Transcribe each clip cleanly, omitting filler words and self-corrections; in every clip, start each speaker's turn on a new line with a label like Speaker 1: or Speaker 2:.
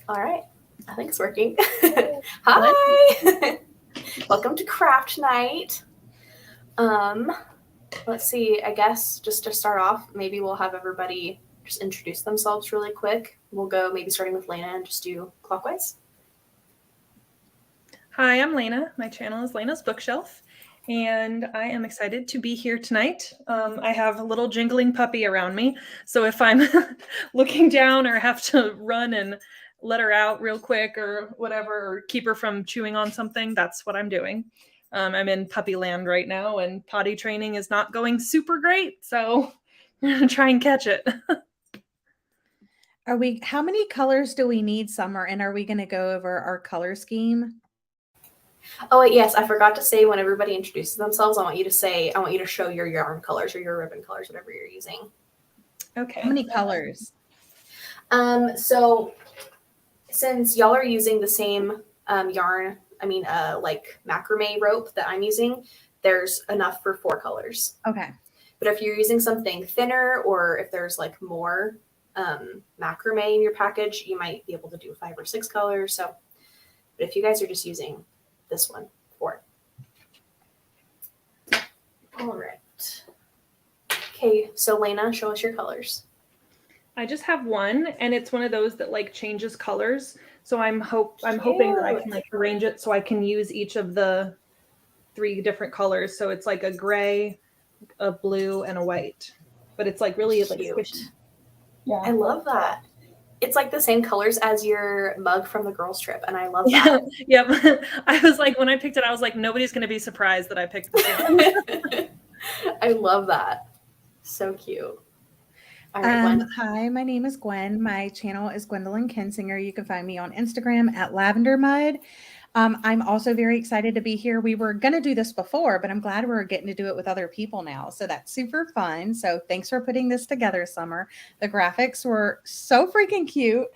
Speaker 1: All right. I think it's working. Hi. Welcome to craft night. Let's see. I guess just to start off, maybe we'll have everybody just introduce themselves really quick. We'll go maybe starting with Lena and just do clockwise.
Speaker 2: Hi, I'm Lena. My channel is Lena's Bookshelf, and I am excited to be here tonight. I have a little jingling puppy around me, so if I'm looking down or have to run and let her out real quick or whatever, or keep her from chewing on something, that's what I'm doing. I'm in puppy land right now, and potty training is not going super great, so I'm going to try and catch it.
Speaker 3: How many colors do we need, Summer? And are we going to go over our color scheme?
Speaker 1: Oh, wait, yes. I forgot to say when everybody introduces themselves, I want you to show your yarn colors or your ribbon colors, whatever you're using.
Speaker 2: Okay.
Speaker 3: How many colors?
Speaker 1: So since y'all are using the same yarn, like macrame rope that I'm using, there's enough for 4 colors.
Speaker 3: Okay.
Speaker 1: But if you're using something thinner or if there's like more macrame in your package, you might be able to do 5 or 6 colors. So, but if you guys are just using this one, 4. All right. Okay, so Lena, show us your colors.
Speaker 2: I just have one, and it's one of those that like changes colors. So I'm hoping that I can like arrange it so I can use each of the 3 different colors. So it's like a gray, a blue, and a white. But it's like really like squishy.
Speaker 1: Yeah, I love that. It's like the same colors as your mug from the girls' trip, and I love that.
Speaker 2: Yep. I was like, when I picked it, I was like, nobody's going to be surprised that I picked this one.
Speaker 1: I love that. So cute.
Speaker 3: All right, hi, my name is Gwen. My channel is Gwendolyn Kinsinger. You can find me on Instagram at Lavender Mud. I'm also very excited to be here. We were going to do this before, but I'm glad we're getting to do it with other people now. So that's super fun. So thanks for putting this together, Summer. The graphics were so freaking cute.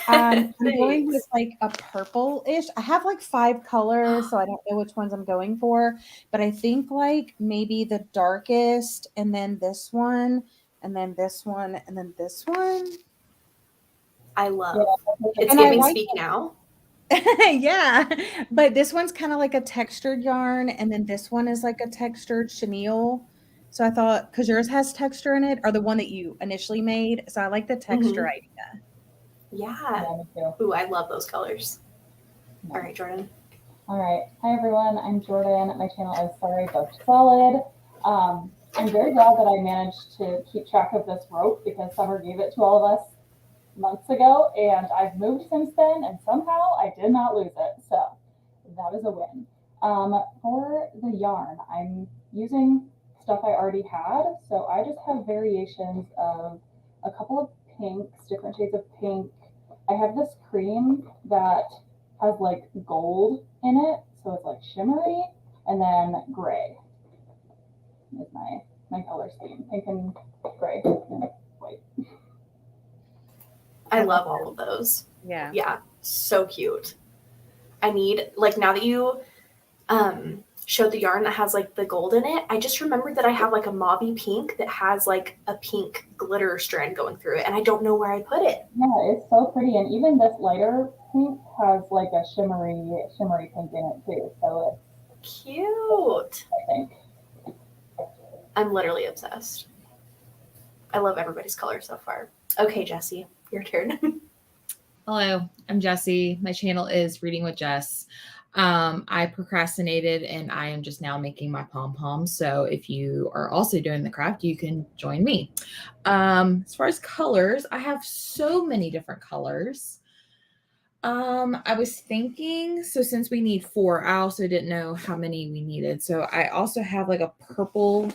Speaker 3: I'm going with like a purple-ish. I have like 5 colors, so I don't know which ones I'm going for, but I think like maybe the darkest and then this one and then this one and then this one.
Speaker 1: I love. It's giving Speak Now.
Speaker 3: Yeah, but this one's kind of like a textured yarn, and then this one is like a textured chenille. So I thought, because yours has texture in it, or the one that you initially made. So I like the texture idea.
Speaker 1: Yeah. Ooh, I love those colors. All right, Jordan.
Speaker 4: All right. Hi, everyone. I'm Jordan. My channel is Sorry Booked Solid. I'm very glad that I managed to keep track of this rope because Summer gave it to all of us months ago, and I've moved since then, and somehow I did not lose it. So that is a win. For the yarn, I'm using stuff I already had. So I just have variations of a couple of pinks, different shades of pink. I have this cream that has like gold in it, so it's like shimmery, and then gray is my color scheme. Pink and gray and white.
Speaker 1: I love all of those.
Speaker 3: Yeah.
Speaker 1: Yeah, so cute. I need, like, now that you showed the yarn that has like the gold in it, I just remembered that I have like a mauvey pink that has like a pink glitter strand going through it, and I don't know where I put it.
Speaker 4: Yeah, it's so pretty, and even this lighter pink has like a shimmery pink in it too. So
Speaker 1: it's cute.
Speaker 4: I think.
Speaker 1: I'm literally obsessed. I love everybody's color so far. Okay, Jessie, your turn.
Speaker 5: Hello, I'm Jessie. My channel is Reading with Jess. I procrastinated and I am just now making my pom-poms. So if you are also doing the craft, you can join me. As far as colors, I have so many different colors. I was thinking, so since we need 4, I also didn't know how many we needed. So I also have like a purple,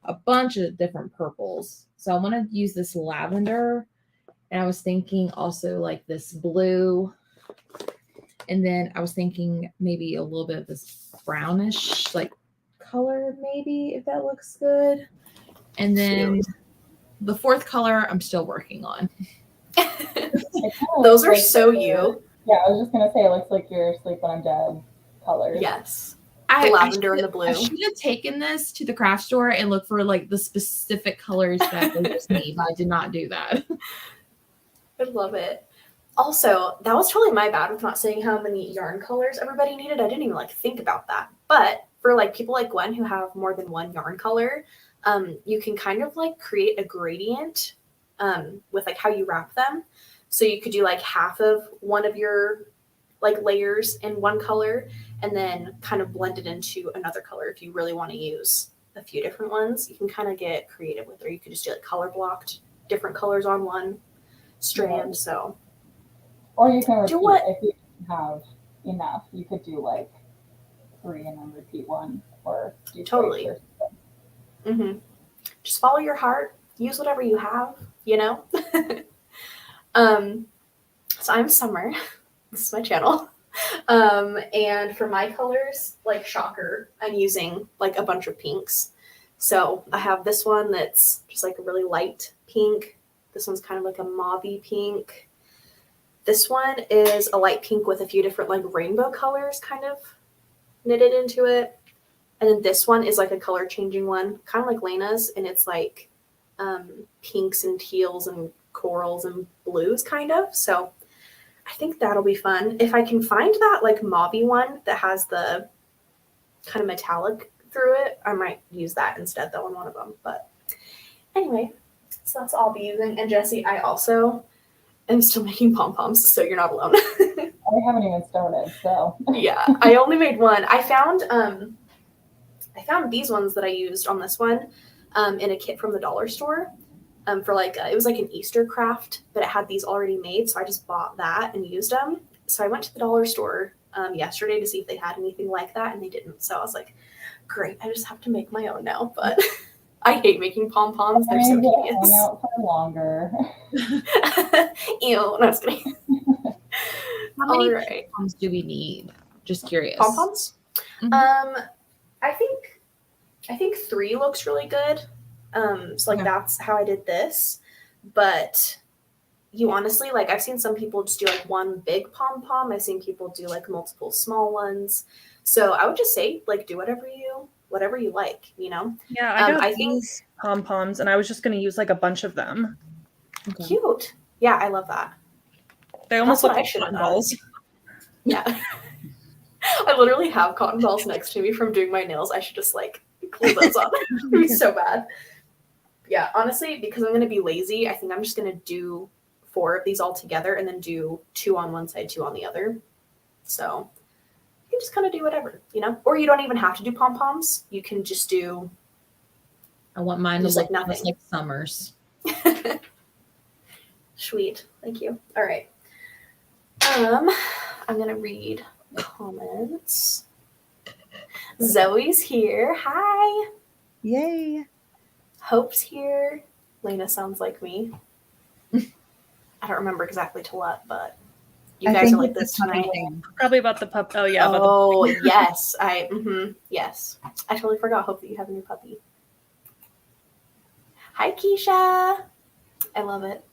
Speaker 5: a bunch of different purples. So I want to use this lavender, and I was thinking also like this blue. And then I was thinking maybe a little bit of this brownish like color, maybe, if that looks good. And then the 4th color I'm still working on.
Speaker 1: Those are so you.
Speaker 4: Yeah, I was just going to say, it looks like your Sleep When I'm Dead colors.
Speaker 1: Yes. The lavender and the blue.
Speaker 5: I should have taken this to the craft store and looked for like the specific colors that they just need, but I did not do that.
Speaker 1: I love it. Also, that was totally my bad with not saying how many yarn colors everybody needed. I didn't even like think about that. But for like people like Gwen who have more than one yarn color, you can kind of like create a gradient with like how you wrap them. So you could do like half of one of your like layers in one color and then kind of blend it into another color if you really want to use a few different ones. You can kind of get creative with it, or you could just do like color blocked different colors on one strand. So
Speaker 4: Or you can repeat
Speaker 1: do what
Speaker 4: if you have enough. You could do like 3 and then repeat one, or do
Speaker 1: totally.
Speaker 4: stripes or
Speaker 1: Mm-hmm. Just follow your heart. Use whatever you have, you know? So I'm Summer. This is my channel. And for my colors, like shocker, I'm using like a bunch of pinks. So I have this one that's just like a really light pink. This one's kind of like a mauvey pink. This one is a light pink with a few different like rainbow colors kind of knitted into it. And then this one is like a color changing one, kind of like Lena's, and it's like pinks and teals and corals and blues kind of. So I think that'll be fun. If I can find that like mauvey one that has the kind of metallic through it, I might use that instead though on one of them. But anyway, so that's all I'll be using. And Jessie, I also am still making pom-poms, so you're not alone.
Speaker 4: I haven't even started, so.
Speaker 1: Yeah, I only made one. I found these ones that I used on this one in a kit from the dollar store for like it was like an Easter craft, but it had these already made, so I just bought that and used them. So I went to the dollar store yesterday to see if they had anything like that, and they didn't. So I was like, great, I just have to make my own now. But I hate making pom-poms. They're so
Speaker 4: Hang
Speaker 1: tedious.
Speaker 4: out for longer.
Speaker 1: Ew, no, I was kidding.
Speaker 5: How many
Speaker 1: All right.
Speaker 5: pom-poms do we need? Just curious.
Speaker 1: Pom-poms?
Speaker 5: Mhm.
Speaker 1: I think 3 looks really good. So like that's how I did this. But you honestly, like I've seen some people just do like one big pom-pom. I've seen people do like multiple small ones. So I would just say like do whatever you like, you know?
Speaker 2: Yeah, I think pom-poms, and I was just going to use like a bunch of them.
Speaker 5: Okay.
Speaker 1: Cute. Yeah, I love that.
Speaker 2: They almost look
Speaker 1: That's what I
Speaker 2: like
Speaker 1: should have
Speaker 2: cotton
Speaker 1: done.
Speaker 2: balls.
Speaker 1: Yeah. I literally have cotton balls next to me from doing my nails. I should just like glue those on. It'd be so bad. Yeah, honestly, because I'm going to be lazy, I think I'm just going to do 4 of these all together and then do 2 on one side, 2 on the other. So you can just kind of do whatever, you know? Or you don't even have to do pom-poms. You can just do
Speaker 5: I want mine to
Speaker 1: just
Speaker 5: look
Speaker 1: like nothing.
Speaker 5: just like Summer's.
Speaker 1: Sweet. Thank you. All right. I'm going to read comments. Zoe's here. Hi.
Speaker 3: Yay.
Speaker 1: Hope's here. Lena sounds like me. I don't remember exactly to what, but you guys are like this tonight.
Speaker 2: Probably about the pup. Oh yeah.
Speaker 1: Oh yes, yes. I totally forgot. Hope that you have a new puppy. Hi Keisha. I love it.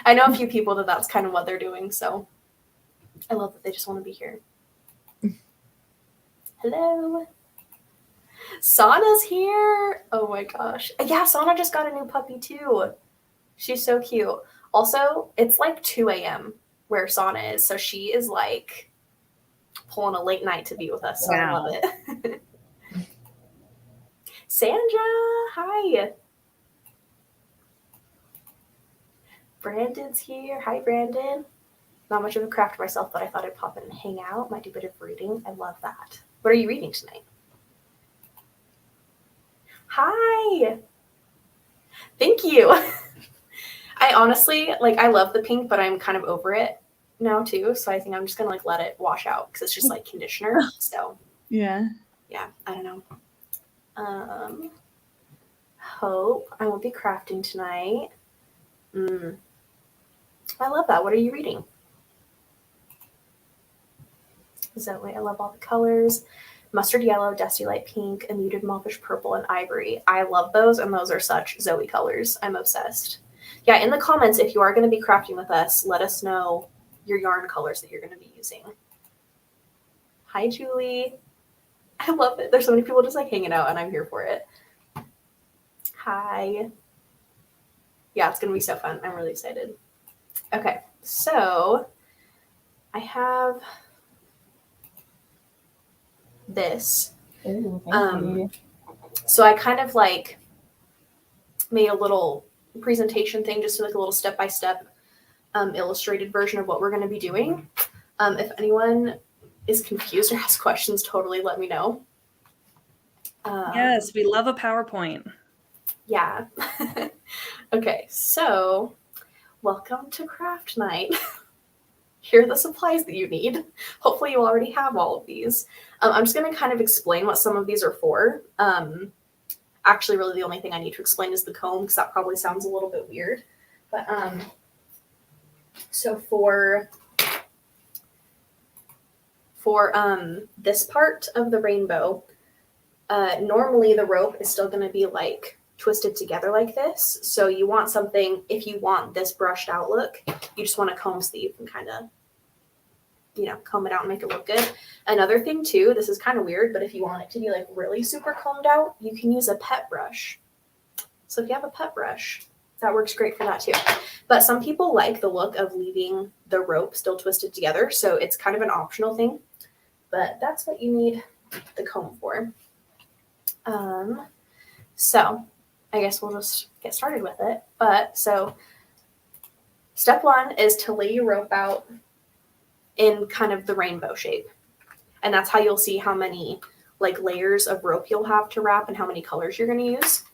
Speaker 1: I know a few people that's kind of what they're doing, so I love that they just want to be here. Hello. Sana's here. Oh my gosh. Yeah, Sana just got a new puppy too. She's so cute. Also, it's like 2 a.m. where Sana is, so she is like pulling a late night to be with us. So I love it. Sandra, hi. Brandon's here. Hi, Brandon. Not much of a craft myself, but I thought I'd pop in and hang out. Might do a bit of reading. I love that. What are you reading tonight? Hi. Thank you. I honestly, like, I love the pink, but I'm kind of over it now too. So I think I'm just going to like let it wash out because it's just like conditioner. So
Speaker 3: Yeah.
Speaker 1: Yeah, I don't know. Hope I won't be crafting tonight. I love that. What are you reading? Zoe, I love all the colors. Mustard yellow, dusty light pink, and muted mauvish purple and ivory. I love those, and those are such Zoe colors. I'm obsessed. Yeah, in the comments, if you are going to be crafting with us, let us know your yarn colors that you're going to be using. Hi, Julie. I love it. There's so many people just like hanging out, and I'm here for it. Hi. Yeah, it's going to be so fun. I'm really excited. Okay, so I have this.
Speaker 4: Ooh, thank you.
Speaker 1: So I kind of like made a little presentation thing, just like a little step-by-step illustrated version of what we're going to be doing. If anyone is confused or has questions, totally let me know.
Speaker 2: Yes, we love a PowerPoint.
Speaker 1: Yeah. Okay, so welcome to craft night. Here are the supplies that you need. Hopefully you already have all of these. I'm just going to kind of explain what some of these are for. Actually, really the only thing I need to explain is the comb, because that probably sounds a little bit weird. But so for this part of the rainbow, normally the rope is still going to be like twisted together like this. So you want something, if you want this brushed out look, you just want a comb sleeve and kind of, comb it out and make it look good. Another thing too, this is kind of weird, but if you want it to be like really super combed out, you can use a pet brush. So if you have a pet brush, that works great for that too. But some people like the look of leaving the rope still twisted together. So it's kind of an optional thing, but that's what you need the comb for. So I guess we'll just get started with it. But so step one is to lay your rope out in kind of the rainbow shape. And that's how you'll see how many like layers of rope you'll have to wrap and how many colors you're going to use.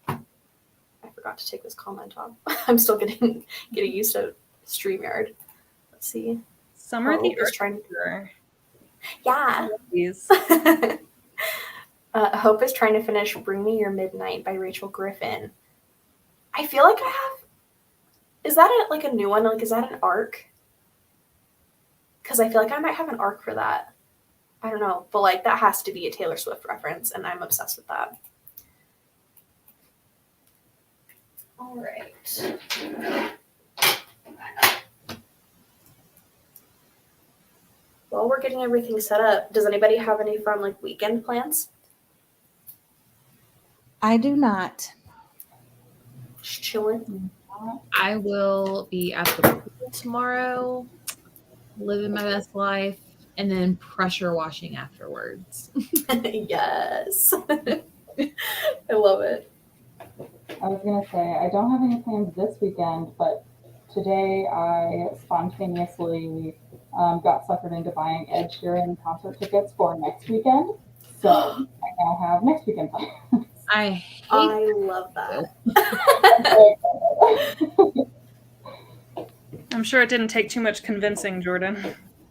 Speaker 1: I forgot to take this comment off. I'm still getting used to StreamYard. Let's see.
Speaker 2: Summer the
Speaker 1: Hope is trying
Speaker 2: to.
Speaker 1: Yeah.
Speaker 2: Please.
Speaker 1: Hope is trying to finish Bring Me Your Midnight by Rachel Griffin. I feel like I have. Is that like a new one? Like, is that an arc? Because I feel like I might have an arc for that. I don't know. But like that has to be a Taylor Swift reference, and I'm obsessed with that. All right. While we're getting everything set up, does anybody have any fun like weekend plans?
Speaker 3: I do not.
Speaker 1: Just chilling.
Speaker 5: I will be at the pool tomorrow, living my best life, and then pressure washing afterwards.
Speaker 1: Yes. I love it.
Speaker 4: I was going to say, I don't have any plans this weekend, but today I spontaneously got suckered into buying Ed Sheeran concert tickets for next weekend. So I now have next weekend plans.
Speaker 5: I
Speaker 1: love that.
Speaker 2: I'm sure it didn't take too much convincing, Jordan.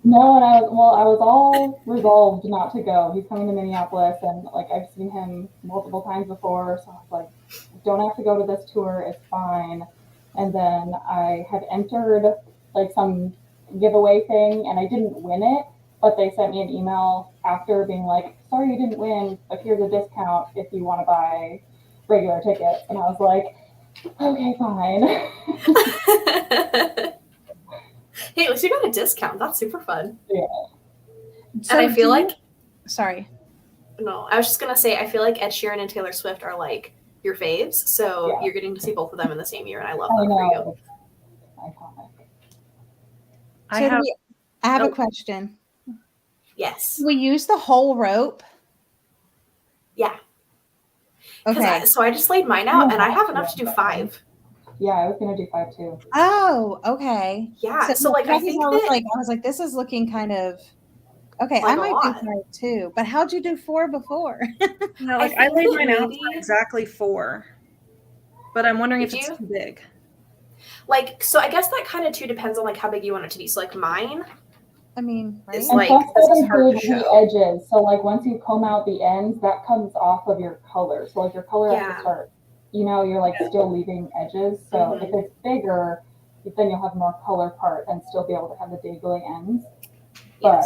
Speaker 4: No, and I was all resolved not to go. He's coming to Minneapolis, and like I've seen him multiple times before, so I was like, don't have to go to this tour, it's fine. And then I had entered like some giveaway thing, and I didn't win it, but they sent me an email after being like, sorry you didn't win, but here's a discount if you want to buy regular tickets. And I was like, okay, fine.
Speaker 1: Hey, at least you got a discount. That's super fun.
Speaker 4: Yeah.
Speaker 3: So
Speaker 1: and I feel like
Speaker 3: sorry.
Speaker 1: No, I was just gonna say I feel like Ed Sheeran and Taylor Swift are like your faves, so you're getting to see both of them in the same year, and I love that for you.
Speaker 4: Iconic.
Speaker 2: I have
Speaker 3: a question.
Speaker 1: Yes.
Speaker 3: We use the whole rope.
Speaker 1: Yeah.
Speaker 3: Okay.
Speaker 1: So I just laid mine out, and I have enough to do 5.
Speaker 4: Yeah, I was gonna do 5 too.
Speaker 3: Oh, okay.
Speaker 1: Yeah. So like I think
Speaker 3: I was like, this is looking kind of okay.
Speaker 1: Like
Speaker 3: I might do 5 too. But how'd you do 4 before?
Speaker 2: No, like I laid mine out for exactly 4. But I'm wondering if it's too big.
Speaker 1: Like, so I guess that kind of too depends on like how big you want it to be. So like mine,
Speaker 3: I mean, right?
Speaker 1: It's
Speaker 4: and
Speaker 1: like
Speaker 4: plus
Speaker 1: this is
Speaker 4: that
Speaker 1: hard to
Speaker 4: includes
Speaker 1: show.
Speaker 4: the edges. So like once you comb out the ends, that comes off of your color. So like your color has to start, you're like still leaving edges. So if it's bigger, then you'll have more color part and still be able to have the dangling ends. But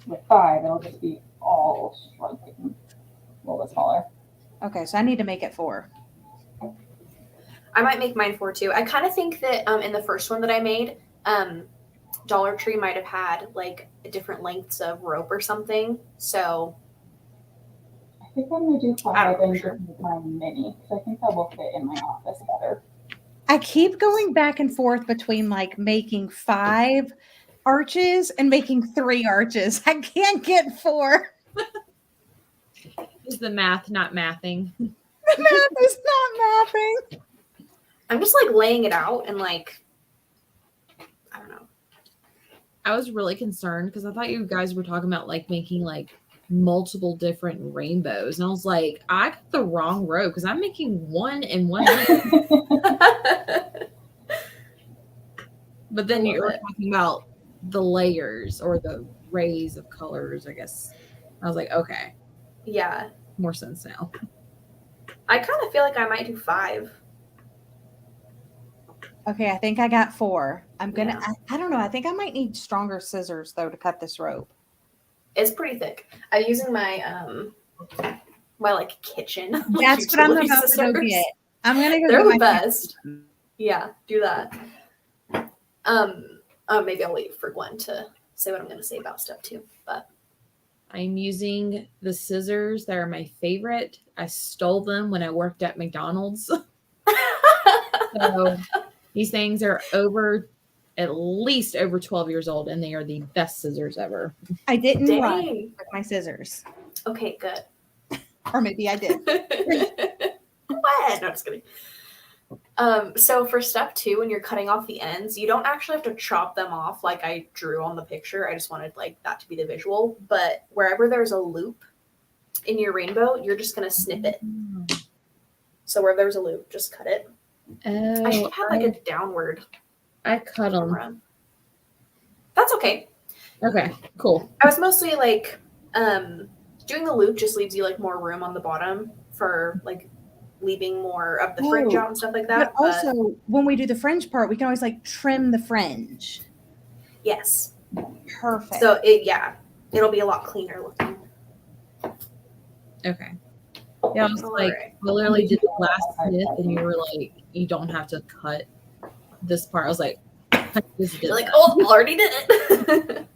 Speaker 4: with 5, it'll just be all shrunken, a little bit smaller.
Speaker 3: Okay, so I need to make it 4.
Speaker 1: I might make mine 4 too. I kind of think that in the first one that I made, Dollar Tree might have had like different lengths of rope or something. So
Speaker 4: I think I'm gonna do 5 and just make mine mini because I think that will fit in my office better.
Speaker 3: I keep going back and forth between like making 5 arches and making 3 arches. I can't get 4.
Speaker 5: Is the math not mathing?
Speaker 3: The math is not mathing.
Speaker 1: I'm just like laying it out and like, I don't know.
Speaker 5: I was really concerned because I thought you guys were talking about like making like multiple different rainbows. And I was like, I got the wrong row because I'm making one and one. But then you were talking about the layers or the rays of colors, I guess. I was like, okay,
Speaker 1: Yeah.
Speaker 5: more sense now.
Speaker 1: I kind of feel like I might do 5.
Speaker 3: Okay, I think I got 4. I'm gonna.
Speaker 1: Yeah.
Speaker 3: I don't know. I think I might need stronger scissors though to cut this rope.
Speaker 1: It's pretty thick. I'm using my my like kitchen.
Speaker 3: That's what I'm
Speaker 1: utility
Speaker 3: about to go
Speaker 1: scissors.
Speaker 3: get. I'm gonna go
Speaker 1: They're
Speaker 3: get
Speaker 1: the
Speaker 3: my
Speaker 1: best. Yeah, do that. Maybe I'll wait for Gwen to say what I'm going to say about step 2. But
Speaker 5: I'm using the scissors that are my favorite. I stole them when I worked at McDonald's. So these things are at least over 12 years old, and they are the best scissors ever.
Speaker 3: I didn't
Speaker 1: Dang.
Speaker 3: run with my scissors,
Speaker 1: Okay, good.
Speaker 3: or maybe I did.
Speaker 1: What? No, just kidding. So for step 2, when you're cutting off the ends, you don't actually have to chop them off like I drew on the picture. I just wanted like that to be the visual. But wherever there's a loop in your rainbow, you're just gonna snip it. So where there's a loop, just cut it. I should have had like a downward
Speaker 5: I cut them.
Speaker 1: camera. That's okay.
Speaker 5: Okay, cool.
Speaker 1: I was mostly like, doing the loop just leaves you like more room on the bottom for like leaving more of the fringe out and stuff like that.
Speaker 3: But also, when we do the fringe part, we can always like trim the fringe.
Speaker 1: Yes.
Speaker 3: Perfect.
Speaker 1: So it'll be a lot cleaner looking.
Speaker 5: Okay. Yeah, I was like, I literally did the last snip, and you were like, you don't have to cut this part. I was like,
Speaker 1: You're like, oh, already did it.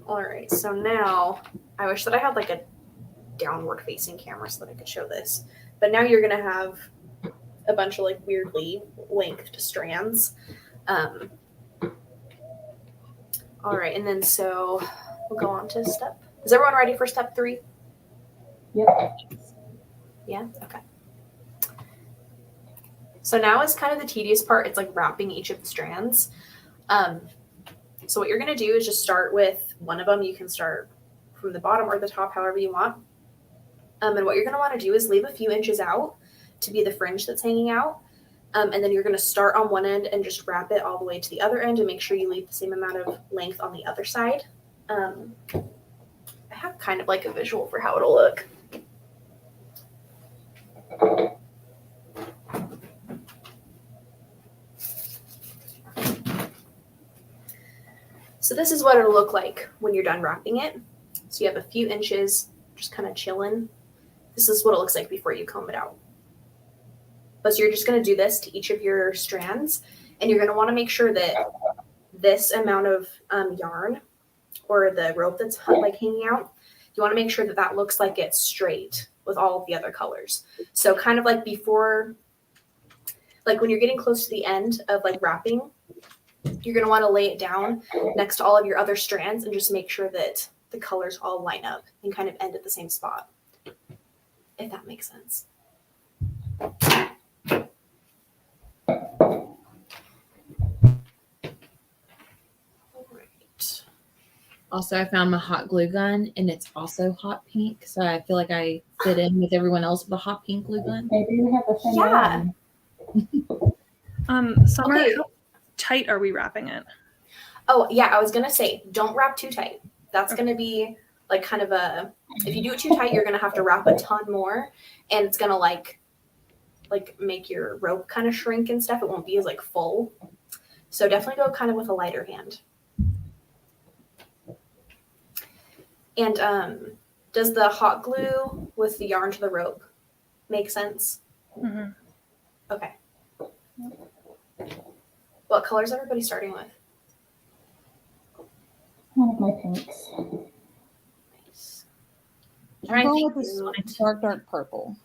Speaker 1: All right, so now I wish that I had like a downward facing camera so that I could show this. But now you're gonna have a bunch of like weirdly linked strands. All right, and then so we'll go on to step. Is everyone ready for step 3?
Speaker 4: Yep.
Speaker 1: Yeah? Okay. So now is kind of the tedious part. It's like wrapping each of the strands. So what you're going to do is just start with one of them. You can start from the bottom or the top, however you want. And what you're going to want to do is leave a few inches out to be the fringe that's hanging out. And then you're going to start on one end and just wrap it all the way to the other end and make sure you leave the same amount of length on the other side. I have kind of like a visual for how it'll look. So this is what it'll look like when you're done wrapping it. So you have a few inches just kind of chilling. This is what it looks like before you comb it out. But so you're just going to do this to each of your strands, and you're going to want to make sure that this amount of yarn or the rope that's like hanging out, you want to make sure that that looks like it's straight with all of the other colors. So kind of like before, like when you're getting close to the end of like wrapping, you're going to want to lay it down next to all of your other strands and just make sure that the colors all line up and kind of end at the same spot, if that makes sense.
Speaker 5: Also, I found my hot glue gun, and it's also hot pink, so I feel like I fit in with everyone else with a hot pink glue gun.
Speaker 4: Maybe we have the same
Speaker 1: Yeah.
Speaker 2: Summer,
Speaker 1: Okay.
Speaker 2: how tight are we wrapping it?
Speaker 1: Oh, yeah, I was going to say, don't wrap too tight. That's going to be like kind of a, if you do it too tight, you're going to have to wrap a ton more, and it's going to like make your rope kind of shrink and stuff. It won't be as like full. So definitely go kind of with a lighter hand. And does the hot glue with the yarn to the rope make sense?
Speaker 2: Mm-hmm.
Speaker 1: Okay. What color is everybody starting with?
Speaker 4: One of my pinks.
Speaker 1: Nice.
Speaker 3: I'm going with this dark purple.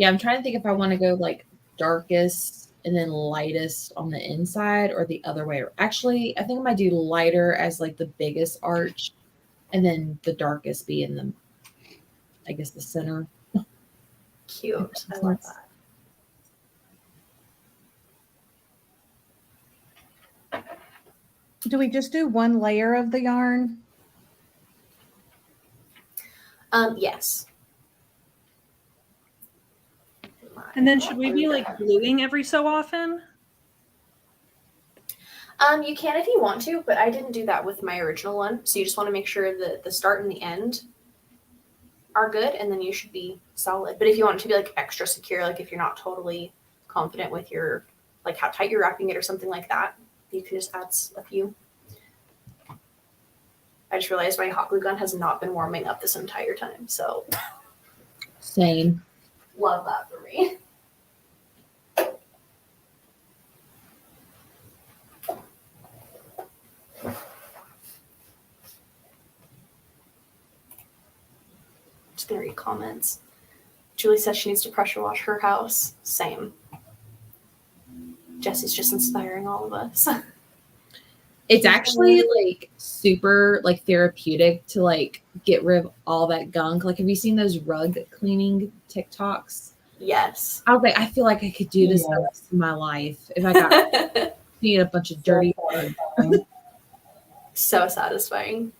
Speaker 5: Yeah, I'm trying to think if I want to go like darkest and then lightest on the inside or the other way. Actually, I think I might do lighter as like the biggest arch and then the darkest be in the, I guess, the center.
Speaker 1: Cute. I love that.
Speaker 3: Do we just do one layer of the yarn?
Speaker 1: Yes.
Speaker 2: And then should we be like gluing every so often?
Speaker 1: You can if you want to, but I didn't do that with my original one. So you just want to make sure that the start and the end are good, and then you should be solid. But if you want it to be like extra secure, like if you're not totally confident with your, like how tight you're wrapping it or something like that, you can just add a few. I just realized my hot glue gun has not been warming up this entire time, so
Speaker 5: Same.
Speaker 1: love that for me. Just gonna read comments. Julie says she needs to pressure wash her house. Same. Jesse's just inspiring all of us.
Speaker 5: It's actually like super like therapeutic to like get rid of all that gunk. Like, have you seen those rug cleaning TikToks?
Speaker 1: Yes.
Speaker 5: I was like, I feel like I could do this the rest of my life if I got need a bunch of dirty.
Speaker 1: So satisfying.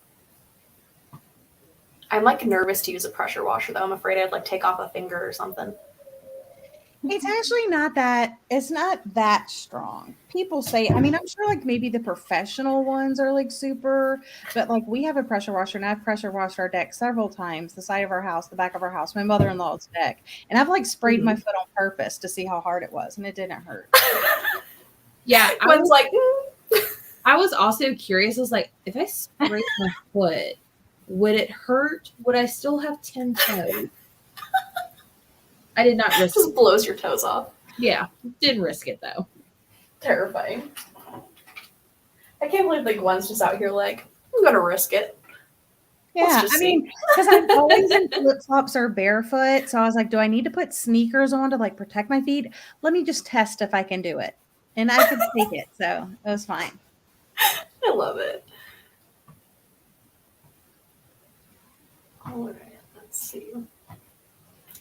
Speaker 1: I'm like nervous to use a pressure washer though. I'm afraid I'd like take off a finger or something.
Speaker 3: It's actually not that, it's not that strong. People say, I mean, I'm sure like maybe the professional ones are like super, but like we have a pressure washer and I've pressure washed our deck several times, the side of our house, the back of our house, my mother-in-law's deck. And I've like sprayed my foot on purpose to see how hard it was and it didn't hurt.
Speaker 5: Yeah.
Speaker 1: I
Speaker 5: I was also curious. I was like, if I sprayed my foot, would it hurt? Would I still have 10 toes? I did not risk
Speaker 1: just
Speaker 5: it.
Speaker 1: blows your toes off.
Speaker 5: Yeah, didn't risk it though.
Speaker 1: Terrifying. I can't believe like Gwen's just out here like, I'm gonna risk it.
Speaker 3: Yeah, I mean, because I'm always in flip-flops or barefoot. So I was like, do I need to put sneakers on to like protect my feet? Let me just test if I can do it. And I could take it. So it was fine.
Speaker 1: I love it. All right, let's see.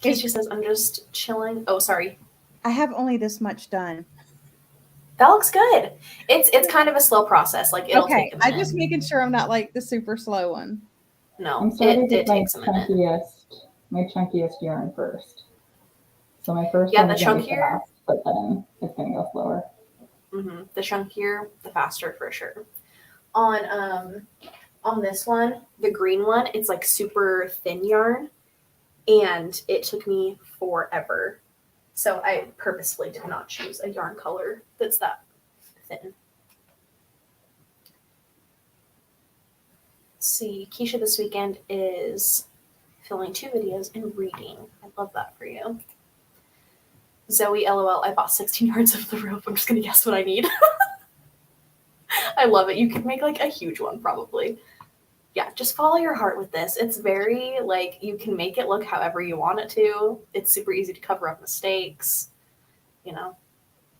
Speaker 1: She says, I'm just chilling. Oh, sorry.
Speaker 3: I have only this much done.
Speaker 1: That looks good. It's kind of a slow process. Like it'll take a minute.
Speaker 3: I'm just making sure I'm not like the super slow one.
Speaker 1: No,
Speaker 4: I'm starting
Speaker 1: it
Speaker 4: with my
Speaker 1: takes a minute.
Speaker 4: chunkiest yarn first. So my first
Speaker 1: Yeah,
Speaker 4: one
Speaker 1: the
Speaker 4: is gonna be
Speaker 1: chunkier,
Speaker 4: fast, but then it's gonna go slower.
Speaker 1: the chunkier, the faster for sure. On this one, the green one, it's like super thin yarn, and it took me forever. So I purposefully did not choose a yarn color that's that thin. Let's see, Keisha this weekend is filming 2 videos and reading. I love that for you. Zoe, LOL, I bought 16 yards of the rope. I'm just gonna guess what I need. I love it. You could make like a huge one probably. Yeah, just follow your heart with this. It's very like you can make it look however you want it to. It's super easy to cover up mistakes. You know,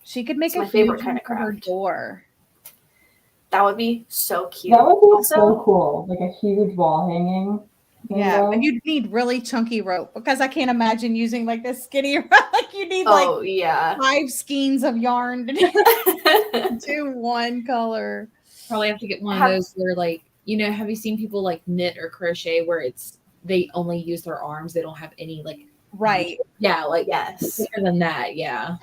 Speaker 3: she could make
Speaker 1: it's my
Speaker 3: a
Speaker 1: favorite
Speaker 3: huge
Speaker 1: kind of
Speaker 3: one for her
Speaker 1: craft.
Speaker 3: door.
Speaker 1: That would be so cute.
Speaker 4: That would be
Speaker 1: also,
Speaker 4: so cool, like a huge wall hanging.
Speaker 3: Yeah, but you'd need really chunky rope because I can't imagine using like this skinny rope. Like you need
Speaker 1: oh yeah,
Speaker 3: 5 skeins of yarn to do one color.
Speaker 5: Probably have to get one of those where like, you know, have you seen people like knit or crochet where it's they only use their arms, they don't have any like
Speaker 3: right.
Speaker 5: Yeah, like
Speaker 1: yes.
Speaker 5: bigger than that, yeah.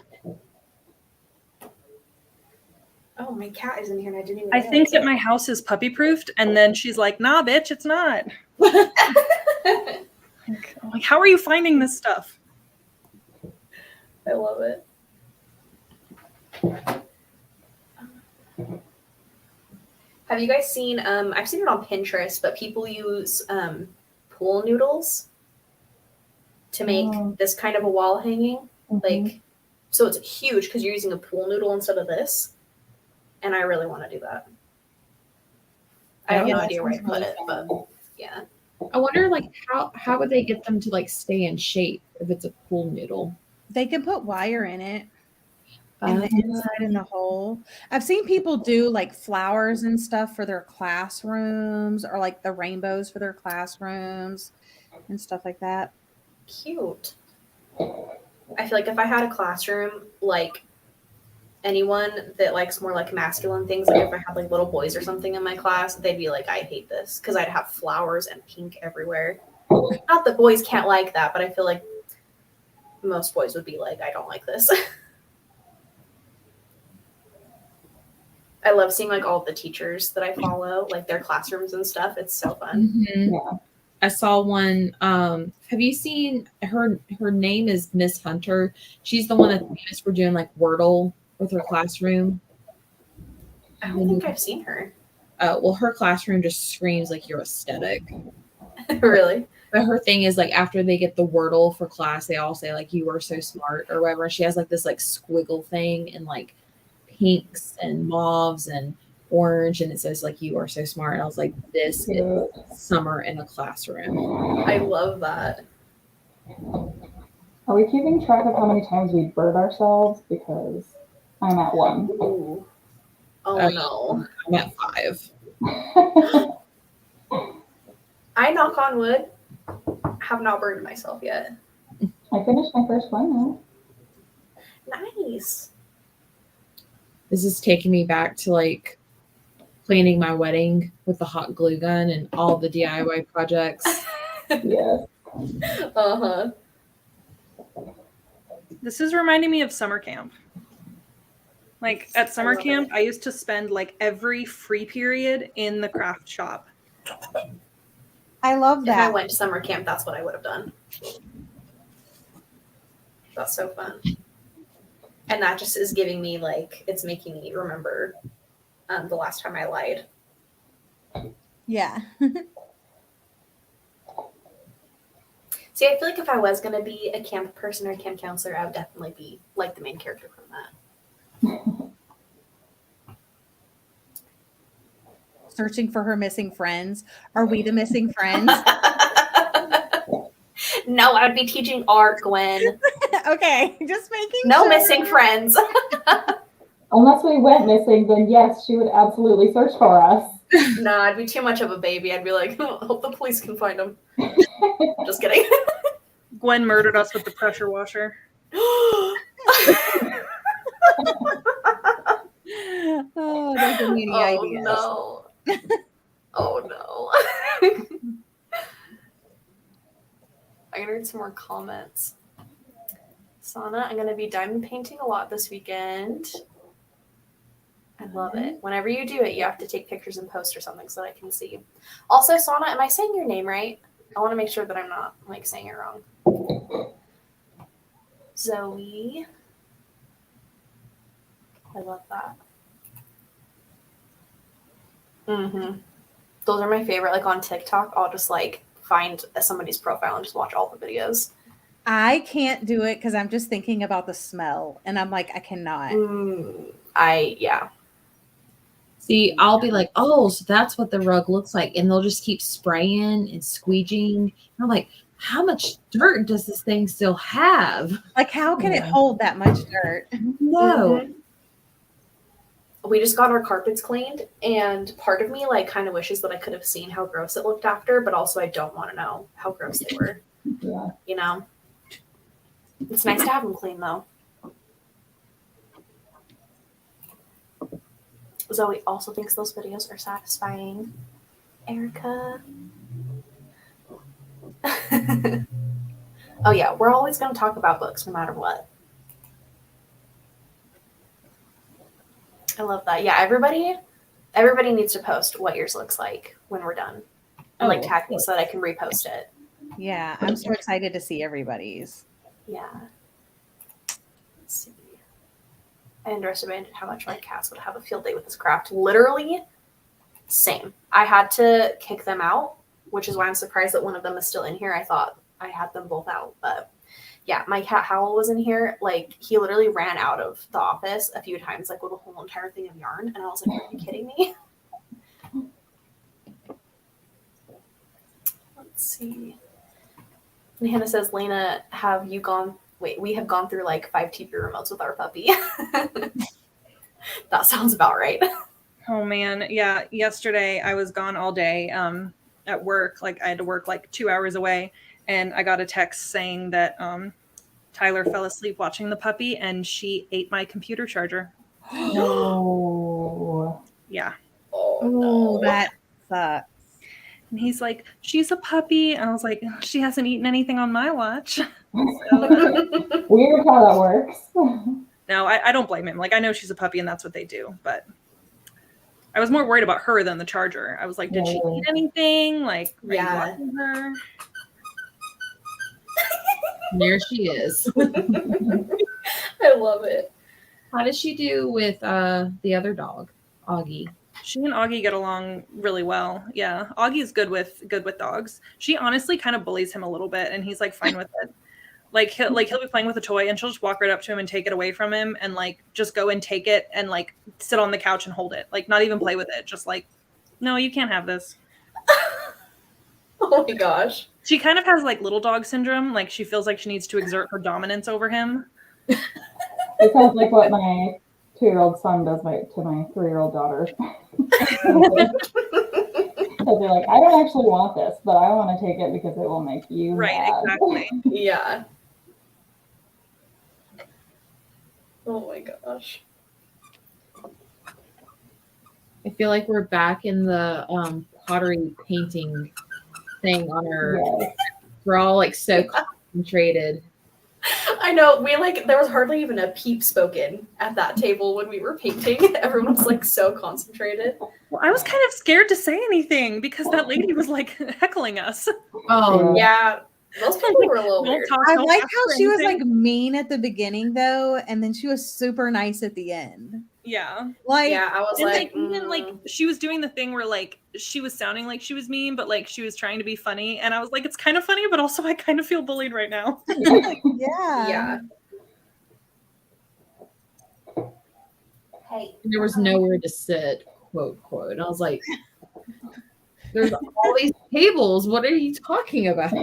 Speaker 1: Oh, my cat is in here and I didn't even
Speaker 2: I think that my house is puppy proofed, and then she's like, nah, bitch, it's not. Like, how are you finding this stuff?
Speaker 1: I love it. Have you guys seen, I've seen it on Pinterest, but people use pool noodles to make this kind of a wall hanging. Like, so it's huge because you're using a pool noodle instead of this. And I really want to do that. I have no idea where I put it, but yeah.
Speaker 5: I wonder like how would they get them to like stay in shape if it's a pool noodle?
Speaker 3: They can put wire in it. In the inside in the hole. I've seen people do like flowers and stuff for their classrooms, or like the rainbows for their classrooms and stuff like that.
Speaker 1: Cute. I feel like if I had a classroom, like anyone that likes more like masculine things, like if I had like little boys or something in my class, they'd be like, I hate this, because I'd have flowers and pink everywhere. Not that boys can't like that, but I feel like most boys would be like, I don't like this. I love seeing like all the teachers that I follow, like their classrooms and stuff. It's so fun.
Speaker 5: Mm-hmm.
Speaker 4: Yeah.
Speaker 5: I saw one. Have you seen her? Her name is Miss Hunter. She's the one that's famous for doing like Wordle with her classroom.
Speaker 1: I don't think I've seen her.
Speaker 5: Well, her classroom just screams like you're aesthetic.
Speaker 1: Really?
Speaker 5: But her thing is like after they get the Wordle for class, they all say like you are so smart or whatever. And she has like this like squiggle thing and like pinks and mauves and orange, and it says like you are so smart. And I was like, this is summer in a classroom.
Speaker 1: I love that.
Speaker 4: Are we keeping track of how many times we bird ourselves? Because I'm at 1.
Speaker 1: Ooh. Oh no.
Speaker 5: I'm at 5.
Speaker 1: I, knock on wood, have not burned myself yet.
Speaker 4: I finished my first one now.
Speaker 1: Nice.
Speaker 5: This is taking me back to like planning my wedding with the hot glue gun and all the DIY projects.
Speaker 4: Yes.
Speaker 1: Uh-huh.
Speaker 2: This is reminding me of summer camp. Like at summer camp, I used to spend like every free period in the craft shop.
Speaker 3: I love
Speaker 1: If I
Speaker 3: that.
Speaker 1: went to summer camp, that's what I would have done. That's so fun. And that just is giving me like, it's making me remember the last time I lied.
Speaker 3: Yeah.
Speaker 1: See, I feel like if I was going to be a camp person or a camp counselor, I would definitely be like the main character from that.
Speaker 3: Searching for her missing friends. Are we the missing friends?
Speaker 1: No, I would be teaching art, Gwen.
Speaker 3: Okay, just making
Speaker 1: No
Speaker 3: sure.
Speaker 1: missing friends.
Speaker 4: Unless we went missing, then yes, she would absolutely search for us.
Speaker 1: No, I'd be too much of a baby. I'd be like, oh, hope the police can find him. Just kidding.
Speaker 2: Gwen murdered us with the pressure washer.
Speaker 3: Oh, don't give me any ideas.
Speaker 1: No. Oh no. I'm gonna read some more comments. Sana, I'm gonna be diamond painting a lot this weekend. I love it. Whenever you do it, you have to take pictures and post or something so that I can see. Also, Sana, am I saying your name right? I want to make sure that I'm not like saying it wrong. Zoe. I love that. Mm-hmm. Those are my favorite. Like on TikTok, I'll just like find somebody's profile and just watch all the videos.
Speaker 3: I can't do it because I'm just thinking about the smell, and I'm like, I cannot.
Speaker 1: Yeah.
Speaker 5: See, I'll be like, oh, so that's what the rug looks like. And they'll just keep spraying and squeegeeing. And I'm like, how much dirt does this thing still have?
Speaker 3: Like, how can it hold that much dirt?
Speaker 5: No.
Speaker 1: Mm-hmm. We just got our carpets cleaned, and part of me like kind of wishes that I could have seen how gross it looked after, but also I don't want to know how gross they were.
Speaker 4: Yeah.
Speaker 1: You know? It's nice to have them clean though. Zoe also thinks those videos are satisfying. Erica. Oh yeah, we're always going to talk about books no matter what. I love that. Yeah, everybody needs to post what yours looks like when we're done. And like tag me so that I can repost it.
Speaker 3: Yeah, I'm so excited to see everybody's.
Speaker 1: Yeah. Let's see. I underestimated how much my cats would have a field day with this craft. Literally, same. I had to kick them out, which is why I'm surprised that one of them is still in here. I thought I had them both out, but yeah, my cat Howl was in here. Like, he literally ran out of the office a few times, like with a whole entire thing of yarn, and I was like, are you kidding me? Let's see. And Hannah says, Lena, have you gone Wait, we have gone through like 5 TV remotes with our puppy. That sounds about right.
Speaker 2: Oh man, yeah. Yesterday I was gone all day at work. Like I had to work like 2 hours away, and I got a text saying that Tyler fell asleep watching the puppy, and she ate my computer charger.
Speaker 4: Oh.
Speaker 2: Yeah.
Speaker 1: Oh,
Speaker 3: Oh,
Speaker 1: no.
Speaker 3: that sucks.
Speaker 2: And he's like, she's a puppy. And I was like, she hasn't eaten anything on my watch.
Speaker 4: Weird how that works.
Speaker 2: No, I don't blame him. Like, I know she's a puppy and that's what they do. But I was more worried about her than the charger. I was like, did she eat anything? Like, are you watching her?
Speaker 5: There she is.
Speaker 1: I love it.
Speaker 5: How does she do with the other dog, Augie?
Speaker 2: She and Augie get along really well. Yeah, Augie's good with dogs. She honestly kind of bullies him a little bit, and he's like fine with it. Like he'll be playing with a toy, and she'll just walk right up to him and take it away from him, and like just go and take it and like sit on the couch and hold it, like not even play with it, just like, no, you can't have this.
Speaker 1: Oh my gosh.
Speaker 2: She kind of has like little dog syndrome. Like she feels like she needs to exert her dominance over him.
Speaker 4: It sounds like what my 2-year-old son does to my 3-year-old daughter. So they're like, I don't actually want this, but I want to take it because it will make you
Speaker 2: Right,
Speaker 4: mad.
Speaker 2: exactly.
Speaker 1: Yeah. Oh my gosh.
Speaker 5: I feel like we're back in the pottery painting thing on our.
Speaker 4: Yes.
Speaker 5: We're all like so concentrated.
Speaker 1: I know, there was hardly even a peep spoken at that table when we were painting. Everyone was like so concentrated.
Speaker 2: Well, I was kind of scared to say anything because that lady was like heckling us.
Speaker 5: Oh
Speaker 1: Yeah, those people were a little weird.
Speaker 3: I like how she was like mean at the beginning though, and then she was super nice at the end.
Speaker 2: Yeah.
Speaker 3: Like,
Speaker 1: yeah, I was
Speaker 2: and
Speaker 1: like,
Speaker 2: even like she was doing the thing where like she was sounding like she was mean, but like she was trying to be funny, and I was like, it's kind of funny, but also I kind of feel bullied right now.
Speaker 3: yeah.
Speaker 1: Hey,
Speaker 5: there was nowhere to sit, quote. And I was like, there's all these tables. What are you talking about?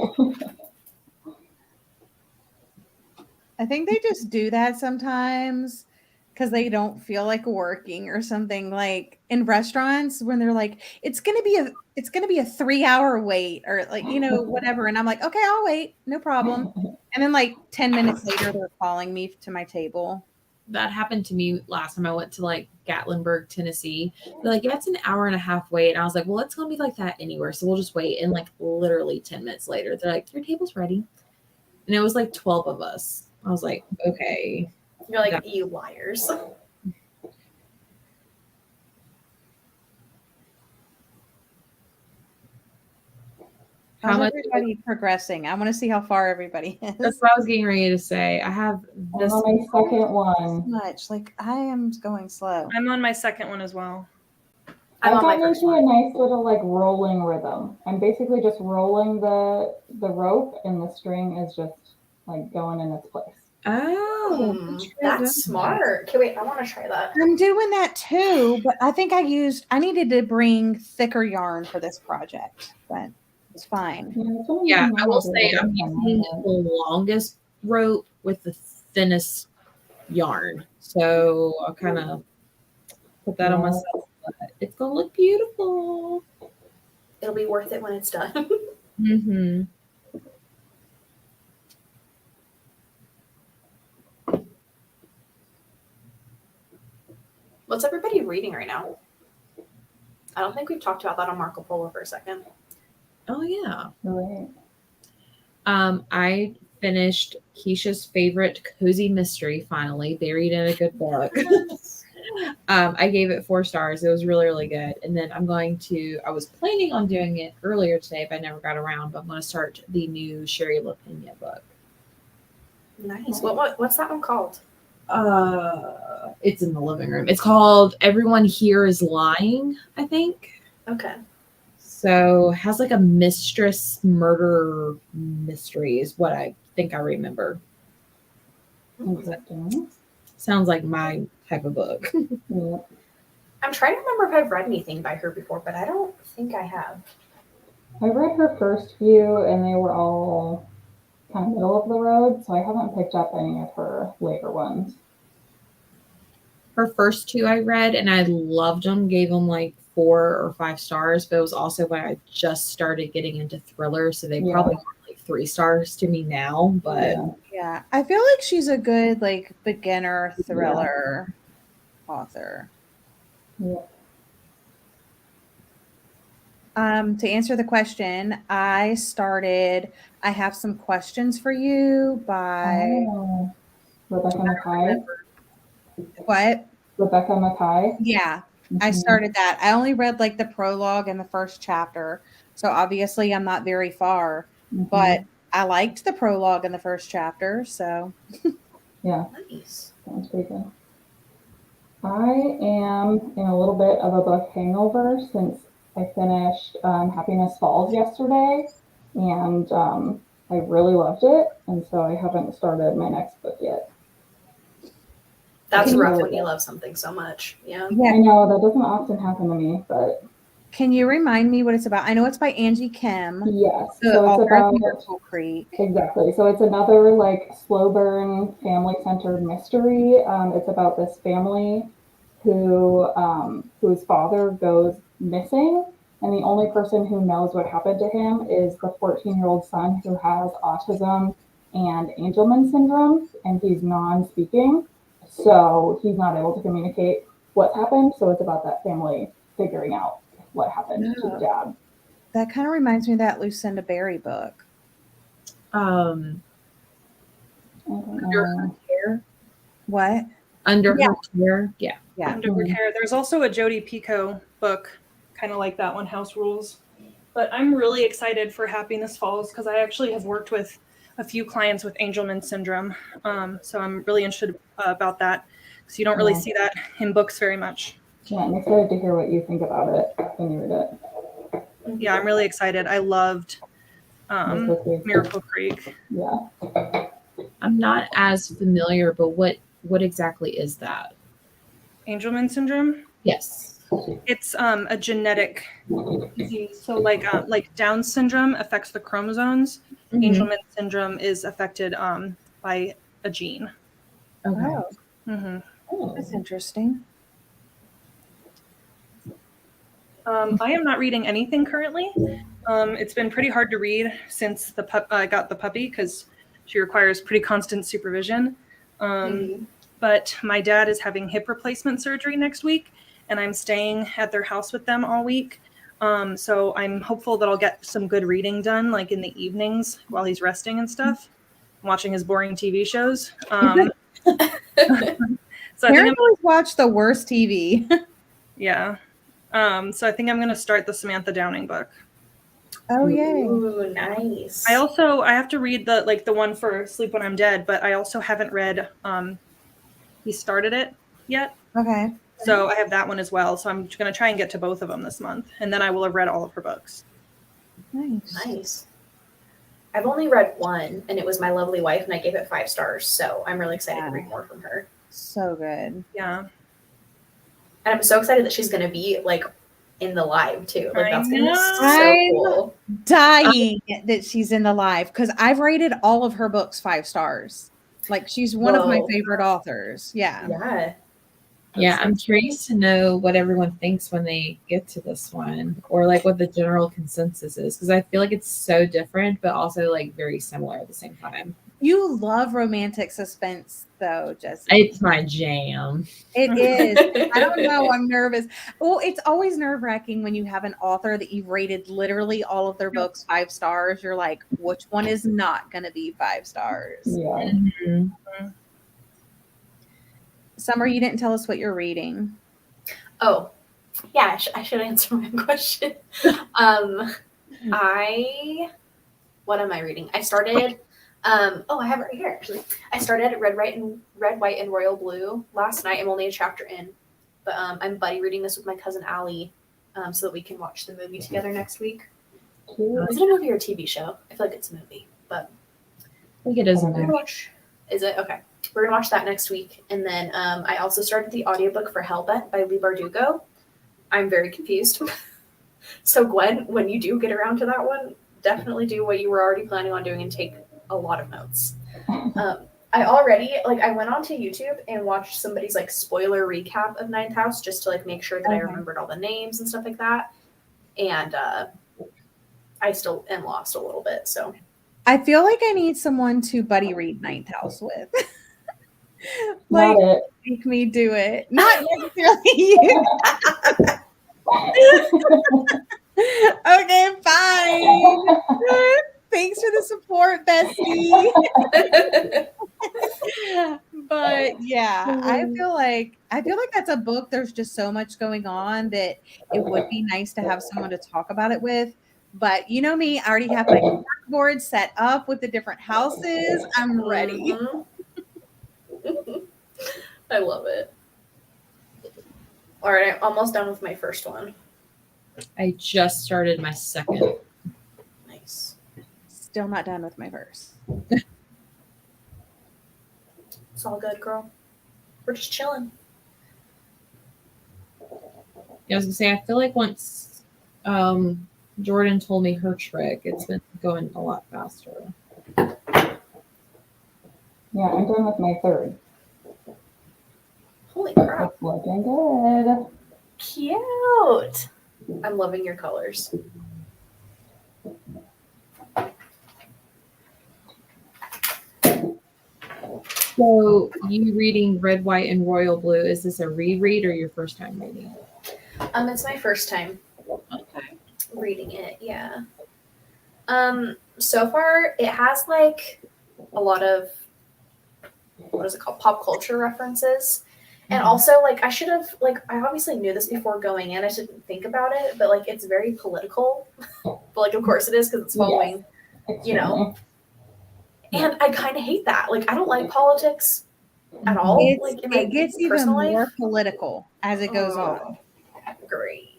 Speaker 3: I think they just do that sometimes because they don't feel like working or something, like in restaurants when they're like, it's gonna be a 3-hour wait or like, whatever. And I'm like, okay, I'll wait, no problem. And then like 10 minutes later, they're calling me to my table.
Speaker 5: That happened to me last time I went to like Gatlinburg, Tennessee. They're like, yeah, it's an hour and a half wait. And I was like, well, it's gonna be like that anywhere, so we'll just wait. And like literally 10 minutes later, they're like, your table's ready. And it was like 12 of us. I was like, okay.
Speaker 1: you're like, you liars.
Speaker 3: How's everybody progressing? I want to see how far everybody is.
Speaker 5: That's what I was getting ready to say. I have this.
Speaker 4: I'm on my second one.
Speaker 3: Much like I am going slow.
Speaker 2: I'm on my second one as well.
Speaker 1: I'm
Speaker 4: I've
Speaker 1: on my
Speaker 4: gotten
Speaker 1: first
Speaker 4: into
Speaker 1: one.
Speaker 4: a nice little like rolling rhythm. I'm basically just rolling the rope, and the string is just like going in its place.
Speaker 5: Oh,
Speaker 1: That's smart. Okay, wait, I want to try that.
Speaker 3: I'm doing that too, but I think I needed to bring thicker yarn for this project, but it's fine.
Speaker 5: Yeah, I will say I'm using the longest rope with the thinnest yarn. So I'll kind of put that on myself. But it's going to look beautiful.
Speaker 1: It'll be worth it when it's done.
Speaker 5: Mm-hmm.
Speaker 1: What's everybody reading right now? I don't think we've talked about that on Marco Polo for a second.
Speaker 5: Oh, yeah.
Speaker 4: Right.
Speaker 5: I finished Keisha's favorite cozy mystery, finally, Buried in a Good Book. I gave it 4 stars. It was really, really good. And then I was planning on doing it earlier today, but I never got around. But I'm going to start the new Sherry LaPena book.
Speaker 1: Nice. What's that one called?
Speaker 5: It's in the living room. It's called Everyone Here is Lying, I think.
Speaker 1: Okay.
Speaker 5: So it has like a mistress murder mystery is what I think I remember. Sounds like my type of book.
Speaker 1: I'm trying to remember if I've read anything by her before, but I don't think I have.
Speaker 4: I read her first few, and they were all kind of middle of the road, so I haven't picked up any of her later ones.
Speaker 5: Her first two I read and I loved them, gave them like 4 or 5 stars, but it was also when I just started getting into thrillers, so they probably are like 3 stars to me now. But
Speaker 3: yeah, I feel like she's a good like beginner thriller author.
Speaker 4: Yeah.
Speaker 3: To answer the question, I have some questions for you by
Speaker 4: Rebecca Mackay.
Speaker 3: What?
Speaker 4: Rebecca Mackay.
Speaker 3: Yeah, I started that. I only read like the prologue and the first chapter, so obviously I'm not very far, but I liked the prologue and the first chapter, so
Speaker 4: yeah,
Speaker 1: Nice.
Speaker 4: sounds pretty good. I am in a little bit of a book hangover since I finished Happiness Falls yesterday, and I really loved it, and so I haven't started my next book yet.
Speaker 1: That's rough when you love something so much. Yeah.
Speaker 4: I know that doesn't often happen to me, but
Speaker 3: can you remind me what it's about? I know it's by Angie Kim.
Speaker 4: yes,
Speaker 3: The
Speaker 4: so it's
Speaker 3: author of
Speaker 4: about
Speaker 3: Miracle Creek.
Speaker 4: Exactly. So it's another like slow burn, family-centered mystery. It's about this family whose father goes missing, and the only person who knows what happened to him is the 14-year-old son who has autism and Angelman syndrome, and he's non-speaking, so he's not able to communicate what's happened. So it's about that family figuring out what happened to the dad.
Speaker 3: That kind of reminds me of that Lucinda Berry book.
Speaker 5: Under her care.
Speaker 3: What?
Speaker 5: Under her care. Yeah.
Speaker 2: Under her care. There's also a Jodi Picoult book, kind of like that one, House Rules. But I'm really excited for Happiness Falls because I actually have worked with a few clients with Angelman syndrome. So I'm really interested about that because you don't really see that in books very much.
Speaker 4: Yeah, I'm excited to hear what you think about it when you read it.
Speaker 2: Yeah, I'm really excited. I loved Miracle Creek.
Speaker 4: Yeah.
Speaker 5: I'm not as familiar, but what exactly is that?
Speaker 2: Angelman syndrome?
Speaker 5: Yes.
Speaker 2: It's a genetic disease. So like Down syndrome affects the chromosomes. Angelman syndrome is affected by a gene.
Speaker 5: Okay.
Speaker 3: Oh, that's interesting.
Speaker 2: I am not reading anything currently. It's been pretty hard to read since I got the puppy because she requires pretty constant supervision. But my dad is having hip replacement surgery next week, and I'm staying at their house with them all week. So I'm hopeful that I'll get some good reading done, like in the evenings while he's resting and stuff, watching his boring TV shows. So I think I'm
Speaker 3: always watch the worst TV.
Speaker 2: Yeah. So I think I'm going to start the Samantha Downing book.
Speaker 3: Oh, yay.
Speaker 1: Ooh, nice.
Speaker 2: I have to read the one for Sleep When I'm Dead, but I also haven't read He Started It yet.
Speaker 3: Okay.
Speaker 2: So I have that one as well. So I'm going to try and get to both of them this month, and then I will have read all of her books.
Speaker 1: Nice. I've only read one, and it was My Lovely Wife, and I gave it 5 stars. So I'm really excited to read more from her.
Speaker 3: So good.
Speaker 2: Yeah.
Speaker 1: And I'm so excited that she's going to be like in the live too. Like that's going to be so
Speaker 3: I'm
Speaker 1: cool.
Speaker 3: Dying that she's in the live because I've rated all of her books 5 stars. Like she's one of my favorite authors. Yeah.
Speaker 1: Yeah.
Speaker 5: Yeah, I'm curious to know what everyone thinks when they get to this one, or like what the general consensus is, because I feel like it's so different, but also like very similar at the same time.
Speaker 3: You love romantic suspense, though, Jesse.
Speaker 5: It's my jam.
Speaker 3: It is. I don't know. I'm nervous. Well, it's always nerve-wracking when you have an author that you've rated literally all of their books 5 stars. You're like, which one is not going to be 5 stars?
Speaker 4: Yeah.
Speaker 3: Summer, you didn't tell us what you're reading.
Speaker 1: Oh, yeah. I should answer my question. What am I reading? I started. I have it right here actually. I started Red, White, and Royal Blue last night. I'm only a chapter in, but I'm buddy reading this with my cousin Allie, so that we can watch the movie together next week. Is it a movie or a TV show? I feel like it's a movie, but
Speaker 5: I think it is.
Speaker 1: Is it? Okay. We're gonna watch that next week, and then I also started the audiobook for Hellbent by Leigh Bardugo. I'm very confused. So Gwen, when you do get around to that one, definitely do what you were already planning on doing and take a lot of notes. I already I went onto YouTube and watched somebody's like spoiler recap of Ninth House just to like make sure that I remembered all the names and stuff like that. And I still am lost a little bit. So
Speaker 3: I feel like I need someone to buddy read Ninth House with.
Speaker 4: Not it.
Speaker 3: Make me do it. Not necessarily you. Okay, fine. Thanks for the support, bestie. But yeah, I feel like that's a book. There's just so much going on that it would be nice to have someone to talk about it with. But you know me, I already have my board set up with the different houses. I'm ready.
Speaker 1: Mm-hmm. I love it. All right, I'm almost done with my first one.
Speaker 5: I just started my second.
Speaker 1: Nice.
Speaker 3: Still not done with my verse.
Speaker 1: It's all good, girl. We're just chilling.
Speaker 5: I was gonna say, I feel like once Jordan told me her trick, it's been going a lot faster.
Speaker 4: Yeah, I'm done with my third.
Speaker 1: Holy crap.
Speaker 4: It's looking good.
Speaker 1: Cute. I'm loving your colors.
Speaker 5: So you reading Red, White, and Royal Blue, is this a reread or your first time reading it?
Speaker 1: It's my first time
Speaker 5: Okay.
Speaker 1: reading it, yeah. So far it has like a lot of what is it called? Pop culture references. And also like I should have I obviously knew this before going in. I didn't think about it, but like it's very political. But like of course it is because it's following, you know. And I kind of hate that. Like I don't like politics at all.
Speaker 3: It gets even more political as it goes on.
Speaker 1: Great.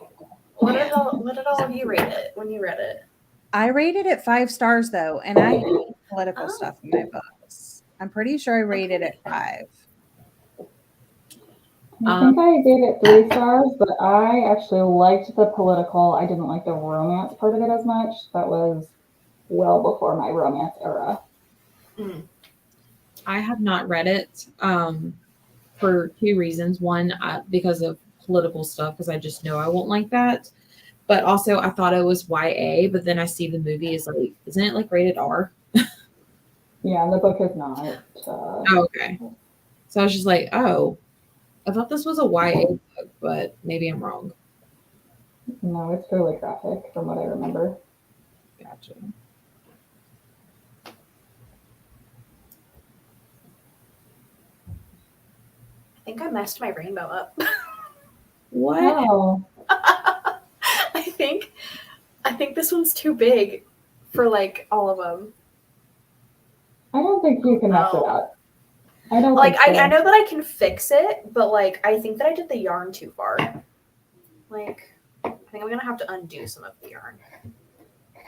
Speaker 1: What did all of you rate it when you read it?
Speaker 3: I rated it 5 stars though, and I hate political stuff in my books. I'm pretty sure I rated it 5.
Speaker 4: I think I gave it 3 stars, but I actually liked the political. I didn't like the romance part of it as much. That was well before my romance era.
Speaker 5: I have not read it for 2 reasons. One, because of political stuff, because I just know I won't like that. But also, I thought it was YA, but then I see the movie is like, isn't it like rated R?
Speaker 4: Yeah, the book is not.
Speaker 5: Oh, okay. So I was just like, oh, I thought this was a YA book, but maybe I'm wrong.
Speaker 4: No, it's fairly graphic from what I remember.
Speaker 5: Gotcha.
Speaker 1: I think I messed my rainbow up.
Speaker 5: What?
Speaker 4: Oh.
Speaker 1: I think this one's too big for like all of them.
Speaker 4: I don't think you can mess it up. I don't
Speaker 1: like
Speaker 4: think so.
Speaker 1: I know that I can fix it, but like I think that I did the yarn too far. Like I think I'm gonna have to undo some of the yarn.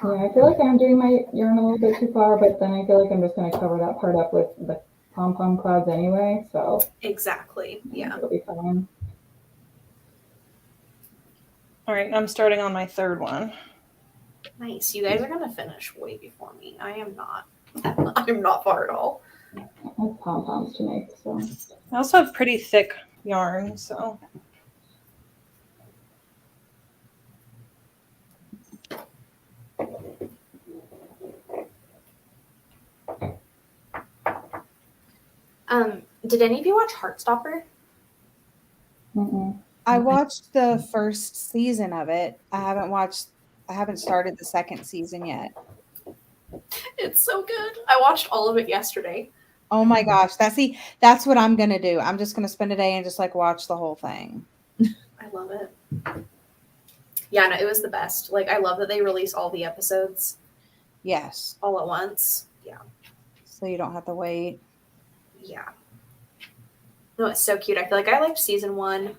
Speaker 4: Yeah, I feel like I'm doing my yarn a little bit too far, but then I feel like I'm just gonna cover that part up with the pom-pom clouds anyway, so
Speaker 1: exactly. Yeah.
Speaker 4: It'll be fine.
Speaker 2: All right, I'm starting on my third one.
Speaker 1: Nice. You guys are gonna finish way before me. I am not. I'm not far at all.
Speaker 4: I have pom-poms to make, so.
Speaker 2: I also have pretty thick yarn, so.
Speaker 1: Did any of you watch Heartstopper?
Speaker 4: Mm-mm.
Speaker 3: I watched the first season of it. I haven't started the second season yet.
Speaker 1: It's so good. I watched all of it yesterday.
Speaker 3: Oh my gosh. That's what I'm gonna do. I'm just gonna spend a day and just like watch the whole thing.
Speaker 1: I love it. Yeah, no, it was the best. Like I love that they release all the episodes.
Speaker 3: Yes.
Speaker 1: All at once. Yeah.
Speaker 3: So you don't have to wait.
Speaker 1: Yeah. No, it's so cute. I feel like I liked season 1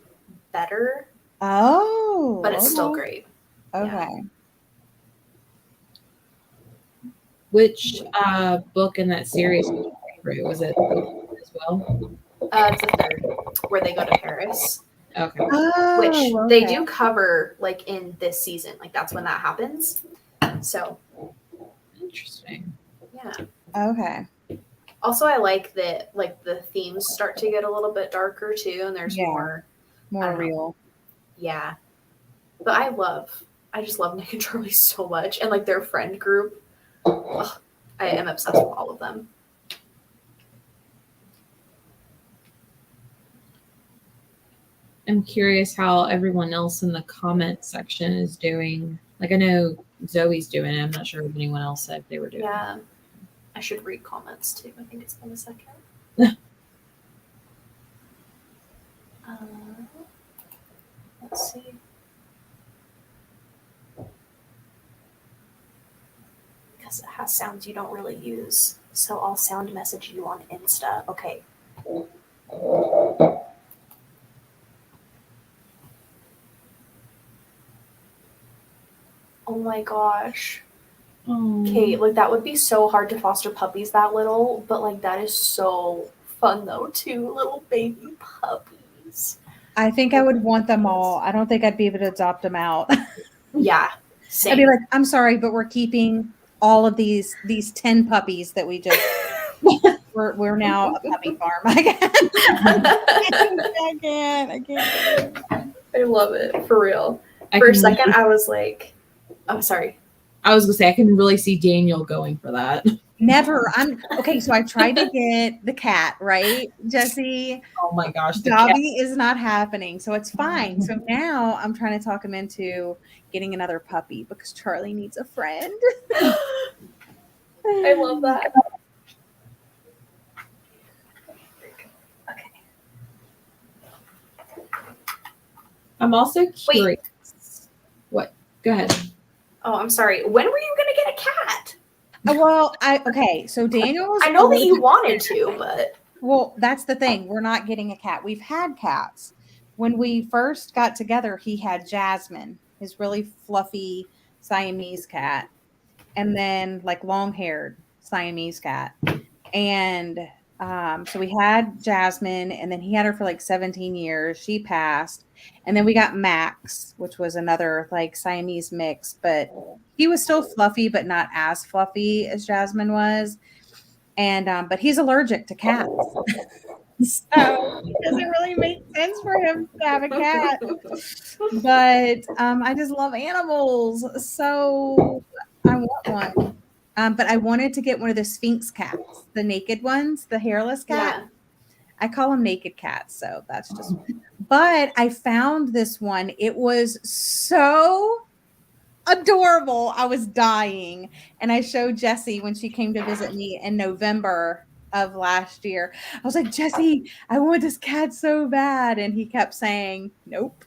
Speaker 1: better.
Speaker 3: Oh.
Speaker 1: But it's still great.
Speaker 3: Okay.
Speaker 1: Yeah.
Speaker 5: Which book in that series was your favorite? Was it as well?
Speaker 1: It's the third, where they go to Paris.
Speaker 5: Okay.
Speaker 3: Oh,
Speaker 1: Which they do cover like in this season. Like that's when that happens. So
Speaker 5: Interesting.
Speaker 1: yeah.
Speaker 3: Okay.
Speaker 1: Also, I like that like the themes start to get a little bit darker too, and there's
Speaker 3: Yeah.
Speaker 1: more
Speaker 3: More real.
Speaker 1: Yeah. But I just love Nick and Charlie so much. And like their friend group. Ugh, I am obsessed with all of them.
Speaker 5: I'm curious how everyone else in the comment section is doing. Like I know Zoe's doing it. I'm not sure if anyone else said they were doing it.
Speaker 1: Yeah. I should read comments too. I think it's been a second. Let's see. Because it has sounds you don't really use. So I'll sound message you on Insta. Okay. Oh my gosh. Okay, like that would be so hard to foster puppies that little, but like that is so fun though, too. Little baby puppies.
Speaker 3: I think I would want them all. I don't think I'd be able to adopt them out.
Speaker 1: Yeah. Same.
Speaker 3: I'd be like, I'm sorry, but we're keeping all of these 10 puppies that we just we're now a puppy farm. I can't.
Speaker 1: I love it for real. For a second, I was like, "Oh, sorry."
Speaker 5: I was gonna say I can really see Daniel going for that.
Speaker 3: Never. Okay. So I tried to get the cat, right, Jesse?
Speaker 5: Oh my gosh,
Speaker 3: Dobby is not happening, so it's fine. So now I'm trying to talk him into getting another puppy because Charlie needs a friend.
Speaker 1: I love that. Okay.
Speaker 5: I'm also curious. What? Go ahead.
Speaker 1: Oh, I'm sorry. When were you gonna get a cat?
Speaker 3: Well, so Daniel was.
Speaker 1: I know that you wanted to, but
Speaker 3: well, that's the thing. We're not getting a cat. We've had cats. When we first got together, he had Jasmine, his really fluffy Siamese cat, and then like long-haired Siamese cat. And so we had Jasmine, and then he had her for like 17 years. She passed. And then we got Max, which was another like Siamese mix, but he was still fluffy, but not as fluffy as Jasmine was. And but he's allergic to cats. So it doesn't really make sense for him to have a cat. But I just love animals. So I want one. But I wanted to get one of the Sphinx cats, the naked ones, the hairless cat.
Speaker 1: yeah.
Speaker 3: I call them naked cats, so that's just. But I found this one. It was so adorable. I was dying, and I showed Jessie when she came to visit me in November of last year. I was like, Jessie, I want this cat so bad, and he kept saying, "Nope,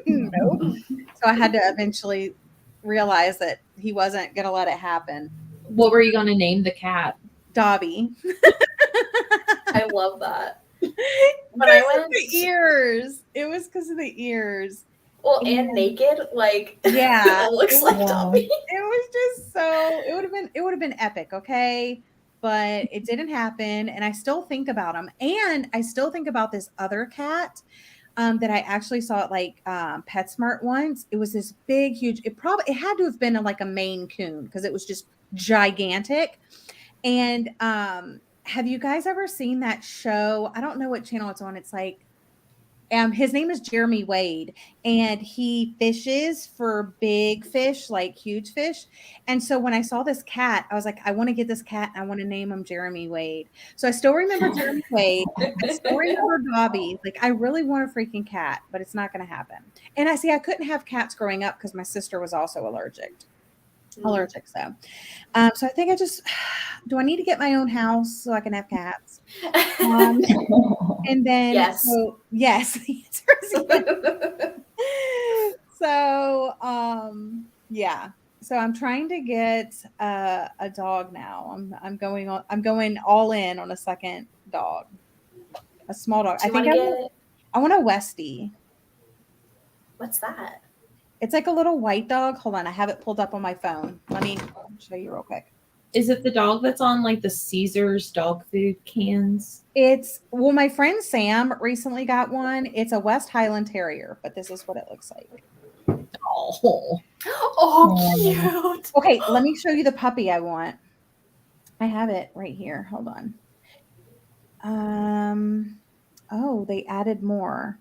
Speaker 3: nope." So I had to eventually realize that he wasn't going to let it happen.
Speaker 5: What were you going to name the cat?
Speaker 3: Dobby.
Speaker 1: I love that.
Speaker 3: When I went the ears, it was because of the ears.
Speaker 1: Well, and naked, like
Speaker 3: yeah,
Speaker 1: it looks like Dobby.
Speaker 3: It was just so it would have been epic, okay? But it didn't happen, and I still think about him, and I still think about this other cat that I actually saw at like PetSmart once. It was this big, huge. It had to have been like a Maine Coon because it was just gigantic. And have you guys ever seen that show? I don't know what channel it's on. It's like his name is Jeremy Wade, and he fishes for big fish, like huge fish. And so when I saw this cat, I was like, I want to get this cat and I want to name him Jeremy Wade. So I still remember Jeremy Wade. I still remember Dobby. Like, I really want a freaking cat, but it's not going to happen. And I couldn't have cats growing up because my sister was also allergic. So I think do I need to get my own house so I can have cats? And then
Speaker 1: yes.
Speaker 3: Yes. So yeah. So I'm trying to get a dog now. I'm going all in on a second dog. A small dog. I want a Westie.
Speaker 1: What's that?
Speaker 3: It's like a little white dog. Hold on, I have it pulled up on my phone. Let me show you real quick.
Speaker 5: Is it the dog that's on like the Caesar's dog food cans?
Speaker 3: My friend Sam recently got one. It's a West Highland Terrier, but this is what it looks like.
Speaker 1: Oh, cute.
Speaker 3: Okay, let me show you the puppy I want. I have it right here. Hold on. Oh, they added more.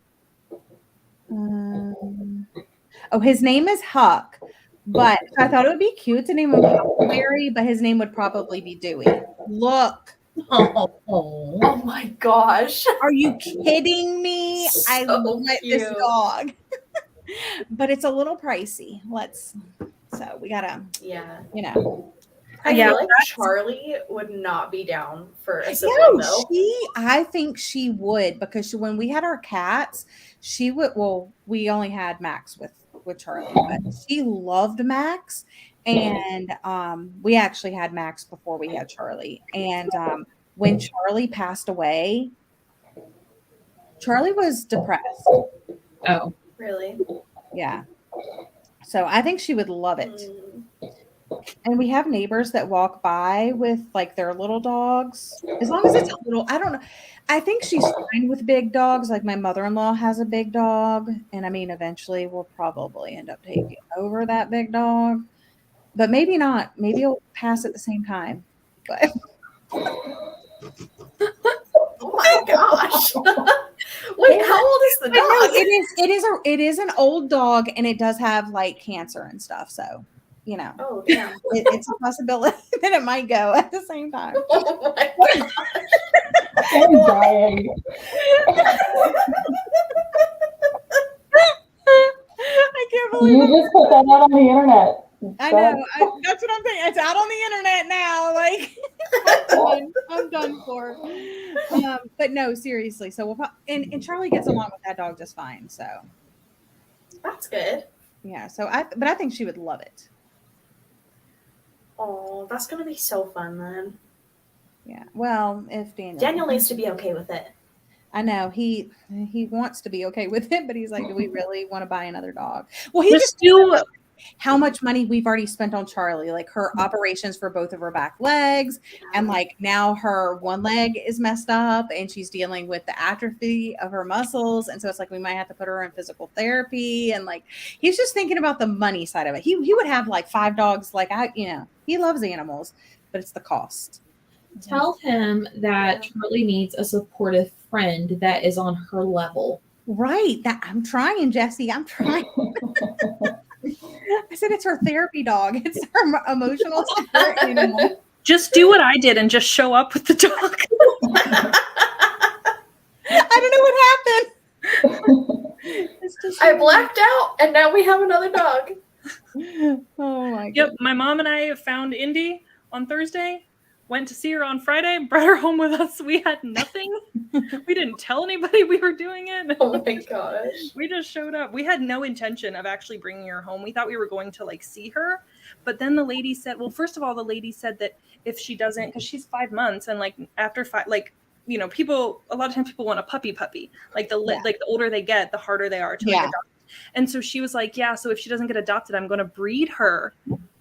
Speaker 3: His name is Huck, but I thought it would be cute to name him Huckleberry, but his name would probably be Dewey. Look.
Speaker 1: Oh my gosh.
Speaker 3: Are you kidding me? I
Speaker 1: So
Speaker 3: love this
Speaker 1: cute.
Speaker 3: dog. But it's a little pricey. So we gotta,
Speaker 1: Yeah.
Speaker 3: you know.
Speaker 1: I
Speaker 2: Yeah,
Speaker 1: feel like Charlie would not be down for a sibling though.
Speaker 3: I think she would, because when we had our cats, she would, well, we only had Max with Charlie, but she loved Max. And we actually had Max before we had Charlie. And when Charlie passed away, Charlie was depressed.
Speaker 5: Oh,
Speaker 1: Really?
Speaker 3: Yeah. So I think she would love it.
Speaker 1: Mm.
Speaker 3: And we have neighbors that walk by with like their little dogs. As long as it's a little, I don't know. I think she's fine with big dogs. Like my mother-in-law has a big dog. And I mean, eventually we'll probably end up taking over that big dog. But maybe not. Maybe it'll pass at the same time. But
Speaker 1: Oh my gosh. Wait, how old is the
Speaker 3: but no,
Speaker 1: dog?
Speaker 3: it is an old dog, and it does have like cancer and stuff. So, you know,
Speaker 1: Oh damn.
Speaker 3: it's a possibility that it might go at the same time.
Speaker 1: Oh my gosh.
Speaker 4: I'm dying.
Speaker 3: I can't believe
Speaker 4: You
Speaker 3: it.
Speaker 4: just put that out on the internet.
Speaker 3: I know. That's what I'm saying. It's out on the internet now. Like, I'm done for. But no, seriously. So we'll and Charlie gets along with that dog just fine. So
Speaker 1: That's good.
Speaker 3: yeah. So I think she would love it.
Speaker 1: Oh, that's gonna be so fun then.
Speaker 3: Yeah. Well, if
Speaker 1: Daniel needs to be okay with it.
Speaker 3: I know he wants to be okay with it, but he's like, do we really want to buy another dog? Well, he
Speaker 2: Just
Speaker 3: just
Speaker 2: do
Speaker 3: how much money we've already spent on Charlie, like her operations for both of her back legs. And like now her one leg is messed up and she's dealing with the atrophy of her muscles. And so it's like, we might have to put her in physical therapy. And like, he's just thinking about the money side of it. He would have like 5 dogs. Like he loves animals, but it's the cost.
Speaker 5: tell him that Charlie needs a supportive friend that is on her level.
Speaker 3: Right. That I'm trying, Jesse. I'm trying. I said it's her therapy dog. It's her emotional support animal.
Speaker 2: just do what I did and just show up with the dog.
Speaker 3: I don't know what happened. It's just
Speaker 1: I blacked out and now we have another dog.
Speaker 3: Oh my god.
Speaker 2: Yep, my mom and I found Indy on Thursday, went to see her on Friday, brought her home with us. We had nothing. We didn't tell anybody we were doing it.
Speaker 1: Oh my gosh.
Speaker 2: We just showed up. We had no intention of actually bringing her home. We thought we were going to like see her. But then the lady said, well, first of all, the lady said that if she doesn't, because she's 5 months and like after 5, like, you know, a lot of times people want a puppy. Like the older they get, the harder they are to like adopt. And so she was like, yeah, so if she doesn't get adopted, I'm going to breed her.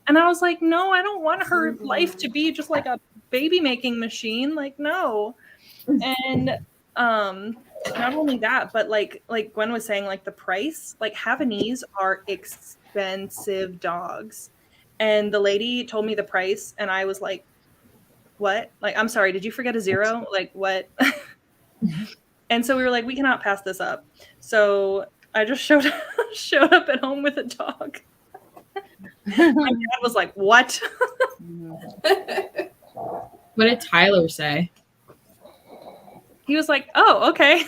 Speaker 2: And I was like, no, I don't want her life to be just like a baby making machine. Like, no. And not only that, but like Gwen was saying, like the price, like Havanese are expensive dogs. And the lady told me the price and I was like, what? Like, I'm sorry, did you forget a 0? Like, what? And so we were like, we cannot pass this up. So I just showed up at home with a dog. My dad was like, what?
Speaker 5: What did Tyler say?
Speaker 2: He was like, oh, okay.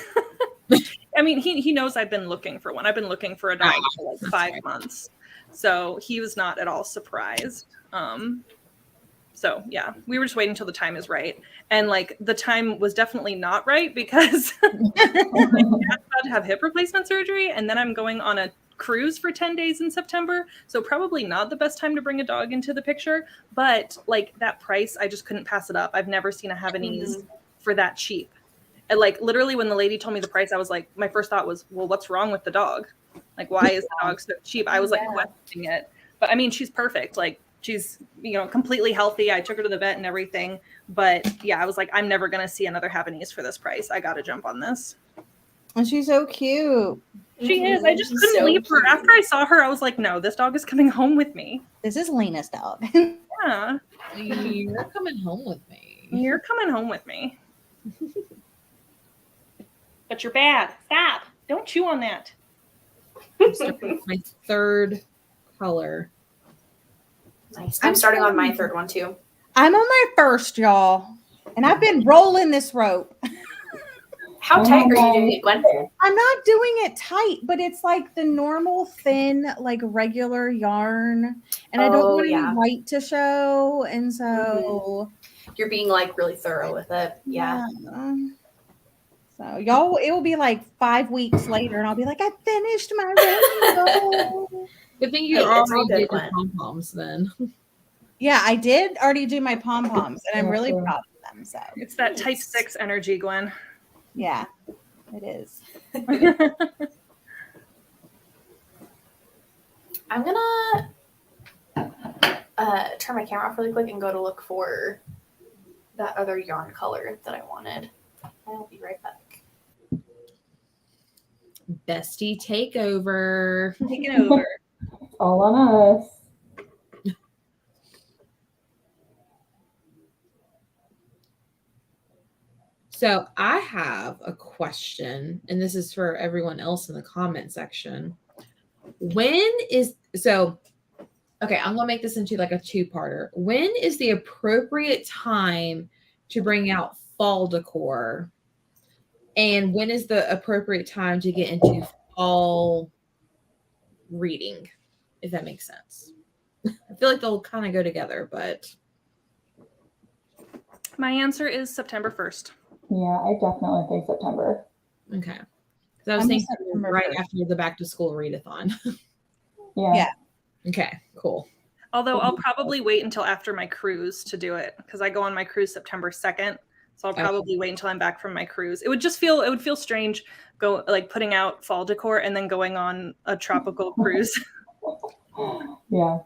Speaker 2: I mean, he knows I've been looking for one. I've been looking for a dog for like 5 months. So he was not at all surprised. So yeah, we were just waiting until the time is right. And like the time was definitely not right because my dad's about to have hip replacement surgery. And then I'm going on a cruise for 10 days in September. So probably not the best time to bring a dog into the picture. But like that price, I just couldn't pass it up. I've never seen a Havanese for that cheap. And like literally when the lady told me the price, I was like, my first thought was, well, what's wrong with the dog? Like, why is the dog so cheap? I was like questioning it. But I mean, she's perfect. Like she's, you know, completely healthy. I took her to the vet and everything. But yeah, I was like, I'm never going to see another Havanese for this price. I got to jump on this.
Speaker 3: And she's so cute.
Speaker 2: She is. I just couldn't leave her. After I saw her, I was like, no, this dog is coming home with me.
Speaker 3: This is Lena's dog.
Speaker 2: Yeah.
Speaker 5: You're coming home with me.
Speaker 2: You're coming home with me. But you're bad. Stop. Don't chew on that.
Speaker 5: I'm starting with my third color.
Speaker 1: Nice. I'm starting on my third one too.
Speaker 3: I'm on my first, y'all. And I've been rolling this rope.
Speaker 1: How tight are you doing it, Gwen?
Speaker 3: I'm not doing it tight, but it's like the normal thin, like regular yarn. And I don't want any white to show. And so
Speaker 1: you're being like really thorough with it. Yeah.
Speaker 3: So y'all, it will be like 5 weeks later and I'll be like, I finished my rainbow.
Speaker 5: Good thing you already did the pom-poms then.
Speaker 3: Yeah, I did already do my pom-poms and I'm really proud of them. So
Speaker 2: it's that type 6 energy, Gwen.
Speaker 3: Yeah, it is.
Speaker 1: I'm gonna turn my camera off really quick and go to look for that other yarn color that I wanted. I'll be right back.
Speaker 5: Bestie takeover.
Speaker 2: Taking over.
Speaker 4: All on us.
Speaker 5: So I have a question, and this is for everyone else in the comment section. Okay, I'm gonna make this into like a two-parter. When is the appropriate time to bring out fall decor? And when is the appropriate time to get into fall reading, if that makes sense? I feel like they'll kind of go together, but
Speaker 2: my answer is September 1st.
Speaker 4: Yeah, I definitely think September.
Speaker 5: Okay. So I was thinking right after the back to school readathon.
Speaker 4: Yeah.
Speaker 5: Okay, cool.
Speaker 2: Although I'll probably wait until after my cruise to do it because I go on my cruise September 2nd. So I'll probably wait until I'm back from my cruise. It would feel strange putting out fall decor and then going on a tropical cruise.
Speaker 4: Yeah.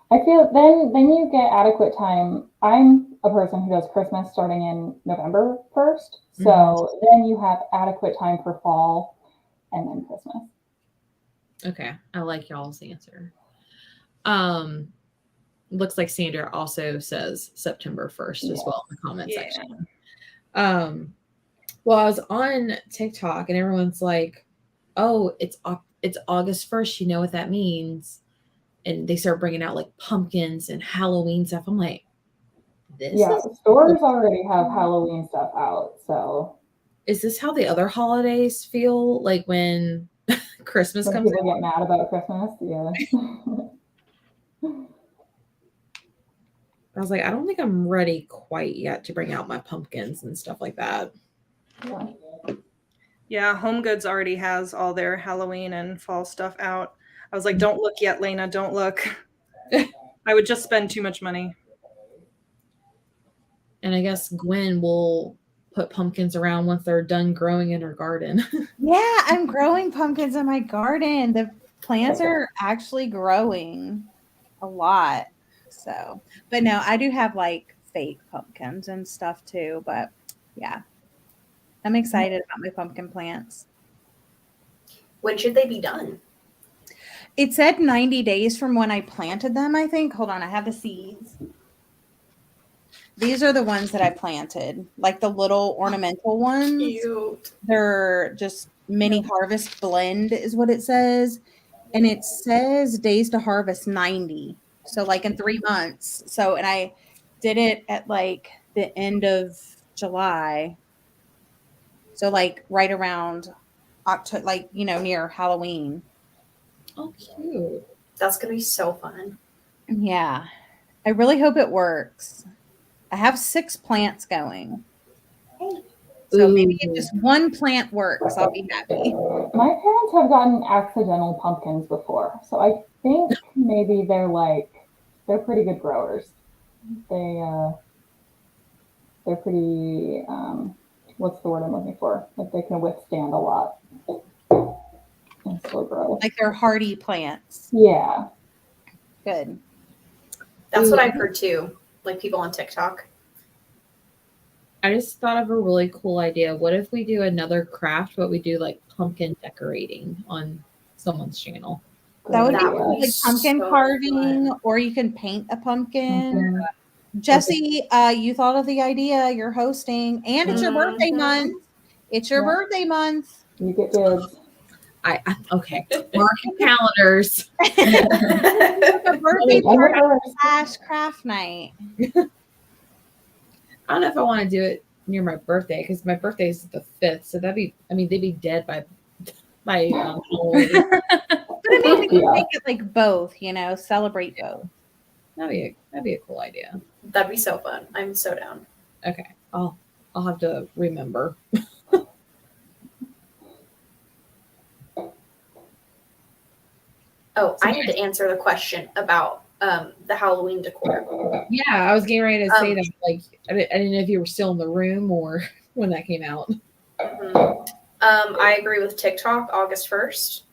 Speaker 4: I feel then you get adequate time. I'm a person who does Christmas starting in November 1st. So then you have adequate time for fall and then Christmas.
Speaker 5: Okay. I like y'all's answer. Looks like Sandra also says September 1st as well in the comment section. Well, I was on TikTok and everyone's like, oh, it's August 1st. You know what that means? And they start bringing out like pumpkins and Halloween stuff. I'm like,
Speaker 4: stores already have Halloween stuff out. So
Speaker 5: is this how the other holidays feel like when Christmas comes
Speaker 4: people get mad about Christmas? Yeah.
Speaker 5: I was like, I don't think I'm ready quite yet to bring out my pumpkins and stuff like that.
Speaker 2: Yeah, Home Goods already has all their Halloween and fall stuff out. I was like, don't look yet, Lena, don't look. I would just spend too much money.
Speaker 5: And I guess Gwen will put pumpkins around once they're done growing in her garden.
Speaker 3: Yeah, I'm growing pumpkins in my garden. The plants are actually growing a lot. So, but no, I do have like fake pumpkins and stuff too. But yeah, I'm excited about my pumpkin plants.
Speaker 1: When should they be done?
Speaker 3: It said 90 days from when I planted them, I think. Hold on, I have the seeds. These are the ones that I planted, like the little ornamental ones.
Speaker 1: Cute.
Speaker 3: They're just mini harvest blend is what it says. And it says days to harvest 90. So like in 3 months. So, and I did it at like the end of July. So like right around October, like, near Halloween.
Speaker 5: Oh, cute.
Speaker 1: That's going to be so fun.
Speaker 3: Yeah. I really hope it works. I have 6 plants going. So maybe if just one plant works, I'll be happy.
Speaker 4: My parents have gotten accidental pumpkins before. So I think maybe they're pretty good growers. They're pretty, what's the word I'm looking for? Like they can withstand a lot and still grow.
Speaker 3: Like they're hardy plants.
Speaker 4: Yeah.
Speaker 3: Good.
Speaker 1: That's what I've heard too. Like people on TikTok.
Speaker 5: I just thought of a really cool idea. What if we do another craft, but we do like pumpkin decorating on someone's channel?
Speaker 3: That would be cool, like pumpkin carving, or you can paint a pumpkin. Jesse, you thought of the idea. You're hosting, and it's your birthday month. It's your birthday month.
Speaker 4: You get dibs.
Speaker 5: Okay. Mark your calendars.
Speaker 3: A birthday party / craft night.
Speaker 5: I don't know if I want to do it near my birthday because my birthday is the 5th. So they'd be dead by Halloween.
Speaker 3: But I mean, we can make it like both, celebrate both.
Speaker 5: That'd be a cool idea.
Speaker 1: That'd be so fun. I'm so down.
Speaker 5: Okay. I'll have to remember.
Speaker 1: Oh, I need to answer the question about the Halloween decor.
Speaker 5: Yeah, I was getting ready to say that. Like, I didn't know if you were still in the room or when that came out.
Speaker 1: I agree with TikTok, August 1st.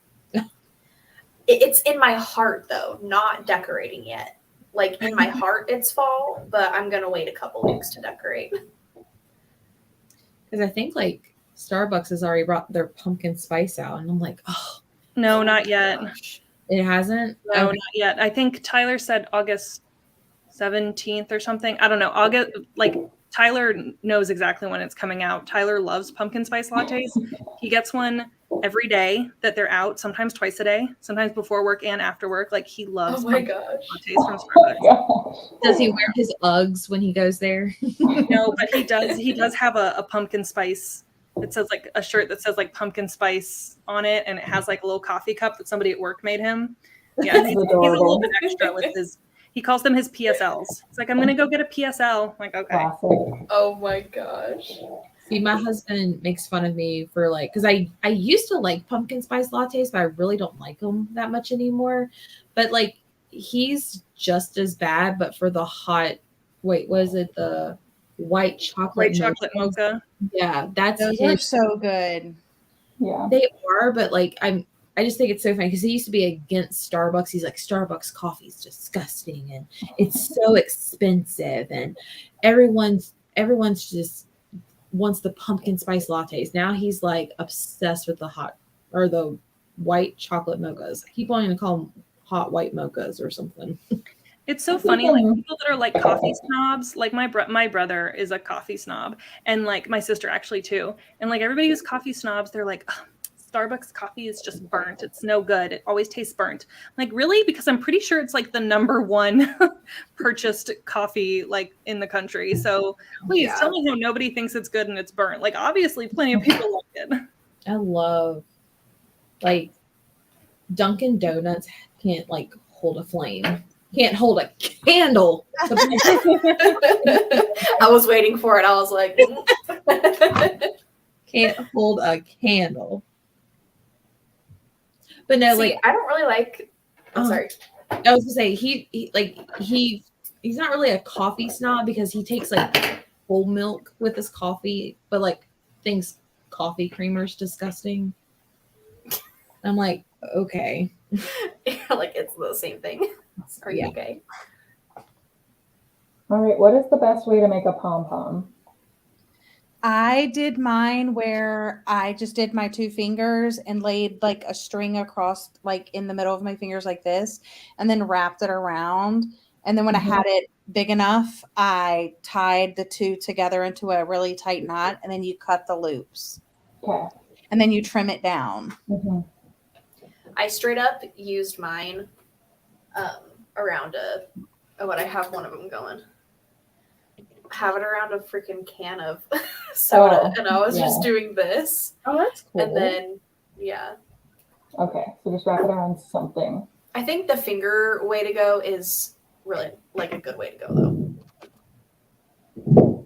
Speaker 1: It's in my heart, though, not decorating yet. Like, in my heart, it's fall, but I'm going to wait a couple weeks to decorate.
Speaker 5: Because I think, like, Starbucks has already brought their pumpkin spice out, and I'm like, oh.
Speaker 2: No, not yet.
Speaker 5: Gosh. It hasn't?
Speaker 2: No, not yet. I think Tyler said August 17th or something. I don't know. August, like, Tyler knows exactly when it's coming out. Tyler loves pumpkin spice lattes. He gets one every day that they're out, sometimes twice a day, sometimes before work and after work. Like, he loves lattes from Starbucks.
Speaker 5: Does he wear his Uggs when he goes there?
Speaker 2: No, but he does have a pumpkin spice. It says like a shirt that says like pumpkin spice on it, and it has like a little coffee cup that somebody at work made him. Yeah, he's a little bit extra with his. He calls them his PSLs. It's like, I'm gonna go get a PSL. I'm like, okay.
Speaker 4: Classic.
Speaker 1: Oh my gosh.
Speaker 5: See, my husband makes fun of me for like, because I used to like pumpkin spice lattes, but I really don't like them that much anymore. But like, he's just as bad, but for the hot. Wait, was it the white chocolate
Speaker 2: mocha?
Speaker 5: Yeah,
Speaker 3: those are so good.
Speaker 4: Yeah,
Speaker 5: they are. But like, I just think it's so funny because he used to be against Starbucks. He's like, Starbucks coffee is disgusting and it's so expensive, and everyone's just wants the pumpkin spice lattes. Now he's like obsessed with the white chocolate mochas. I keep wanting to call them hot white mochas or something.
Speaker 2: It's so funny, like people that are like coffee snobs, like my brother is a coffee snob, and like my sister actually too. And like everybody who's coffee snobs, they're like, oh, Starbucks coffee is just burnt. It's no good. It always tastes burnt. I'm like, really? Because I'm pretty sure it's like the #1 purchased coffee like in the country. So please tell me how nobody thinks it's good and it's burnt. Like obviously plenty of people like it.
Speaker 5: I love like Dunkin' Donuts can't like hold a flame. Can't hold a candle.
Speaker 1: I was waiting for it. I was like,
Speaker 5: can't hold a candle. But no,
Speaker 1: see, I don't really like. I'm sorry.
Speaker 5: I was gonna say he's not really a coffee snob because he takes like whole milk with his coffee, but like thinks coffee creamer's disgusting. I'm like, okay.
Speaker 1: Like it's the same thing. Are you okay?
Speaker 4: All right. What is the best way to make a pom-pom?
Speaker 3: I did mine where I just did my 2 fingers and laid like a string across like in the middle of my fingers like this, and then wrapped it around. And then when I had it big enough, I tied the 2 together into a really tight knot, and then you cut the loops.
Speaker 4: Okay.
Speaker 3: And then you trim it down.
Speaker 1: I straight up used mine around I have one of them going. Have it around a freaking can of soda, and I was just doing this.
Speaker 5: Oh, that's cool.
Speaker 1: And then,
Speaker 4: Okay, so just wrap it around something.
Speaker 1: I think the finger way to go is really like a good way to go, though.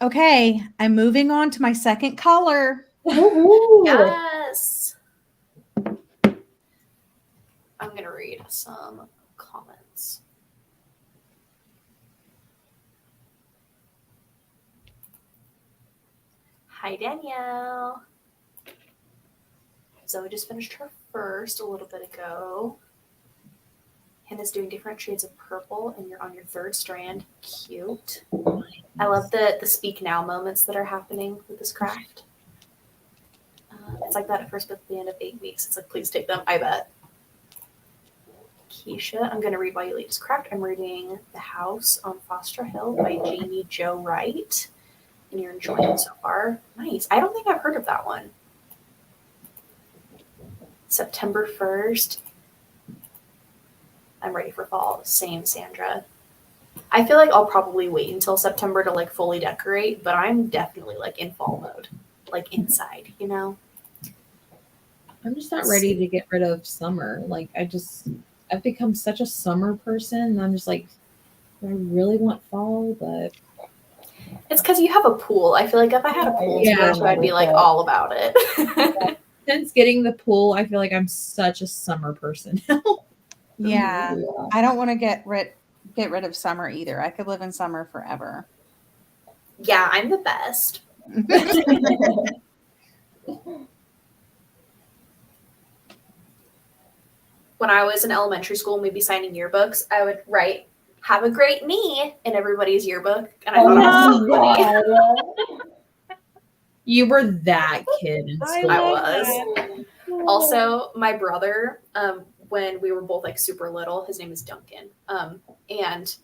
Speaker 3: Okay, I'm moving on to my second color.
Speaker 1: Yes. I'm going to read some comments. Hi, Danielle. Zoe just finished her first a little bit ago. Hannah's doing different shades of purple, and you're on your 3rd strand. Cute. I love the speak now moments that are happening with this craft. It's like that at first, but at the end of 8 weeks, it's like, please take them. I bet. Keisha, I'm going to read While You Ladies Craft. I'm reading The House on Foster Hill by Jamie Jo Wright. And you're enjoying it so far. Nice. I don't think I've heard of that one. September 1st. I'm ready for fall. Same, Sandra. I feel like I'll probably wait until September to like fully decorate, but I'm definitely like in fall mode, like inside, you know?
Speaker 5: I'm just not ready to get rid of summer. Like I've become such a summer person, and I'm just like, I really want fall, but
Speaker 1: it's because you have a pool. I feel like if I had a pool to go to, I'd be like all about it.
Speaker 5: Since getting the pool, I feel like I'm such a summer person now.
Speaker 3: Yeah. I don't want to get rid of summer either. I could live in summer forever.
Speaker 1: Yeah, I'm the best. When I was in elementary school and we'd be signing yearbooks, I would write, "Have a great me" in everybody's yearbook. And I thought it was so funny.
Speaker 5: You were that kid in school.
Speaker 1: I was. Also, my brother, when we were both like super little, his name is Duncan. And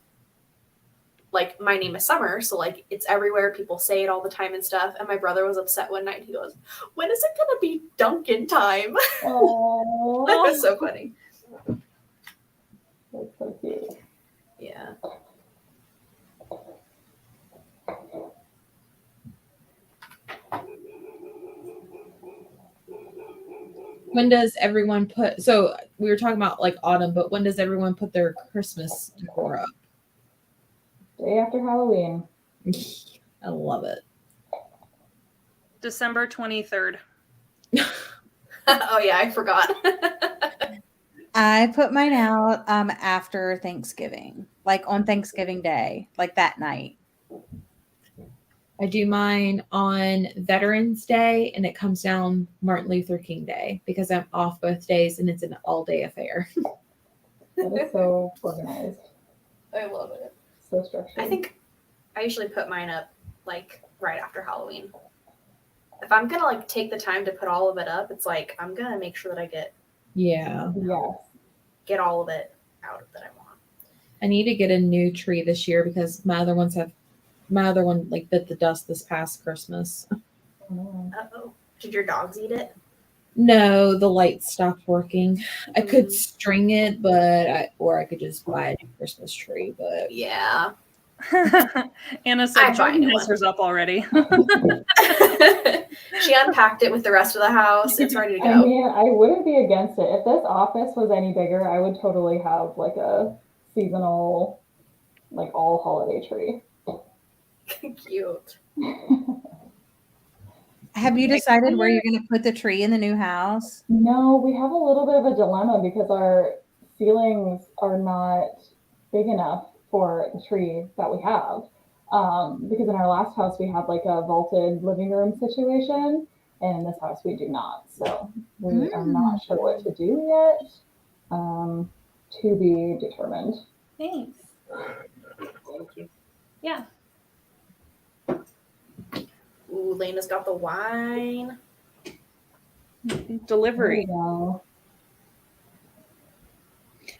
Speaker 1: like my name is Summer, so like it's everywhere. People say it all the time and stuff. And my brother was upset one night. He goes, "When is it gonna be Duncan time?"
Speaker 4: Oh,
Speaker 1: That was so funny.
Speaker 4: That's so cute.
Speaker 1: Yeah.
Speaker 5: When does everyone put? So we were talking about like autumn, but when does everyone put their Christmas decor up?
Speaker 4: Day after Halloween.
Speaker 5: I love it.
Speaker 2: December 23rd.
Speaker 1: Oh yeah, I forgot.
Speaker 3: I put mine out after Thanksgiving, like on Thanksgiving Day, like that night.
Speaker 5: I do mine on Veterans Day, and it comes down Martin Luther King Day because I'm off both days, and it's an all-day affair.
Speaker 4: That is so organized.
Speaker 1: I love it.
Speaker 4: So structured.
Speaker 1: I think I usually put mine up like right after Halloween. If I'm gonna like take the time to put all of it up, it's like I'm gonna make sure that I get all of it out that I want.
Speaker 5: I need to get a new tree this year because my other one like bit the dust this past Christmas.
Speaker 1: Uh-oh. Did your dogs eat it?
Speaker 5: No, the lights stopped working. I could string it, or I could just buy a new Christmas tree. But
Speaker 1: yeah.
Speaker 2: Anna said Jordan has hers up already.
Speaker 1: She unpacked it with the rest of the house. It's ready to go.
Speaker 4: I mean, I wouldn't be against it. If this office was any bigger, I would totally have like a seasonal, like all holiday tree.
Speaker 1: Cute.
Speaker 3: Have you decided where you're going to put the tree in the new house?
Speaker 4: No, we have a little bit of a dilemma because our ceilings are not big enough for the tree that we have. Because in our last house, we had like a vaulted living room situation, and in this house, we do not. So we are not sure what to do yet. To be determined.
Speaker 2: Thanks.
Speaker 1: Thank you.
Speaker 2: Yeah.
Speaker 1: Ooh, Lena's got the wine.
Speaker 2: Delivery.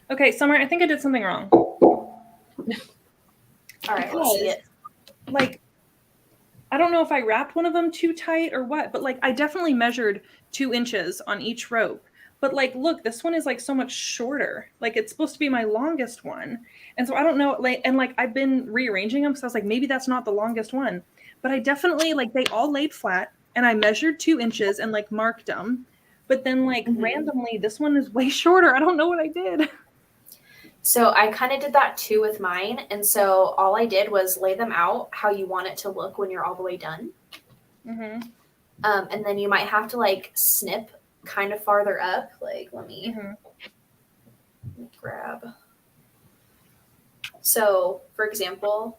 Speaker 2: Okay, Summer, I think I did something wrong.
Speaker 1: All right, let's see it.
Speaker 2: Like, I don't know if I wrapped one of them too tight or what, but like I definitely measured 2 inches on each rope. But like, look, this one is like so much shorter. Like it's supposed to be my longest one. And so I don't know, like, and like I've been rearranging them. So I was like, maybe that's not the longest one. But I definitely, like, they all laid flat and I measured 2 inches and like marked them. But then like randomly, this one is way shorter. I don't know what I did.
Speaker 1: So I kind of did that too with mine. And so all I did was lay them out how you want it to look when you're all the way done.
Speaker 2: Mm-hmm.
Speaker 1: And then you might have to like snip kind of farther up. Like, let me grab. So for example,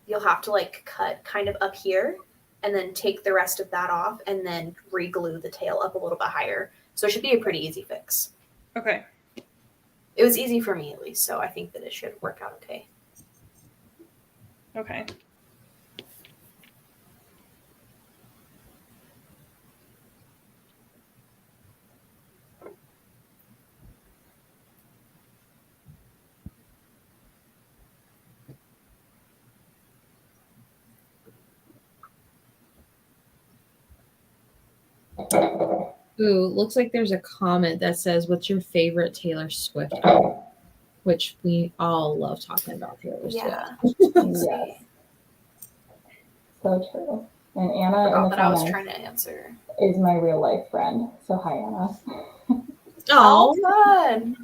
Speaker 1: you'll have to like cut kind of up here and then take the rest of that off and then re-glue the tail up a little bit higher. So it should be a pretty easy fix.
Speaker 2: Okay.
Speaker 1: It was easy for me at least, so I think that it should work out okay.
Speaker 2: Okay.
Speaker 5: Ooh, looks like there's a comment that says, "What's your favorite Taylor Swift album?" Which we all love talking about Taylor
Speaker 1: Yeah.
Speaker 5: Swift.
Speaker 4: Yes. So true. And Anna in
Speaker 1: Forgot
Speaker 4: the
Speaker 1: that I was
Speaker 4: comments
Speaker 1: trying to answer.
Speaker 4: is my real life friend. So hi, Anna.
Speaker 1: Oh, fun.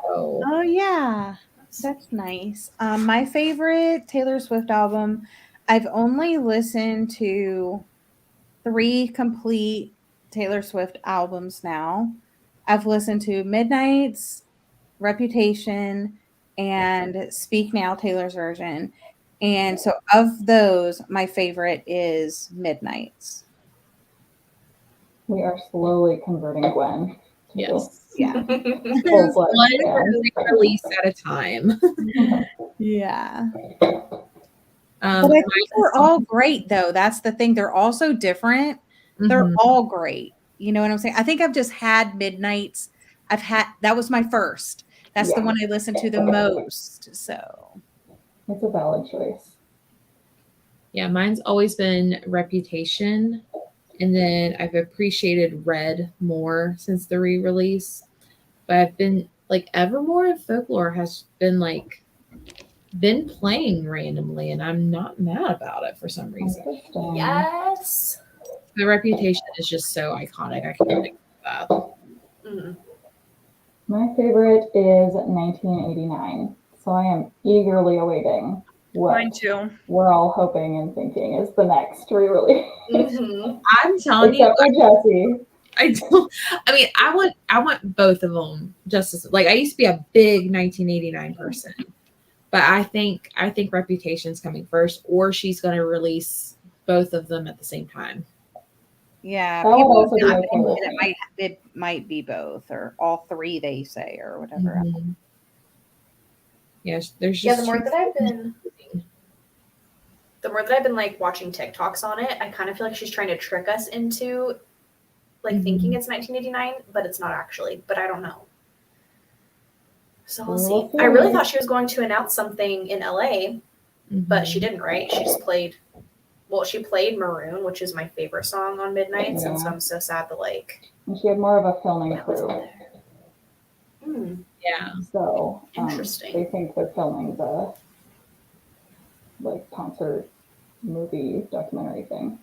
Speaker 5: Oh,
Speaker 3: Oh yeah, that's nice. My favorite Taylor Swift album. I've only listened to 3 complete Taylor Swift albums now. I've listened to Midnight's, Reputation, and Speak Now, Taylor's version. And so of those, my favorite is Midnight's.
Speaker 4: We are slowly converting Gwen to
Speaker 5: yes.
Speaker 3: Yeah.
Speaker 4: full-fledged
Speaker 5: One
Speaker 4: fan.
Speaker 5: release at a time.
Speaker 3: Yeah.
Speaker 5: Um,
Speaker 3: But I think they're all great though. That's the thing. They're all so different. They're
Speaker 5: mhm.
Speaker 3: all great. You know what I'm saying? I think I've just had Midnights. That was my first. That's the
Speaker 4: Yeah.
Speaker 3: one I listened to the most. So
Speaker 4: It's a valid choice.
Speaker 5: Yeah, mine's always been Reputation. And then I've appreciated Red more since the re-release. But I've been like Evermore and Folklore has been playing randomly, and I'm not mad about it for some reason.
Speaker 4: Interesting.
Speaker 1: Yes.
Speaker 5: The Reputation is just so iconic. I can't think of that.
Speaker 1: Mm.
Speaker 4: My favorite is 1989. So I am eagerly awaiting what
Speaker 2: Mine too.
Speaker 4: we're all hoping and thinking is the next re-release.
Speaker 1: Mm-hmm.
Speaker 5: I'm telling you,
Speaker 4: Except for Jessie.
Speaker 5: I don't. I mean, I want both of them. Just as, like I used to be a big 1989 person, but I think Reputation's coming first, or she's going to release both of them at the same time.
Speaker 3: yeah,
Speaker 4: That would
Speaker 3: people
Speaker 4: also
Speaker 3: have
Speaker 4: be
Speaker 3: been
Speaker 4: okay with
Speaker 3: thinking
Speaker 4: me.
Speaker 3: it might be both or all 3, they say, or whatever.
Speaker 5: Mhm. Yes, there's
Speaker 1: Yeah,
Speaker 5: just
Speaker 1: the more that I've been like watching TikToks on it, I kind of feel like she's trying to trick us into like thinking it's 1989, but it's not actually. But I don't know. So we'll see. I really thought she was going to announce something in LA, but she didn't, right? She just played. Well, she played Maroon, which is my favorite song on Midnights, and so I'm so sad that like.
Speaker 4: And she had more of a filming
Speaker 1: that wasn't
Speaker 4: crew.
Speaker 1: there. Hmm.
Speaker 5: Yeah.
Speaker 4: So
Speaker 1: Interesting.
Speaker 4: they think they're filming the like concert movie documentary thing.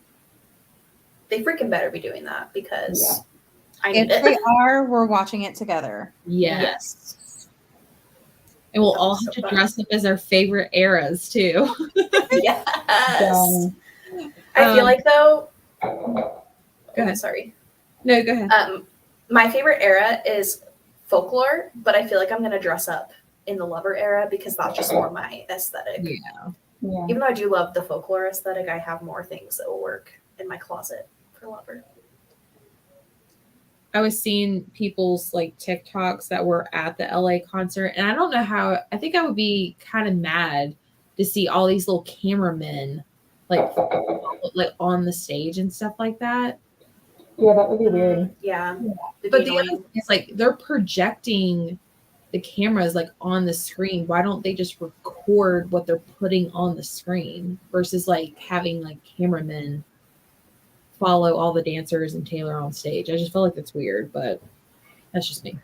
Speaker 1: They freaking better be doing that because
Speaker 4: Yeah.
Speaker 1: I need
Speaker 3: If
Speaker 1: it.
Speaker 3: they are, we're watching it together.
Speaker 5: Yes. And we'll all have to dress up as our favorite eras too.
Speaker 1: Yes. I
Speaker 5: Um,
Speaker 1: feel like though.
Speaker 5: Go ahead.
Speaker 1: Sorry.
Speaker 5: No, go ahead.
Speaker 1: My favorite era is Folklore, but I feel like I'm gonna dress up in the Lover era because that's just more my aesthetic.
Speaker 5: Yeah.
Speaker 1: Even though I do love the Folklore aesthetic, I have more things that will work in my closet for Lover.
Speaker 5: I was seeing people's like TikToks that were at the LA concert, and I don't know how. I think I would be kind of mad to see all these little cameramen like on the stage and stuff like that.
Speaker 4: Yeah, that would be weird.
Speaker 1: Yeah.
Speaker 5: But the other thing is like they're projecting the cameras like on the screen. Why don't they just record what they're putting on the screen versus like having like cameramen follow all the dancers and Taylor on stage? I just feel like that's weird, but that's just me.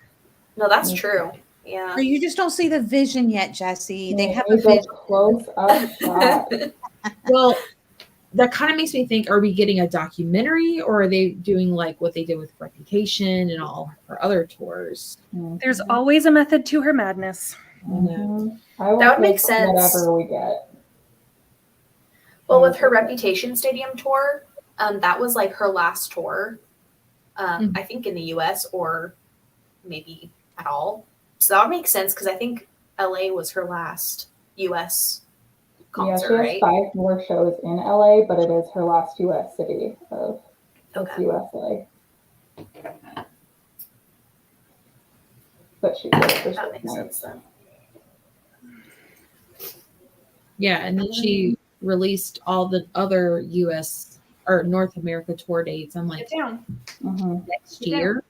Speaker 1: No, that's true. Yeah.
Speaker 3: Or you just don't see the vision yet, Jessie. They have
Speaker 4: a
Speaker 3: a vision.
Speaker 4: close up shot.
Speaker 5: Well, that kind of makes me think, are we getting a documentary or are they doing like what they did with Reputation and all her other tours?
Speaker 2: There's always a method to her madness.
Speaker 4: That
Speaker 1: would make sense.
Speaker 4: Whatever we get.
Speaker 1: Well, with her Reputation Stadium tour, that was like her last tour, I think in the US or maybe at all. So that would make sense because I think LA was her last US concert,
Speaker 4: yeah, she has 5 more shows in LA, but it is her last US city of USA. But she
Speaker 1: that makes sense then.
Speaker 5: Yeah, and then she released all the other US or North America tour dates. I'm like, next year.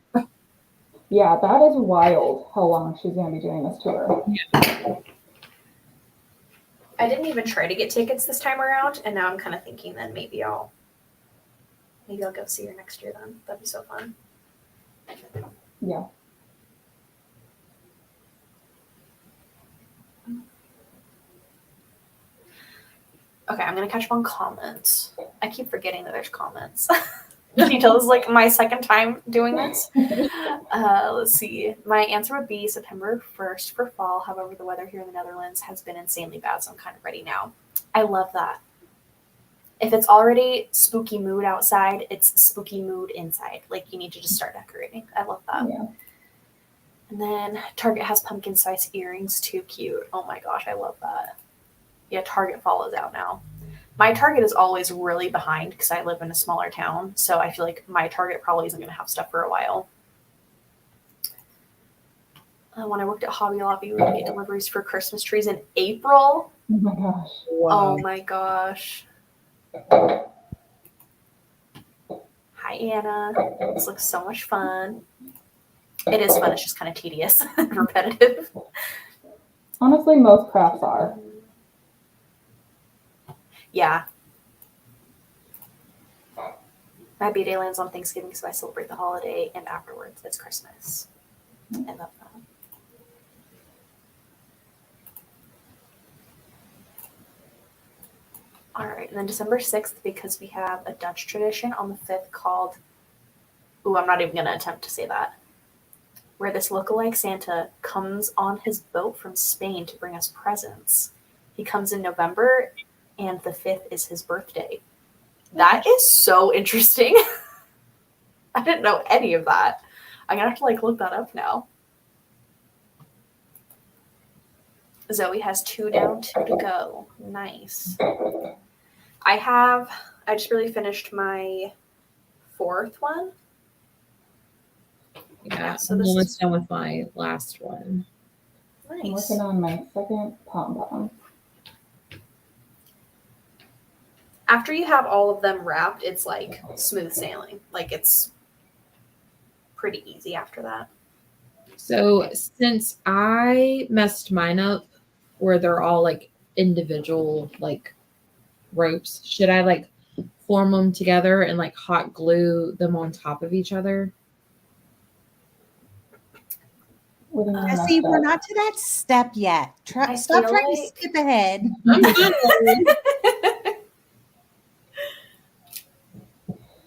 Speaker 4: Yeah, that is wild how long she's going to be doing this tour.
Speaker 5: Yeah.
Speaker 1: I didn't even try to get tickets this time around, and now I'm kind of thinking that maybe I'll Maybe I'll go see her next year then. That'd be so fun.
Speaker 4: Yeah.
Speaker 1: Okay, I'm gonna catch up on comments. I keep forgetting that there's comments. Can you tell this is like my second time doing this? Let's see. My answer would be September 1st for fall. However, the weather here in the Netherlands has been insanely bad, so I'm kind of ready now. I love that. If it's already spooky mood outside, it's spooky mood inside. Like, you need to just start decorating. I love that.
Speaker 4: Yeah.
Speaker 1: And then Target has pumpkin spice earrings, too cute. Oh my gosh, I love that. Yeah, Target follows out now. My Target is always really behind because I live in a smaller town, so I feel like my Target probably isn't going to have stuff for a while. When I worked at Hobby Lobby, we would get deliveries for Christmas trees in April.
Speaker 4: Oh my gosh.
Speaker 1: Wow. Oh my gosh. Hi, Anna. This looks so much fun. It is fun. It's just kind of tedious and repetitive.
Speaker 4: Honestly, most crafts are.
Speaker 1: Yeah. My B-Day lands on Thanksgiving, so I celebrate the holiday, and afterwards it's Christmas. I love that. All right, and then December 6th, because we have a Dutch tradition on the 5th called, I'm not even going to attempt to say that, where this lookalike Santa comes on his boat from Spain to bring us presents. He comes in November, and the 5th is his birthday. That is so interesting. I didn't know any of that. I'm going to have to look that up now. Zoe has 2 down, 2 to go. Nice. I just really finished my 4th one.
Speaker 5: Yeah,
Speaker 1: so
Speaker 5: I'm
Speaker 1: this
Speaker 5: almost
Speaker 1: is
Speaker 5: done with my last one.
Speaker 1: nice.
Speaker 4: I'm working on my second pom-pom.
Speaker 1: After you have all of them wrapped, it's like smooth sailing. Like, it's pretty easy after that.
Speaker 5: So since I messed mine up where they're all like individual like ropes, should I like form them together and like hot glue them on top of each other?
Speaker 4: What do you mean
Speaker 3: Jesse,
Speaker 4: messed
Speaker 3: we're
Speaker 4: up?
Speaker 3: not to that step yet.
Speaker 1: I
Speaker 3: Stop
Speaker 1: feel
Speaker 3: trying to
Speaker 1: like-
Speaker 3: skip ahead.
Speaker 5: I'm done.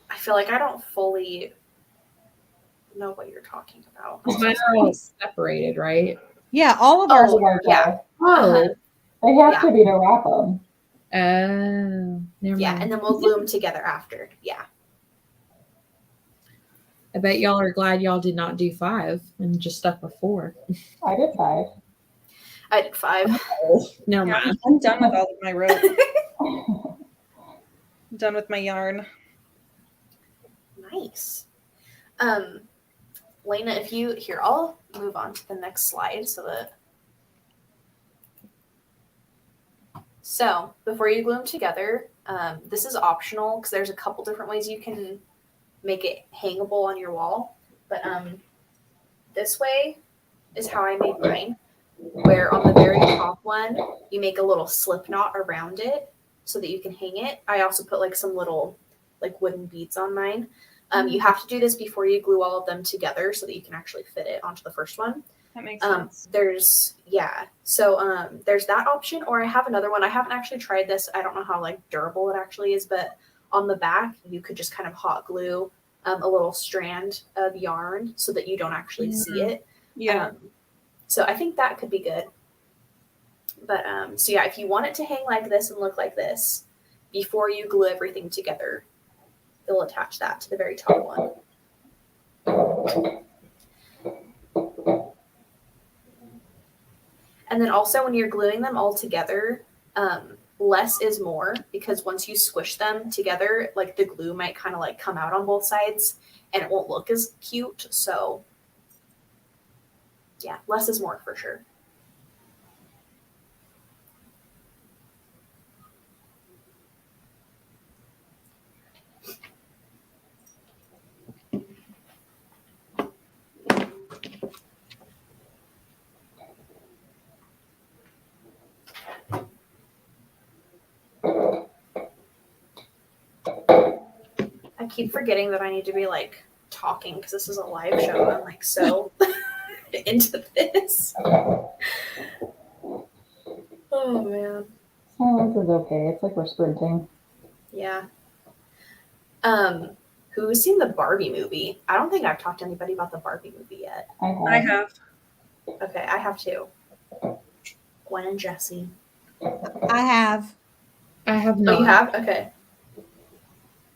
Speaker 1: I feel like I don't fully know what you're talking about.
Speaker 5: Because mine are all separated, right?
Speaker 3: Yeah, all of ours
Speaker 1: Oh,
Speaker 3: are.
Speaker 1: yeah.
Speaker 5: Oh,
Speaker 4: They have
Speaker 1: Yeah.
Speaker 4: to be to wrap them.
Speaker 5: never
Speaker 1: Yeah,
Speaker 5: mind.
Speaker 1: and then we'll glue them together after. Yeah.
Speaker 5: I bet y'all are glad y'all did not do 5 and just stuck with 4.
Speaker 4: I did 5.
Speaker 1: I did 5.
Speaker 5: Never
Speaker 2: Yeah,
Speaker 5: mind.
Speaker 2: I'm done with all of my rope. I'm done with my yarn.
Speaker 1: Nice. Lena, I'll move on to the next slide So before you glue them together, this is optional because there's a couple different ways you can make it hangable on your wall. But this way is how I made mine, where on the very top one, you make a little slip knot around it so that you can hang it. I also put some little wooden beads on mine. You have to do this before you glue all of them together so that you can actually fit it onto the first one.
Speaker 2: That makes sense.
Speaker 1: There's that option, or I have another one. I haven't actually tried this. I don't know how durable it actually is, but on the back you could just kind of hot glue a little strand of yarn so that you don't actually see it.
Speaker 2: Yeah.
Speaker 1: So I think that could be good. But if you want it to hang like this and look like this, before you glue everything together, you'll attach that to the very top one. And then also when you're gluing them all together, less is more, because once you squish them together, the glue might kind of come out on both sides and it won't look as cute. So yeah, less is more for sure. I I keep forgetting that I need to be like talking because this is a live show. I'm like so into this. Oh man.
Speaker 4: Silence is okay. It's like we're sprinting.
Speaker 1: Yeah. Who's seen the Barbie movie? I don't think I've talked to anybody about the Barbie movie yet.
Speaker 2: I have.
Speaker 1: Okay, I have too. Gwen and Jesse.
Speaker 3: I have.
Speaker 5: I have
Speaker 1: Oh,
Speaker 5: not.
Speaker 1: you have? Okay.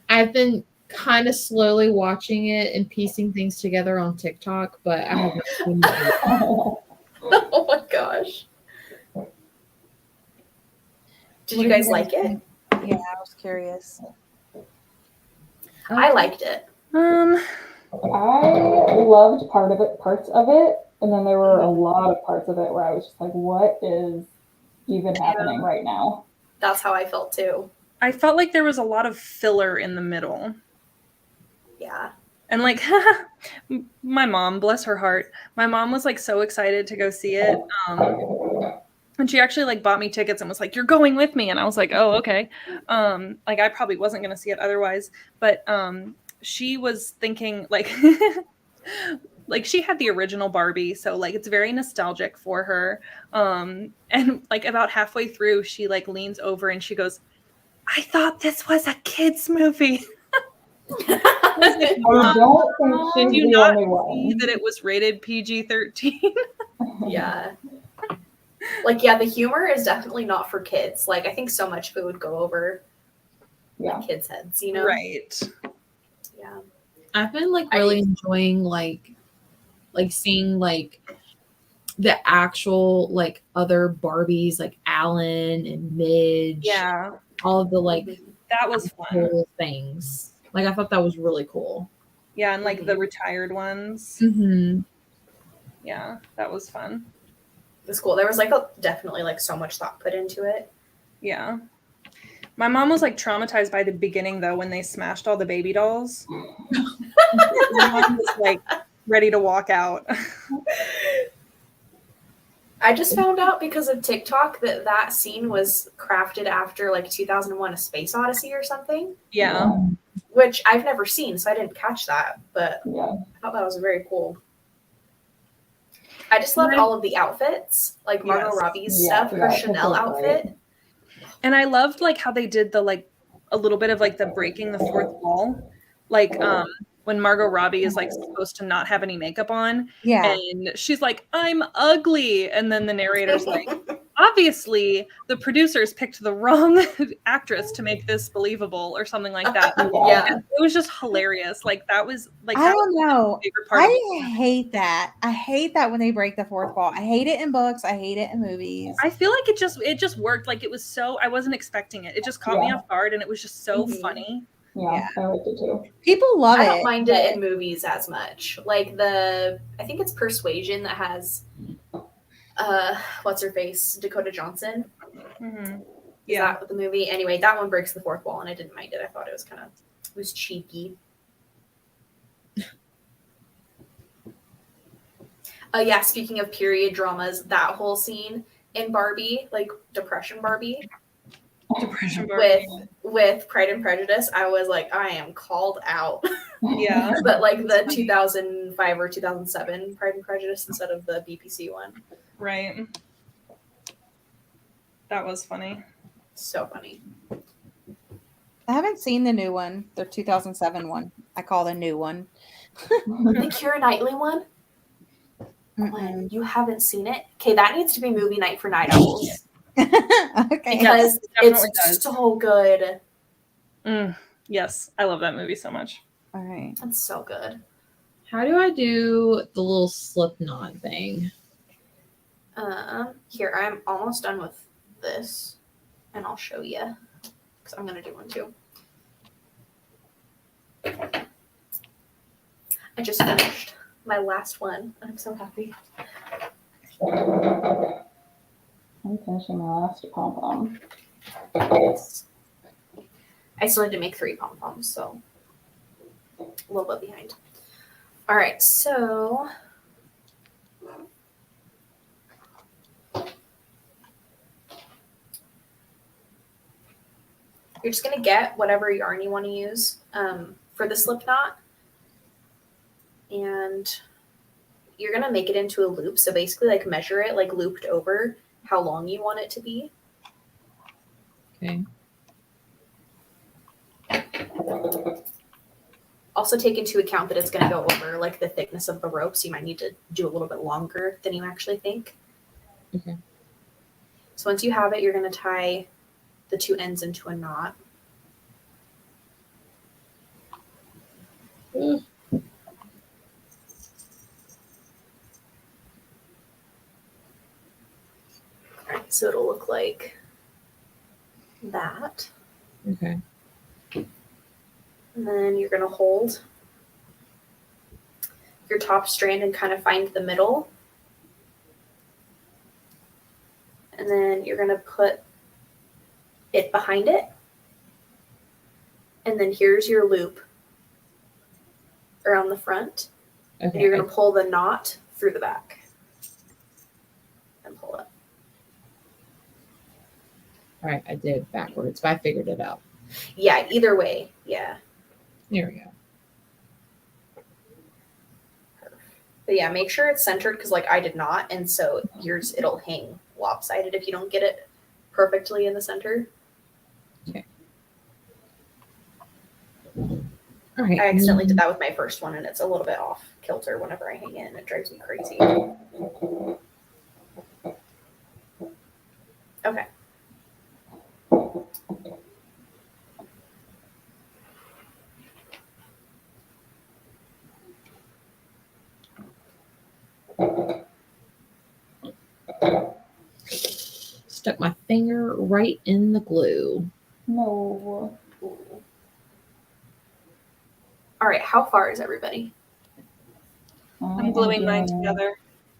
Speaker 5: I've been kind of slowly watching it and piecing things together on TikTok, but I have not seen it.
Speaker 1: Oh my gosh. Did you guys like it?
Speaker 3: Yeah, I was curious.
Speaker 1: I liked it.
Speaker 4: I loved parts of it, and then there were a lot of parts of it where I was just like, what is even happening right now?
Speaker 1: That's how I felt too.
Speaker 2: I felt like there was a lot of filler in the middle.
Speaker 1: Yeah.
Speaker 2: And like my mom, bless her heart, my mom was like so excited to go see it. And she actually like bought me tickets and was like, "You're going with me." And I was like, "Oh, okay." Like I probably wasn't going to see it otherwise, but she was thinking like like she had the original Barbie, so like it's very nostalgic for her. And like about halfway through, she like leans over and she goes, "I thought this was a kids movie."
Speaker 4: I don't think she's
Speaker 2: Did you
Speaker 4: the
Speaker 2: not
Speaker 4: only
Speaker 2: see
Speaker 4: one.
Speaker 2: that it was rated PG-13?
Speaker 1: Yeah. Like, yeah, the humor is definitely not for kids. Like, I think so much of it would go over
Speaker 4: Yeah.
Speaker 1: kids' heads, you know?
Speaker 2: Right.
Speaker 1: Yeah.
Speaker 5: I've been like really enjoying like seeing like the actual like other Barbies, like Alan and Midge.
Speaker 2: Yeah.
Speaker 5: All of the like
Speaker 2: That was fun.
Speaker 5: cool things. Like I thought that was really cool.
Speaker 2: Yeah, and like the retired ones.
Speaker 5: Mm-hmm.
Speaker 2: Yeah, that was fun.
Speaker 1: It was cool. There was like definitely like so much thought put into it.
Speaker 2: Yeah. My mom was like traumatized by the beginning though when they smashed all the baby dolls. My mom was like ready to walk out.
Speaker 1: I just found out because of TikTok that scene was crafted after like 2001: A Space Odyssey or something.
Speaker 2: Yeah.
Speaker 1: Which I've never seen, so I didn't catch that. But
Speaker 4: Yeah.
Speaker 1: I thought that was very cool. I just loved all of the outfits, like Margot Robbie's stuff, her Chanel outfit.
Speaker 2: And I loved like how they did the like a little bit of like the breaking the fourth wall. Like when Margot Robbie is like supposed to not have any makeup on.
Speaker 3: Yeah.
Speaker 2: And she's like, "I'm ugly." And then the narrator's like, obviously the producers picked the wrong actress to make this believable or something like that.
Speaker 1: Yeah.
Speaker 2: And it was just hilarious. Like that was like
Speaker 3: I don't know.
Speaker 2: my favorite part of
Speaker 3: I hate that. I hate that when they break the fourth wall. I hate it in books. I hate it in movies.
Speaker 2: I feel like it just worked. Like it was so I wasn't expecting it. It just caught me off guard and it was just so funny.
Speaker 4: Yeah, I liked it too.
Speaker 3: People love it.
Speaker 1: I don't mind it in movies as much. Like I think it's Persuasion that has what's her face, Dakota Johnson.
Speaker 2: Mm-hmm.
Speaker 1: Is that the movie? Anyway, that one breaks the fourth wall, and I didn't mind it. I thought it was cheeky. Yeah. Speaking of period dramas, that whole scene in Barbie, like Depression Barbie, with Pride and Prejudice, I was like, I am called out.
Speaker 2: Yeah.
Speaker 1: But like the 2005 or 2007 Pride and Prejudice instead of the BPC one.
Speaker 2: Right. That was funny.
Speaker 1: So funny.
Speaker 3: I haven't seen the new one, the 2007 one. I call the new one.
Speaker 1: The Keira Knightley one? Glenn, you haven't seen it? Okay, that needs to be movie night for Night Owls.
Speaker 3: Okay.
Speaker 1: Because
Speaker 2: Yes,
Speaker 1: it's so good.
Speaker 2: Yes, I love that movie so much.
Speaker 3: All right.
Speaker 1: It's so good.
Speaker 5: How do I do the little Slipknot thing?
Speaker 1: Here, I'm almost done with this, and I'll show you. Because I'm going to do one too. I just finished my last one. I'm so happy.
Speaker 4: I'm finishing my last pom-pom.
Speaker 1: I still need to make 3 pom-poms, so a little bit behind. All right, so you're just going to get whatever yarn you want to use. for the slip knot. And you're going to make it into a loop. So basically like measure it like looped over how long you want it to be.
Speaker 5: Okay.
Speaker 1: Also take into account that it's going to go over like the thickness of the rope. So you might need to do a little bit longer than you actually think.
Speaker 5: Okay.
Speaker 1: So once you have it, you're going to tie the two ends into a knot.
Speaker 5: Mm.
Speaker 1: So it'll look like that.
Speaker 5: Okay.
Speaker 1: And then you're going to hold your top strand and kind of find the middle. And then you're going to put it behind it. And then here's your loop around the front.
Speaker 5: Okay.
Speaker 1: And you're going to pull the knot through the back. And pull it.
Speaker 5: All right, I did backwards, but I figured it out.
Speaker 1: Yeah, either way. Yeah.
Speaker 5: There we go.
Speaker 1: But yeah, make sure it's centered because like I did not. And so yours, it'll hang lopsided if you don't get it perfectly in the center.
Speaker 5: Okay. All right.
Speaker 1: I accidentally did that with my first one and it's a little bit off kilter whenever I hang it and it drives me crazy. Okay.
Speaker 5: Stuck my finger right in the glue.
Speaker 4: No.
Speaker 1: Ooh. All right, how far is everybody?
Speaker 2: I'm gluing mine together.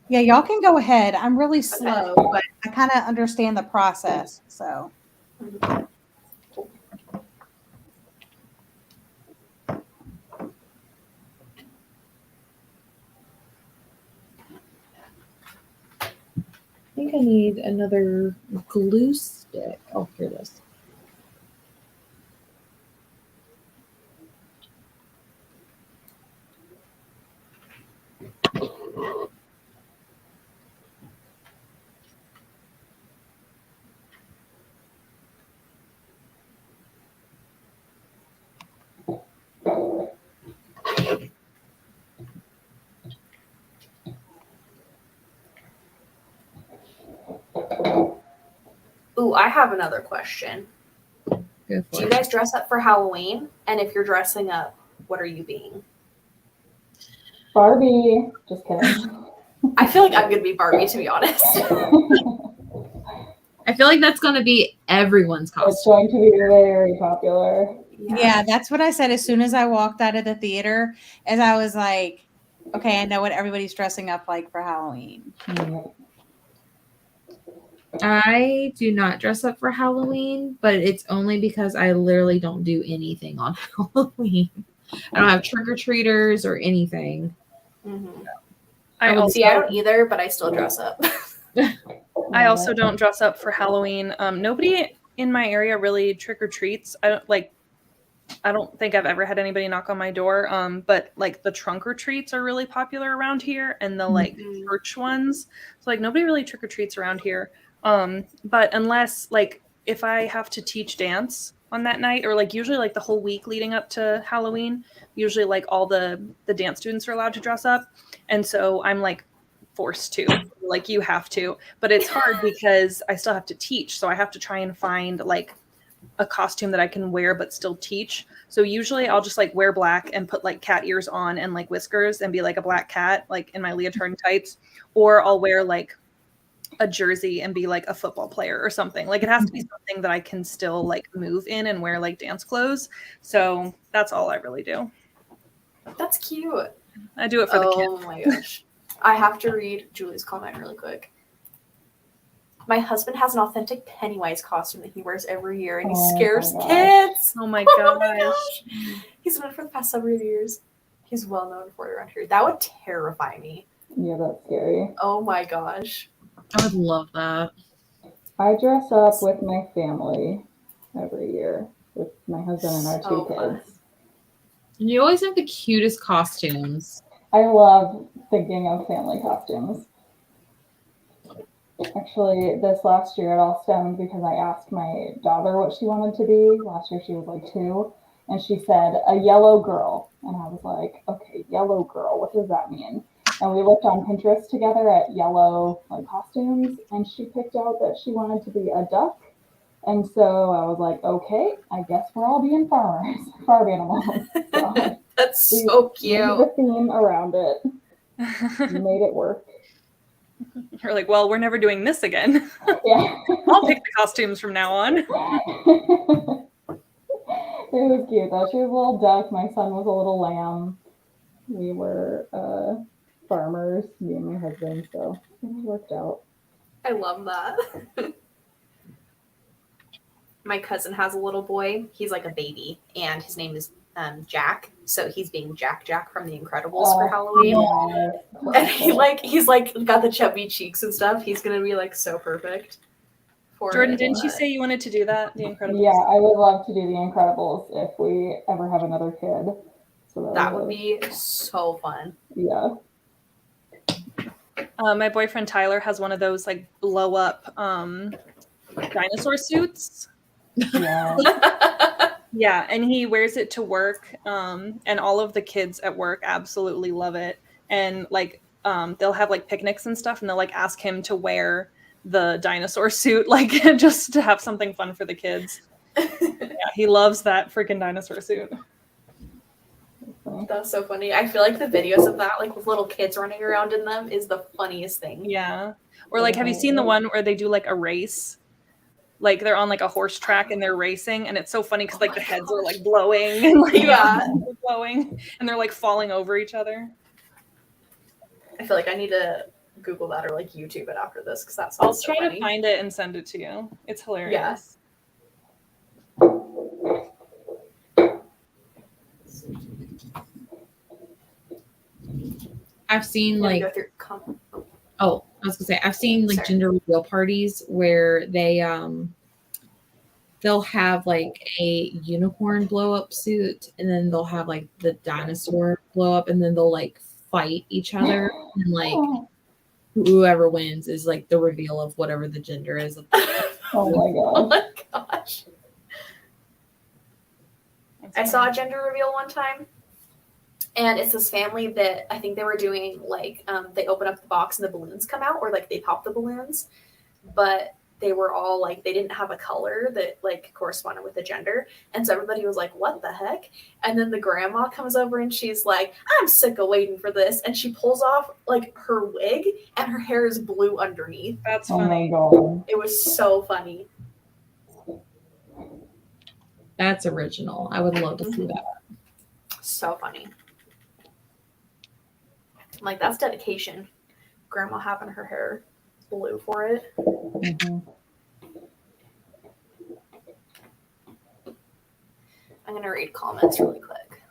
Speaker 3: Yeah, y'all can go ahead. I'm really slow, but I kind of understand the process. So
Speaker 5: I think I need another glue stick. Oh, here it is.
Speaker 1: Ooh, I have another question.
Speaker 5: Go
Speaker 1: Do
Speaker 5: for
Speaker 1: you
Speaker 5: it.
Speaker 1: guys dress up for Halloween? And if you're dressing up, what are you being?
Speaker 4: Barbie. Just kidding.
Speaker 1: I feel like I'm gonna be Barbie, to be honest.
Speaker 5: I feel like that's going to be everyone's
Speaker 4: It's
Speaker 5: costume.
Speaker 4: going to be very popular.
Speaker 3: yeah, that's what I said as soon as I walked out of the theater, as I was like, okay, I know what everybody's dressing up like for Halloween.
Speaker 5: I do not dress up for Halloween, but it's only because I literally don't do anything on Halloween. I don't have trick-or-treaters or anything.
Speaker 1: Mm-hmm.
Speaker 2: I
Speaker 1: See, I don't either, but I still dress up.
Speaker 2: I also don't dress up for Halloween. Nobody in my area really trick or treats. I don't think I've ever had anybody knock on my door. But like the trunk or treats are really popular around here, and the like church ones. So like nobody really trick or treats around here. But unless like if I have to teach dance on that night, or like usually like the whole week leading up to Halloween, usually like all the dance students are allowed to dress up, and so I'm like forced to, like you have to, but it's hard because I still have to teach, so I have to try and find like a costume that I can wear but still teach. So usually I'll just like wear black and put like cat ears on and like whiskers and be like a black cat, like in my leotard tights, or I'll wear like a jersey and be like a football player or something. Like it has to be something that I can still like move in and wear like dance clothes. So that's all I really do.
Speaker 1: That's cute.
Speaker 2: I do it for the kids.
Speaker 1: Oh my gosh. I have to read Julie's comment really quick. My husband has an authentic Pennywise costume that he wears every year, and he scares kids.
Speaker 2: Oh my
Speaker 1: Oh my
Speaker 2: gosh.
Speaker 1: gosh. He's been for the past several years. He's well known for it around here. That would terrify me.
Speaker 4: Yeah, that's scary.
Speaker 1: Oh my gosh.
Speaker 5: I would love that.
Speaker 4: I dress up with my family every year, with my husband and our two
Speaker 1: So fun.
Speaker 4: kids.
Speaker 5: And you always have the cutest costumes.
Speaker 4: I love thinking of family costumes. Actually, this last year it all stemmed because I asked my daughter what she wanted to be. Last year she was like 2, and she said a yellow girl. And I was like, okay, yellow girl, what does that mean? And we looked on Pinterest together at yellow like costumes, and she picked out that she wanted to be a duck. And so I was like, okay, I guess we're all being farmers, farm animals. So
Speaker 1: That's so
Speaker 4: we made
Speaker 1: cute.
Speaker 4: the theme around it. We made it work.
Speaker 2: You're like, well, we're never doing this again.
Speaker 4: Yeah.
Speaker 2: I'll pick the costumes from now on.
Speaker 4: It was cute though. She was a little duck. My son was a little lamb. We were farmers, me and my husband, so it worked out.
Speaker 1: I love that. My cousin has a little boy. He's like a baby, and his name is Jack. So he's being Jack from The Incredibles for Halloween. And he's got the chubby cheeks and stuff. He's gonna be like so perfect.
Speaker 2: Jordan, didn't you say you wanted to do that? The Incredibles.
Speaker 4: Yeah, I would love to do The Incredibles if we ever have another kid. So
Speaker 1: that would be so fun.
Speaker 4: Yeah.
Speaker 2: My boyfriend Tyler has one of those like blow up dinosaur suits.
Speaker 4: Yeah.
Speaker 2: Yeah, and he wears it to work, and all of the kids at work absolutely love it. And like, they'll have like picnics and stuff, and they'll like ask him to wear the dinosaur suit, like just to have something fun for the kids. Yeah, he loves that freaking dinosaur suit.
Speaker 1: That's so funny. I feel like the videos of that, like with little kids running around in them, is the funniest thing.
Speaker 2: Yeah. Or like, have you seen the one where they do like a race? Like they're on like a horse track and they're racing, and it's so funny because like the heads are like blowing and like blowing, and they're like falling over each other.
Speaker 1: I feel like I need to Google that or like YouTube it after this because that's.
Speaker 2: I'll
Speaker 1: so
Speaker 2: try
Speaker 1: funny.
Speaker 2: to find it and send it to you. It's hilarious.
Speaker 5: I've seen like
Speaker 1: go through
Speaker 5: I was gonna say I've seen like
Speaker 1: Sorry.
Speaker 5: gender reveal parties where they'll have like a unicorn blow up suit, and then they'll have like the dinosaur blow up, and then they'll like fight each other, and like whoever wins is like the reveal of whatever the gender is.
Speaker 4: Oh my god.
Speaker 1: Oh my gosh. I saw a gender reveal one time, and it's this family that I think they were doing like they open up the box and the balloons come out, or like they pop the balloons, but they were all like they didn't have a color that like corresponded with the gender, and so everybody was like, what the heck? And then the grandma comes over and she's like, I'm sick of waiting for this, and she pulls off like her wig and her hair is blue underneath.
Speaker 2: That's
Speaker 4: Oh
Speaker 2: funny.
Speaker 4: my god.
Speaker 1: It was so funny.
Speaker 5: That's original. I would love to see that.
Speaker 1: So funny. Like that's dedication. Grandma having her hair blue for it.
Speaker 4: Mm-hmm.
Speaker 1: I'm gonna read comments really quick.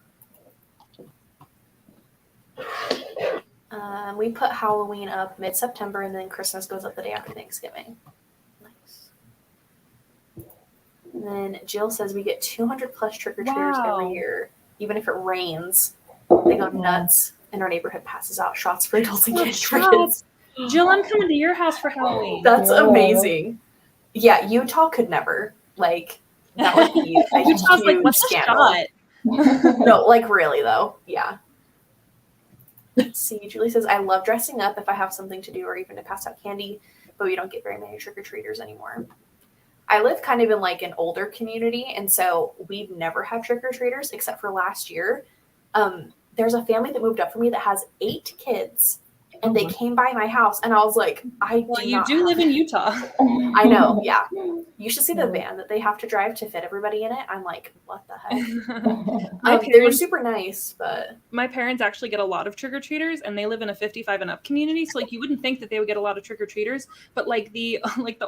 Speaker 1: We put Halloween up mid-September, and then Christmas goes up the day after Thanksgiving. Nice. And then Jill says we get 200 plus trick-or-treaters every year, even if it rains. They go nuts, and our neighborhood passes out shots for adults and kids. For kids.
Speaker 2: Jill, I'm coming to your house for Halloween.
Speaker 1: That's amazing. Yeah, Utah could never. Like, that would be a
Speaker 2: Utah's like,
Speaker 1: huge
Speaker 2: what's the
Speaker 1: scandal.
Speaker 2: shot?
Speaker 1: No, like really though. Yeah. Let's see. Julie says, I love dressing up if I have something to do or even to pass out candy, but we don't get very many trick-or-treaters anymore. I live kind of in like an older community, and so we've never had trick-or-treaters except for last year. There's a family that moved up for me that has 8 kids, and they came by my house, and I was like,
Speaker 2: You do live in Utah.
Speaker 1: I know, yeah. You should see the van that they have to drive to fit everybody in it. I'm like, what the heck? They were super nice, but
Speaker 2: my parents actually get a lot of trick-or-treaters, and they live in a 55 and up community. So like you wouldn't think that they would get a lot of trick-or-treaters, but like the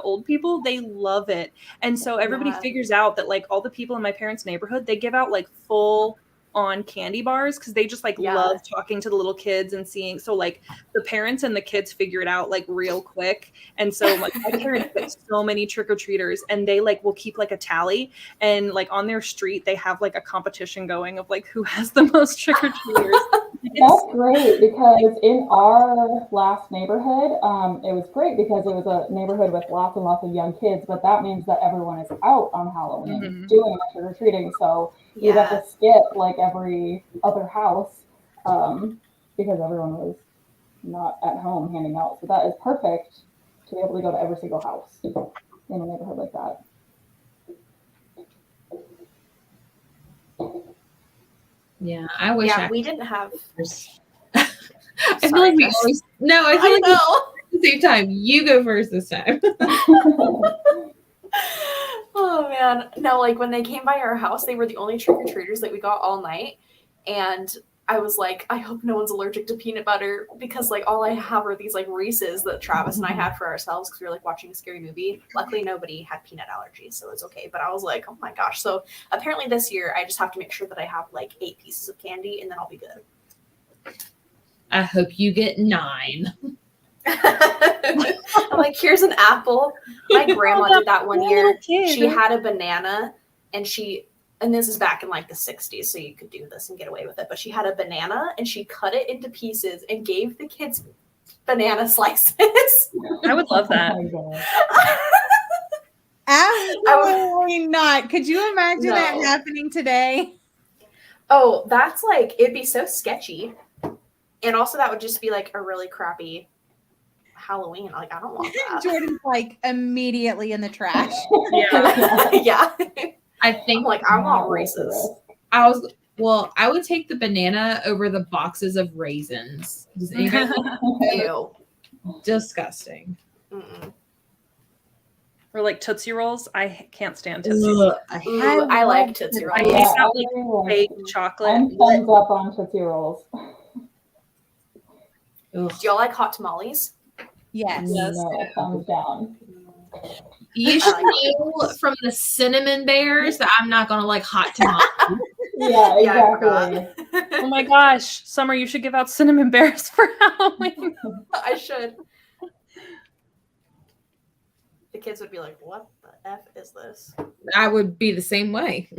Speaker 2: old people, they love it. And so everybody figures out that like all the people in my parents' neighborhood, they give out like full on candy bars because they just like
Speaker 1: Yeah.
Speaker 2: love talking to the little kids and seeing. So like the parents and the kids figure it out like real quick. And so like my parents get so many trick-or-treaters and they like will keep like a tally, and like on their street they have like a competition going of like who has the most trick-or-treaters.
Speaker 4: That's great, because in our last neighborhood, it was great because it was a neighborhood with lots and lots of young kids, but that means that everyone is out on Halloween doing trick-or-treating. So you have to skip like every other house because everyone was not at home handing out. So that is perfect to be able to go to every single house in a neighborhood like that.
Speaker 5: Yeah, I wish.
Speaker 1: Yeah, we didn't have.
Speaker 5: I feel like we always. No, I feel like at the same time. You go first this time.
Speaker 1: Oh man, no! Like when they came by our house, they were the only trick-or-treaters that we got all night, and I was like, I hope no one's allergic to peanut butter, because like all I have are these like Reese's that Travis and I had for ourselves because we were like watching a scary movie. Luckily, nobody had peanut allergies, so it's okay. But I was like, oh my gosh! So apparently this year, I just have to make sure that I have like 8 pieces of candy, and then I'll be good.
Speaker 5: I hope you get 9.
Speaker 1: I'm like, here's an apple. My grandma did that one year. She had a banana, and this is back in like the 60s, so you could do this and get away with it. But she had a banana, and she cut it into pieces and gave the kids banana slices.
Speaker 2: I would love that.
Speaker 3: Absolutely not. Could you imagine that happening today?
Speaker 1: Oh, that's like, it'd be so sketchy. And also that would just be like a really crappy Halloween. Like, I don't want that.
Speaker 3: Jordan's like immediately in the trash.
Speaker 1: Yeah.
Speaker 5: I think
Speaker 1: I want Reese's.
Speaker 5: I would take the banana over the boxes of raisins.
Speaker 1: Ew.
Speaker 5: Disgusting.
Speaker 1: Mm-mm.
Speaker 2: Or like Tootsie Rolls. I can't stand Tootsie Rolls.
Speaker 1: I like Tootsie Rolls.
Speaker 2: I hate that like fake chocolate.
Speaker 4: I'm thumbs up on Tootsie Rolls.
Speaker 1: Do y'all like hot tamales?
Speaker 3: Yes.
Speaker 4: No, thumbs down.
Speaker 5: You should know from the cinnamon bears that I'm not gonna like hot tamales.
Speaker 4: Yeah, exactly.
Speaker 2: Oh my gosh, Summer, you should give out cinnamon bears for Halloween.
Speaker 1: I should. The kids would be like, what the F is this?
Speaker 5: I would be the same way.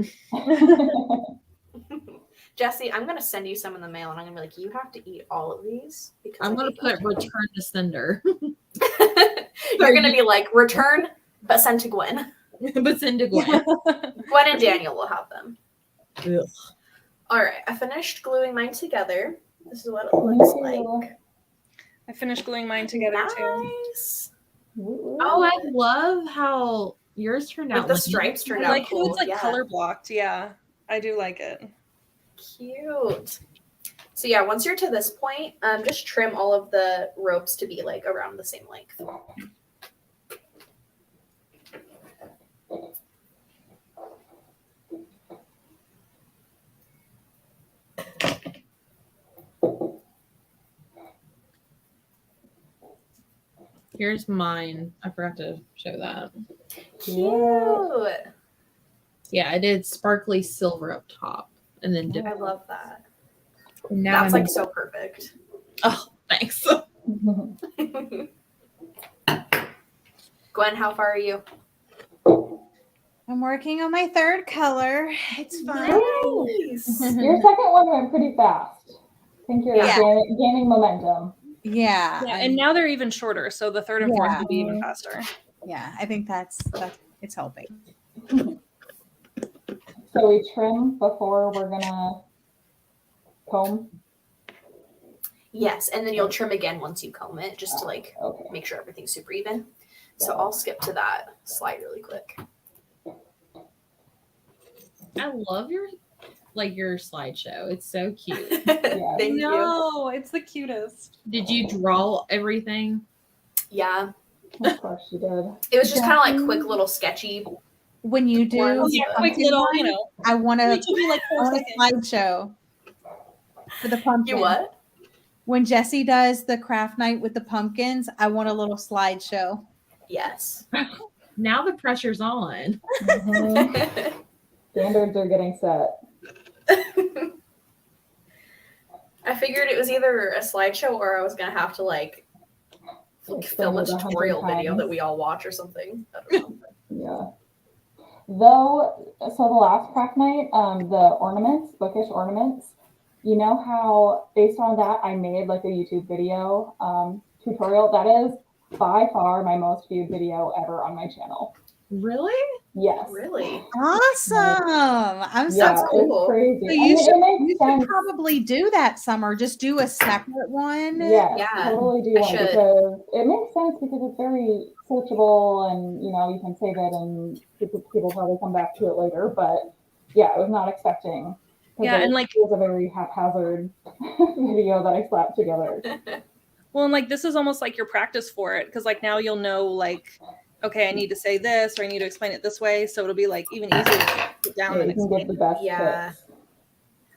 Speaker 1: Jesse, I'm going to send you some in the mail, and I'm going to be like, you have to eat all of these. Because
Speaker 5: I'm going to put return to sender.
Speaker 1: You're going to be like, return, but send to Gwen.
Speaker 5: But send to Gwen.
Speaker 1: Gwen and Daniel will have them.
Speaker 5: Ugh.
Speaker 1: All right, I finished gluing mine together. This is what it looks like.
Speaker 2: I finished gluing mine together too.
Speaker 1: Nice.
Speaker 5: Oh, I love how yours turned out.
Speaker 1: Like the stripes turned out
Speaker 2: like
Speaker 1: cool.
Speaker 2: It's like color blocked. Yeah, I do like it.
Speaker 1: Cute. So yeah, once you're to this point, just trim all of the ropes to be like around the same length.
Speaker 5: Here's mine. I forgot to show that.
Speaker 1: Cute.
Speaker 5: Yeah, I did sparkly silver up top, and then
Speaker 1: I love that.
Speaker 5: now
Speaker 1: That's like so perfect.
Speaker 5: Oh, thanks.
Speaker 1: Gwen, how far are you?
Speaker 3: I'm working on my third color. It's fun.
Speaker 1: Nice.
Speaker 4: Your second one went pretty fast. I think you're gaining momentum.
Speaker 3: Yeah.
Speaker 2: And now they're even shorter, so the third and fourth will be even faster.
Speaker 3: Yeah, I think that's it's helping.
Speaker 4: So we trim before we're gonna comb?
Speaker 1: Yes, and then you'll trim again once you comb it, just to like make sure everything's super even. So I'll skip to that slide really quick.
Speaker 5: I love your slideshow. It's so cute.
Speaker 1: Thank you.
Speaker 2: It's the cutest.
Speaker 5: Did you draw everything?
Speaker 1: Yeah.
Speaker 4: Of course you did.
Speaker 1: It was just kind of like quick little sketchy.
Speaker 3: When you do
Speaker 2: quick little,
Speaker 3: I want to
Speaker 2: like
Speaker 3: a slideshow for the pumpkin.
Speaker 1: You what?
Speaker 3: When Jesse does the craft night with the pumpkins, I want a little slideshow.
Speaker 1: Yes.
Speaker 5: Now the pressure's on.
Speaker 4: Standards are getting set.
Speaker 1: I figured it was either a slideshow or I was gonna have to like film a tutorial video that we all watch or something. I don't know.
Speaker 4: Yeah. Though, so the last craft night, the ornaments, bookish ornaments, you know how based on that I made like a YouTube video tutorial. That is by far my most viewed video ever on my channel.
Speaker 5: Really?
Speaker 4: Yes.
Speaker 1: Really?
Speaker 3: Awesome. I'm so
Speaker 1: That's cool.
Speaker 4: It's crazy.
Speaker 3: So
Speaker 4: I mean, it makes sense.
Speaker 3: probably do that, Summer. Just do a separate one.
Speaker 4: Yes,
Speaker 1: Yeah,
Speaker 4: totally do
Speaker 1: I
Speaker 4: one
Speaker 1: should.
Speaker 4: because it makes sense because it's very searchable and you know you can save it and people probably come back to it later. But yeah, I was not expecting.
Speaker 2: Yeah, and like
Speaker 4: it was a very haphazard video that I slapped together.
Speaker 2: well, and like this is almost like your practice for it because like now you'll know like, okay, I need to say this or I need to explain it this way, so it'll be like even easier to sit down
Speaker 4: Yeah,
Speaker 2: and
Speaker 4: you can
Speaker 2: explain.
Speaker 4: get the best
Speaker 1: Yeah.
Speaker 4: tips.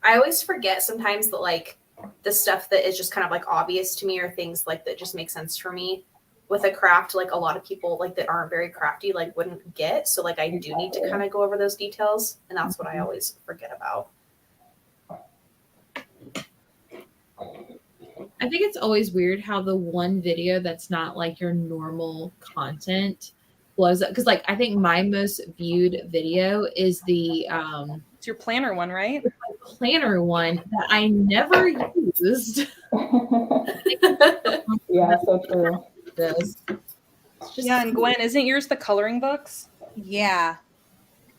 Speaker 1: I always forget sometimes that like the stuff that is just kind of like obvious to me or things like that just make sense for me with a craft, like a lot of people like that aren't very crafty like wouldn't get. So like I do need to kind of go over those details, and that's what I always forget about.
Speaker 5: I think it's always weird how the one video that's not like your normal content blows up. Because like I think my most viewed video is the
Speaker 2: It's your planner one, right?
Speaker 5: planner one that I never used.
Speaker 4: Yeah, so true.
Speaker 5: This.
Speaker 2: Yeah, and Gwen, isn't yours the coloring books?
Speaker 3: Yeah.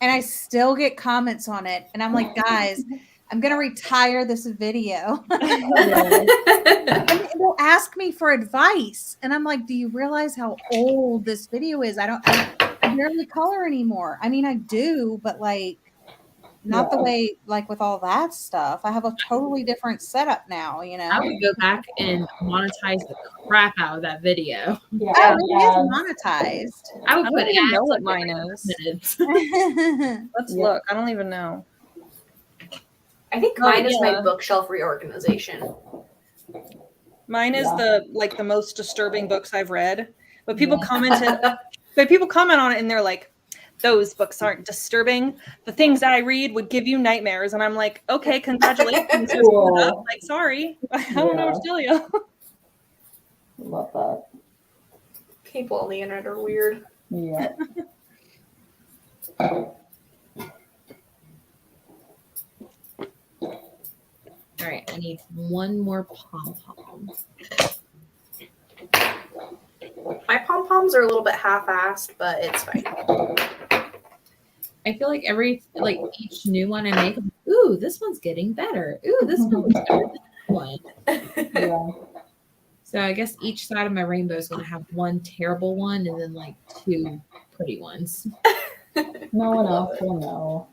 Speaker 3: And I still get comments on it. And I'm like, guys, I'm going to retire this video. And they'll ask me for advice. And I'm like, do you realize how old this video is? I barely color anymore. I mean, I do, but like, not the way, like with all that stuff. I have a totally different setup now, you know?
Speaker 5: I would go back and monetize the crap out of that video.
Speaker 4: Yeah,
Speaker 3: Oh, it is monetized.
Speaker 5: I would
Speaker 2: I
Speaker 5: put
Speaker 2: don't even know
Speaker 5: ads
Speaker 2: what
Speaker 5: on
Speaker 2: mine
Speaker 5: every
Speaker 2: is.
Speaker 5: minute.
Speaker 2: Let's
Speaker 4: Yeah.
Speaker 2: look. I don't even know.
Speaker 1: I think mine is my bookshelf reorganization.
Speaker 2: Mine is the most disturbing books I've read. But people commented, but people comment on it and they're like, those books aren't disturbing. The things I read would give you nightmares. And I'm like, okay, congratulations.
Speaker 4: Cool.
Speaker 2: Like, sorry. I don't know what to tell you.
Speaker 4: Love that.
Speaker 1: People on the internet are weird.
Speaker 4: Yeah.
Speaker 5: All right, I need one more pom-pom.
Speaker 1: My pom-poms are a little bit half-assed, but it's fine.
Speaker 5: I feel like each new one I make, I'm like, ooh, this one's getting better. Ooh, this one looks better than that one.
Speaker 4: Yeah.
Speaker 5: So I guess each side of my rainbow is going to have one terrible one and then like two pretty ones.
Speaker 4: No one else will know.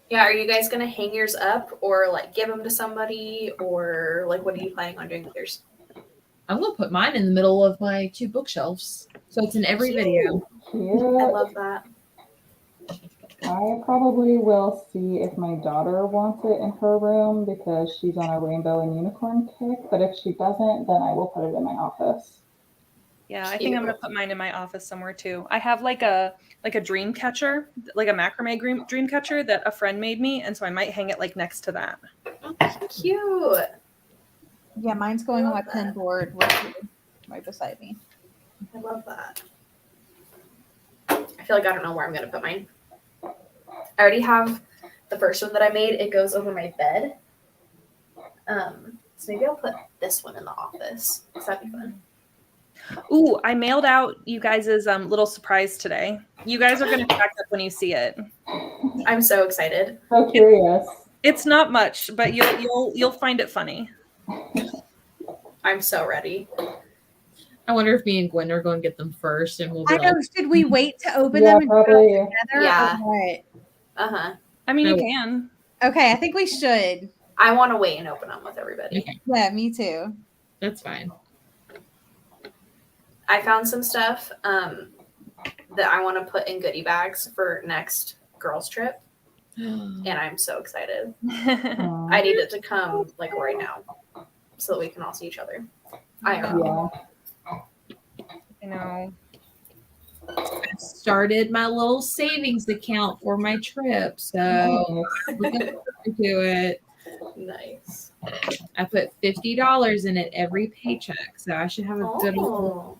Speaker 1: Yeah, are you guys gonna hang yours up or like give them to somebody, or like what are you planning on doing with yours?
Speaker 5: I'm going to put mine in the middle of my two bookshelves. So it's in every video.
Speaker 4: Cute.
Speaker 1: I love that.
Speaker 4: I probably will see if my daughter wants it in her room because she's on a rainbow and unicorn kick. But if she doesn't, then I will put it in my office.
Speaker 2: Yeah, I think I'm gonna put mine in my office somewhere too. I have like a dream catcher, like a macrame dream catcher that a friend made me, and so I might hang it like next to that.
Speaker 1: Oh, cute.
Speaker 3: Yeah, mine's going on my pen board right beside me.
Speaker 1: I love that. I feel like I don't know where I'm gonna put mine. I already have the first one that I made. It goes over my bed. So maybe I'll put this one in the office. So that'd be fun.
Speaker 2: Ooh, I mailed out you guys' little surprise today. You guys are gonna crack up when you see it.
Speaker 1: I'm so excited.
Speaker 4: So curious.
Speaker 2: It's not much, but you'll find it funny.
Speaker 1: I'm so ready.
Speaker 5: I wonder if me and Gwen are going to get them first and we'll be
Speaker 3: I know.
Speaker 5: like,
Speaker 3: Should we wait to open
Speaker 4: Yeah,
Speaker 3: them and do
Speaker 4: probably.
Speaker 3: it together?
Speaker 1: Yeah.
Speaker 3: Or what?
Speaker 1: Uh-huh.
Speaker 2: I mean,
Speaker 5: No.
Speaker 2: you can.
Speaker 3: Okay, I think we should.
Speaker 1: I want to wait and open them with everybody.
Speaker 5: okay,
Speaker 3: Yeah, me too.
Speaker 5: that's fine.
Speaker 1: I found some stuff that I want to put in goodie bags for next girls trip, and I'm so excited. I need it to come like right now so that we can all see each other.
Speaker 4: Yeah.
Speaker 2: I know.
Speaker 5: I started my little savings account for my trip, so
Speaker 4: Nice.
Speaker 5: looking forward to it.
Speaker 1: Nice.
Speaker 5: I put $50 in it every paycheck, so I should have a good old,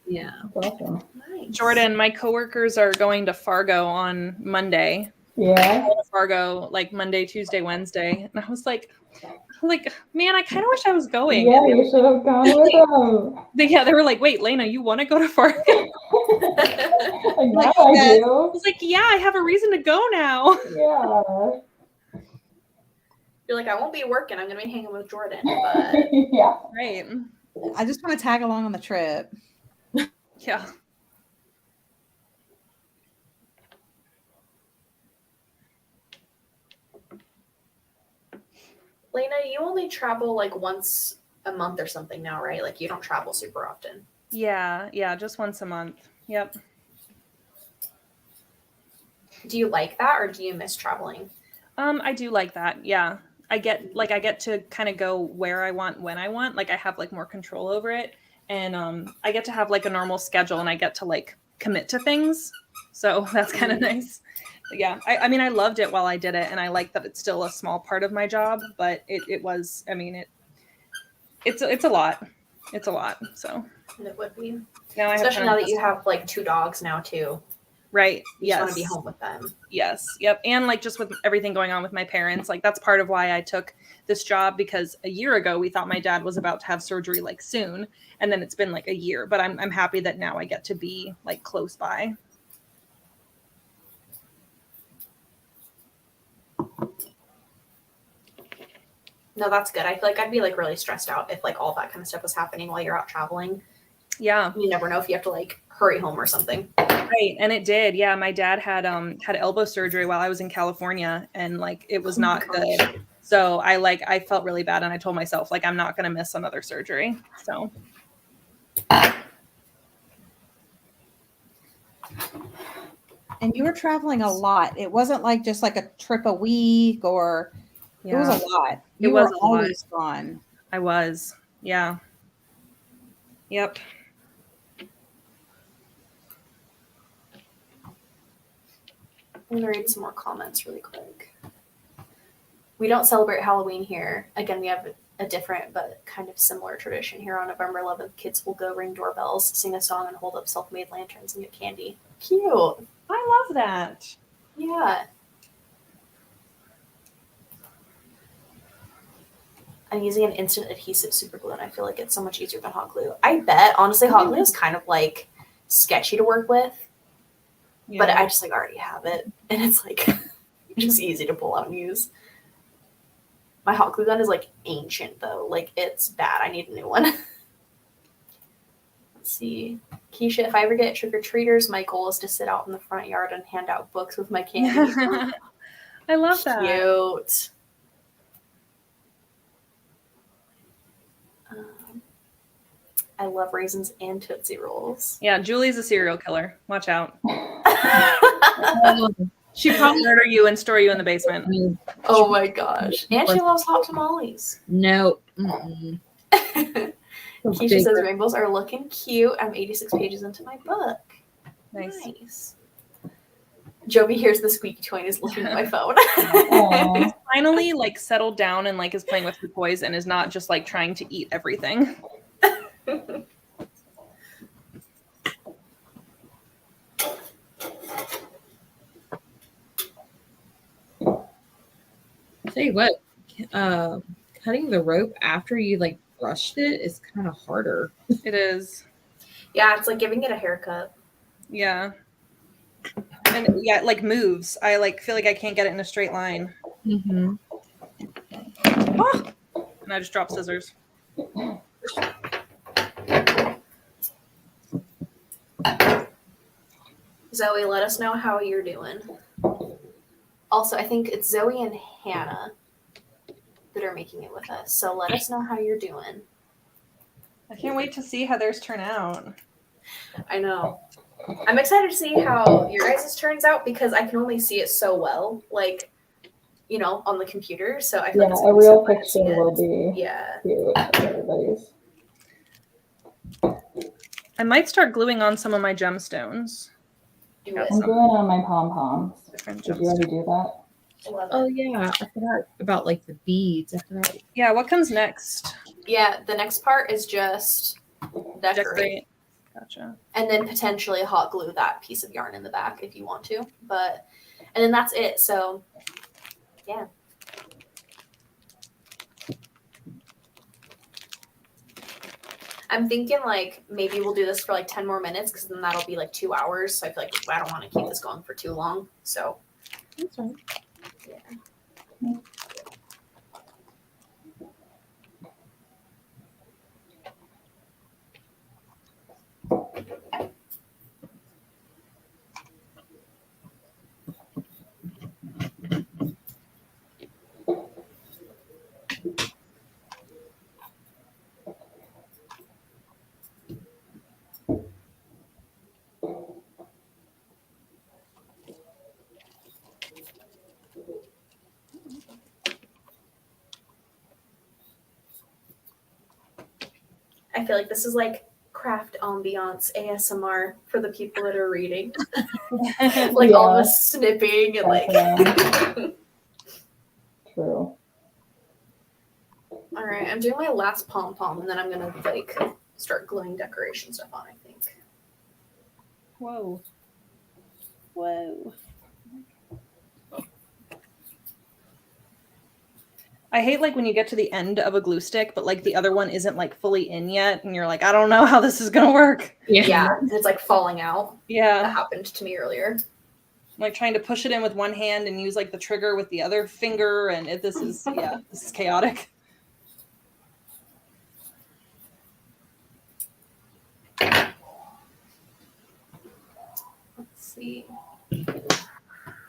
Speaker 5: yeah.
Speaker 4: Awesome.
Speaker 1: Nice.
Speaker 2: Jordan, my coworkers are going to Fargo on Monday.
Speaker 4: Yeah.
Speaker 2: Going to Fargo like Monday, Tuesday, Wednesday, and I was like, man, I kind of wish I was going.
Speaker 4: Yeah, you should have gone with them.
Speaker 2: They were like, wait, Lena, you want to go to Fargo?
Speaker 4: Like, now
Speaker 2: Like,
Speaker 4: I
Speaker 2: I
Speaker 4: do.
Speaker 2: was like, yeah, I have a reason to go now.
Speaker 4: Yeah.
Speaker 1: You're like, I won't be working. I'm going to be hanging with Jordan. But
Speaker 4: Yeah.
Speaker 2: Right.
Speaker 3: I just want to tag along on the trip.
Speaker 2: Yeah.
Speaker 1: Lena, you only travel like once a month or something now, right? Like you don't travel super often.
Speaker 2: Yeah, just once a month. Yep.
Speaker 1: Do you like that or do you miss traveling?
Speaker 2: I do like that. Yeah. I get to kind of go where I want when I want. Like I have like more control over it. And I get to have like a normal schedule and I get to like commit to things. So that's kind of nice. But yeah. I mean, I loved it while I did it. And I like that it's still a small part of my job, but it was, I mean, it's a lot. It's a lot. So
Speaker 1: It would be.
Speaker 2: now
Speaker 1: Especially now that you have like 2 dogs now too.
Speaker 2: Right.
Speaker 1: You just want to be home with them.
Speaker 2: Yes. Yep. And like just with everything going on with my parents, like that's part of why I took this job, because a year ago we thought my dad was about to have surgery like soon. And then it's been like a year, but I'm happy that now I get to be like close by.
Speaker 1: No, that's good. I feel like I'd be like really stressed out if like all that kind of stuff was happening while you're out traveling.
Speaker 2: Yeah.
Speaker 1: You never know if you have to like hurry home or something.
Speaker 2: Right. And it did. Yeah. My dad had elbow surgery while I was in California and like it was not good. So I felt really bad and I told myself like I'm not going to miss another surgery. So
Speaker 3: And you were traveling a lot. It wasn't like just like a trip a week or it was a lot. You were always gone.
Speaker 2: I was. Yeah. Yep.
Speaker 1: I'm going to read some more comments really quick. We don't celebrate Halloween here. Again, we have a different but kind of similar tradition here on November 11th. Kids will go ring doorbells, sing a song, and hold up self-made lanterns and get candy. Cute.
Speaker 2: I love that.
Speaker 1: Yeah. I'm using an instant adhesive super glue and I feel like it's so much easier than hot glue. I bet, honestly, hot glue is kind of like sketchy to work with. Yeah. But I just like already have it. And it's like just easy to pull out and use. My hot glue gun is like ancient though. Like it's bad. I need a new one. Let's see. Keisha, if I ever get trick-or-treaters, my goal is to sit out in the front yard and hand out books with my candy.
Speaker 2: I love that.
Speaker 1: Cute. I love raisins and Tootsie Rolls.
Speaker 2: Yeah, Julie's a serial killer. Watch out.
Speaker 5: She probably
Speaker 2: murder you and store you in the basement.
Speaker 1: Oh my gosh. And she loves hot tamales.
Speaker 5: No.
Speaker 1: Keisha says rainbows are looking cute. I'm 86 pages into my book. Nice. Jovi hears the squeaky toy and is looking at my phone.
Speaker 2: He's finally like settled down and like is playing with her toys and is not just like trying to eat everything.
Speaker 5: Tell you what, cutting the rope after you like brushed it is kind of harder.
Speaker 2: It is.
Speaker 1: Yeah, it's like giving it a haircut.
Speaker 2: Yeah. And yeah, it like moves. I like feel like I can't get it in a straight line.
Speaker 5: Mm-hmm.
Speaker 2: Ah! And I just dropped scissors.
Speaker 1: Zoe, let us know how you're doing. Also, I think it's Zoe and Hannah that are making it with us. So let us know how you're doing.
Speaker 2: I can't wait to see how theirs turn out.
Speaker 1: I know. I'm excited to see how your guys' turns out because I can only see it so well, like, you know, on the computer. So I feel like it's
Speaker 4: a real picture will be cute. Everybody's.
Speaker 2: I might start gluing on some of my gemstones.
Speaker 4: I'm gluing on my pom-poms. Did you already do that?
Speaker 1: I love
Speaker 5: Oh
Speaker 1: it.
Speaker 5: yeah, I forgot about like the beads. I forgot.
Speaker 2: Yeah, what comes next?
Speaker 1: Yeah, the next part is just decorate.
Speaker 2: Gotcha.
Speaker 1: And then potentially hot glue that piece of yarn in the back if you want to. And then that's it. So, yeah. I'm thinking like maybe we'll do this for like 10 more minutes because then that'll be like 2 hours. So I feel like I don't want to keep this going for too long. So,
Speaker 5: That's right.
Speaker 1: yeah. I feel like this is like craft ambiance ASMR for the people that are reading. Like all the snipping and like.
Speaker 4: True.
Speaker 1: All right, I'm doing my last pom pom and then I'm gonna like start gluing decoration stuff on, I think.
Speaker 2: Whoa. Whoa. I hate like when you get to the end of a glue stick, but like the other one isn't like fully in yet, and you're like, I don't know how this is gonna work.
Speaker 1: Yeah, and it's like falling out. That
Speaker 2: Yeah.
Speaker 1: happened to me earlier.
Speaker 2: Like trying to push it in with one hand and use like the trigger with the other finger, and this is chaotic.
Speaker 1: Let's see.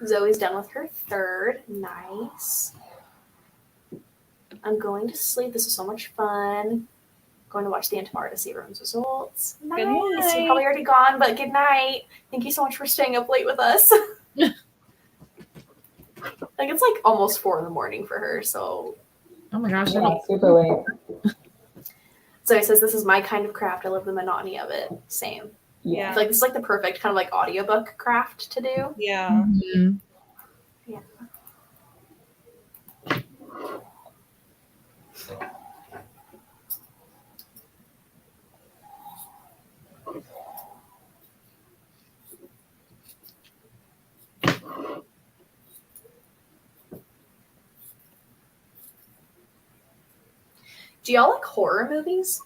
Speaker 1: Zoe's done with her third. Nice. I'm going to sleep. This was so much fun. Going to watch the end tomorrow to see everyone's results. Nice.
Speaker 2: night.
Speaker 1: You're probably already gone, but good night. Thank you so much for staying up late with us. Like it's like almost 4 a.m. for her. So.
Speaker 5: Oh my gosh.
Speaker 4: Yeah, super late.
Speaker 1: Zoe says this is my kind of craft. I love the monotony of it. Same. I
Speaker 2: Yeah.
Speaker 1: feel like this is like the perfect kind of like audiobook craft to do.
Speaker 2: Yeah.
Speaker 5: Mhm.
Speaker 1: Yeah. Do y'all like horror movies?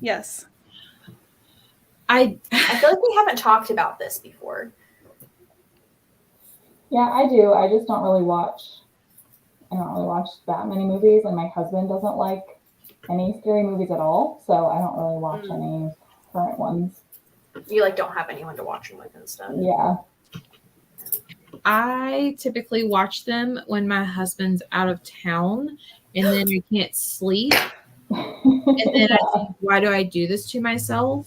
Speaker 2: Yes.
Speaker 5: I
Speaker 1: feel like we haven't talked about this before.
Speaker 4: Yeah, I do. I just don't really watch. I don't really watch that many movies, and my husband doesn't like any scary movies at all, so I don't really watch any current ones.
Speaker 1: You like don't have anyone to watch them with and stuff.
Speaker 4: Yeah.
Speaker 5: I typically watch them when my husband's out of town, and then I can't sleep. And then I think, why do I do this to myself?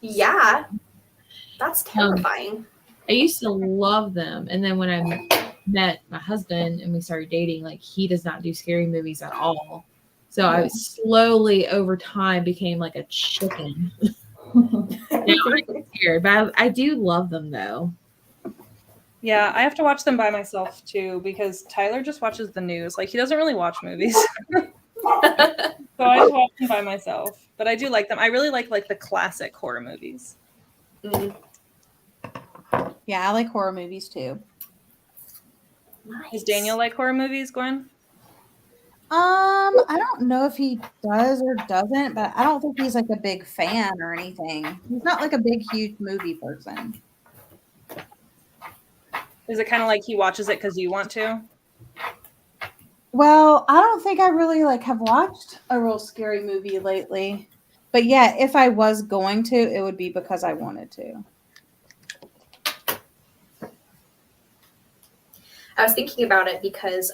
Speaker 1: Yeah. That's terrifying.
Speaker 5: I used to love them. And then when I met my husband and we started dating, like he does not do scary movies at all. So I slowly over time became like a chicken. Now I'm scared, but I do love them though.
Speaker 2: Yeah, I have to watch them by myself too because Tyler just watches the news. Like he doesn't really watch movies. So I just watch them by myself. But I do like them. I really like the classic horror movies.
Speaker 3: Yeah, I like horror movies too.
Speaker 1: Nice.
Speaker 2: Does Daniel like horror movies, Gwen?
Speaker 3: I don't know if he does or doesn't, but I don't think he's like a big fan or anything. He's not like a big, huge movie person.
Speaker 2: Is it kind of like he watches it because you want to?
Speaker 3: Well, I don't think I really like have watched a real scary movie lately. But yeah, if I was going to, it would be because I wanted to.
Speaker 1: I was thinking about it because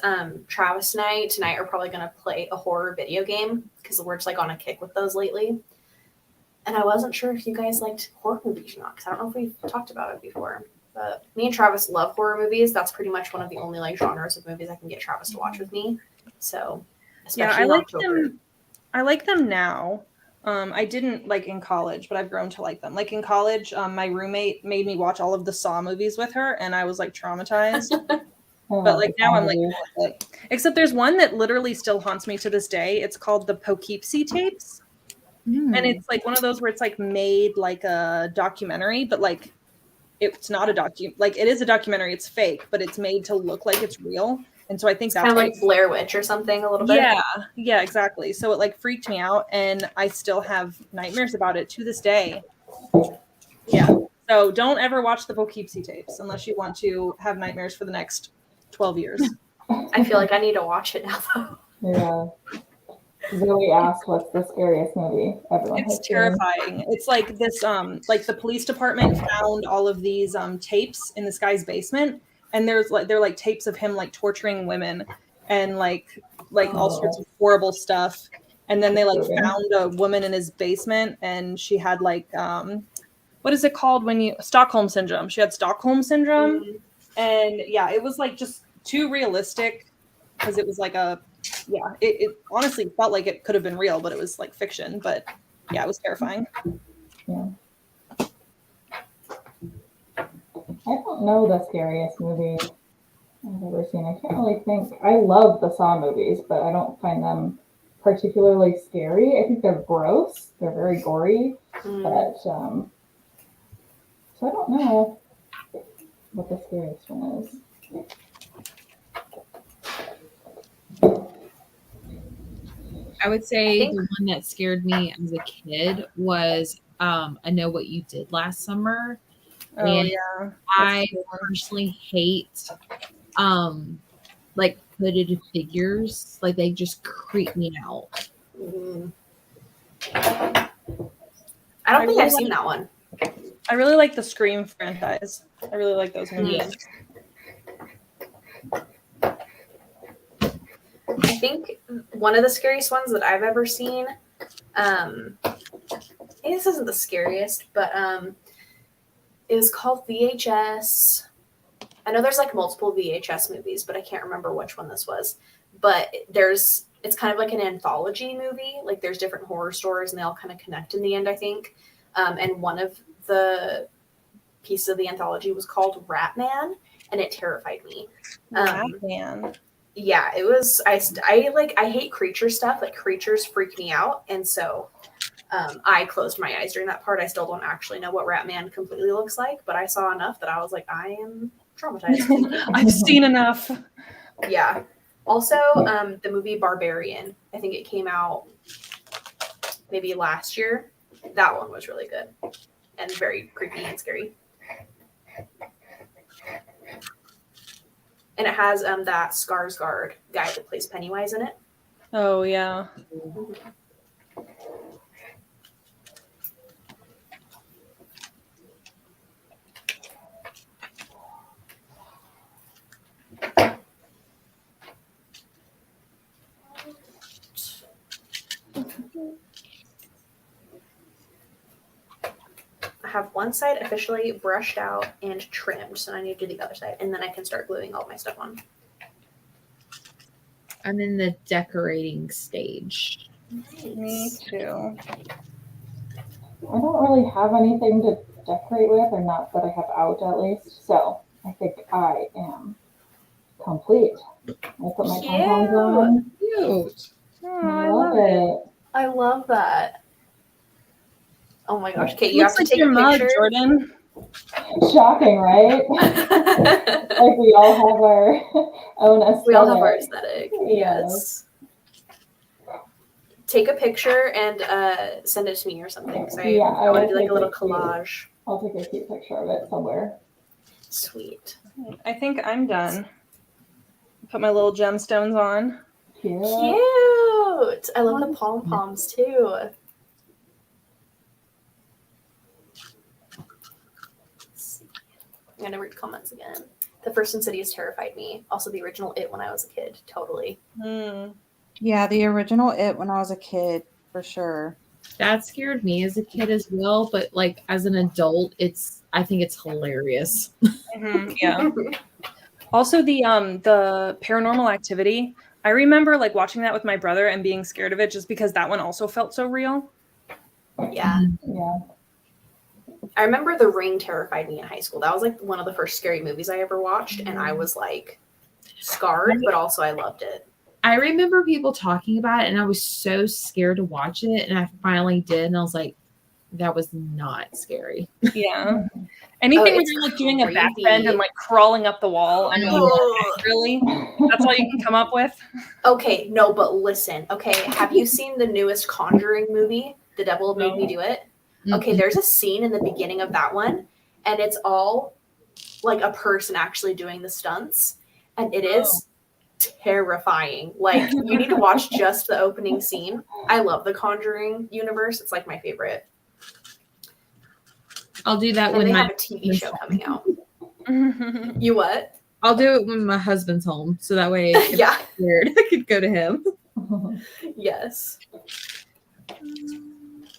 Speaker 1: Travis and I tonight are probably going to play a horror video game because we're just like on a kick with those lately. And I wasn't sure if you guys liked horror movies or not because I don't know if we've talked about it before. But me and Travis love horror movies. That's pretty much one of the only like genres of movies I can get Travis to watch with me. So, especially
Speaker 2: I
Speaker 1: in
Speaker 2: like
Speaker 1: October.
Speaker 2: them. I like them now. I didn't like in college, but I've grown to like them. Like in college, my roommate made me watch all of the Saw movies with her, and I was like traumatized. But like now I'm like, cool with it. Except there's one that literally still haunts me to this day. It's called the Poughkeepsie tapes. And it's like one of those where it's like made like a documentary, but like it's not a like it is a documentary, it's fake, but it's made to look like it's real. And so I think that's
Speaker 1: kind of like Blair Witch or something a little bit.
Speaker 2: Yeah, exactly. So it like freaked me out, and I still have nightmares about it to this day. Yeah. So don't ever watch the Poughkeepsie tapes unless you want to have nightmares for the next 12 years.
Speaker 1: I feel like I need to watch it now though.
Speaker 4: Yeah. Zoe asked, "What's the scariest movie everyone has
Speaker 2: It's terrifying. It's like this, like the police department found all of these tapes in this guy's basement, and they're like tapes of him like torturing women and like all sorts of horrible stuff. And then they like found a woman in his basement, and she had like what is it called when you Stockholm syndrome? She had Stockholm syndrome, and yeah, it was like just too realistic because it was like it honestly felt like it could have been real, but it was like fiction. But yeah, it was terrifying.
Speaker 4: Yeah. I don't know the scariest movie I've ever seen. I can't really think. I love the Saw movies, but I don't find them particularly scary. I think they're gross. They're very gory, but so I don't know what the scariest one is.
Speaker 5: I would say the one that scared me as a kid was I Know What You Did Last Summer.
Speaker 2: Oh, yeah.
Speaker 5: I personally hate like hooded figures. Like they just creep me out.
Speaker 1: I don't think I've seen that one.
Speaker 2: I really like the Scream franchise. I really like those movies.
Speaker 1: I think one of the scariest ones that I've ever seen, this isn't the scariest, but it was called VHS. I know there's like multiple VHS movies, but I can't remember which one this was. But it's kind of like an anthology movie. Like there's different horror stories and they all kind of connect in the end, I think. And one of the pieces of the anthology was called Rat Man, and it terrified me.
Speaker 2: Rat Man.
Speaker 1: Yeah, it was. I hate creature stuff. Like creatures freak me out, and so I closed my eyes during that part. I still don't actually know what Rat Man completely looks like, but I saw enough that I was like, I am traumatized.
Speaker 2: I've seen enough.
Speaker 1: Yeah. Also, the movie Barbarian. I think it came out maybe last year. That one was really good and very creepy and scary. And it has that Skarsgård guy that plays Pennywise in it.
Speaker 2: Oh, yeah.
Speaker 1: I have one side officially brushed out and trimmed, so I need to do the other side, and then I can start gluing all my stuff on.
Speaker 5: I'm in the decorating stage.
Speaker 1: Nice.
Speaker 2: Me too.
Speaker 4: I don't really have anything to decorate with, or not that I have out at least. So I think I am complete. I put my pom-poms on.
Speaker 5: Cute.
Speaker 2: Oh, I love it.
Speaker 1: I love that. Oh my gosh, Kate, you
Speaker 2: Looks
Speaker 1: have to
Speaker 2: like
Speaker 1: take
Speaker 2: your
Speaker 1: a
Speaker 2: mug,
Speaker 1: picture.
Speaker 2: Jordan.
Speaker 4: Shocking, right? Like we all have our own aesthetic.
Speaker 1: We all have our aesthetic. Yes. Take a picture and send it to me or something. So I want to do like a little collage.
Speaker 4: I'll take a cute picture of it somewhere.
Speaker 1: Sweet.
Speaker 2: I think I'm done. Put my little gemstones on.
Speaker 4: Cute.
Speaker 1: Cute. I love the pom-poms too. I'm gonna read comments again. The First Insidious terrified me. Also, the original It when I was a kid, totally.
Speaker 3: Yeah, the original It when I was a kid, for sure.
Speaker 5: That scared me as a kid as well, but like as an adult, I think it's hilarious.
Speaker 2: Yeah. Also, the Paranormal Activity. I remember like watching that with my brother and being scared of it just because that one also felt so real.
Speaker 1: Yeah.
Speaker 4: Yeah.
Speaker 1: I remember The Ring terrified me in high school. That was like one of the first scary movies I ever watched, and I was like scarred, but also I loved it.
Speaker 5: I remember people talking about it, and I was so scared to watch it, and I finally did, and I was like, that was not scary.
Speaker 2: Yeah. Anything where
Speaker 1: it's
Speaker 2: you're like doing a
Speaker 1: creepy.
Speaker 2: back bend and like crawling up the wall. I know.
Speaker 1: Ugh.
Speaker 2: Really? That's all you can come up with?
Speaker 1: Okay, no, but listen. Okay, have you seen the newest Conjuring movie? The Devil Made Me Do It? Okay, there's a scene in the beginning of that one, and it's all like a person actually doing the stunts, and it is terrifying. Like, you need to watch just the opening scene. I love the Conjuring universe. It's like my favorite.
Speaker 5: I'll do that
Speaker 1: And
Speaker 5: when
Speaker 1: they
Speaker 5: my
Speaker 1: have a TV show coming out. You what?
Speaker 5: I'll do it when my husband's home, so that way if
Speaker 1: Yeah.
Speaker 5: it's weird, I could go to him.
Speaker 1: Yes.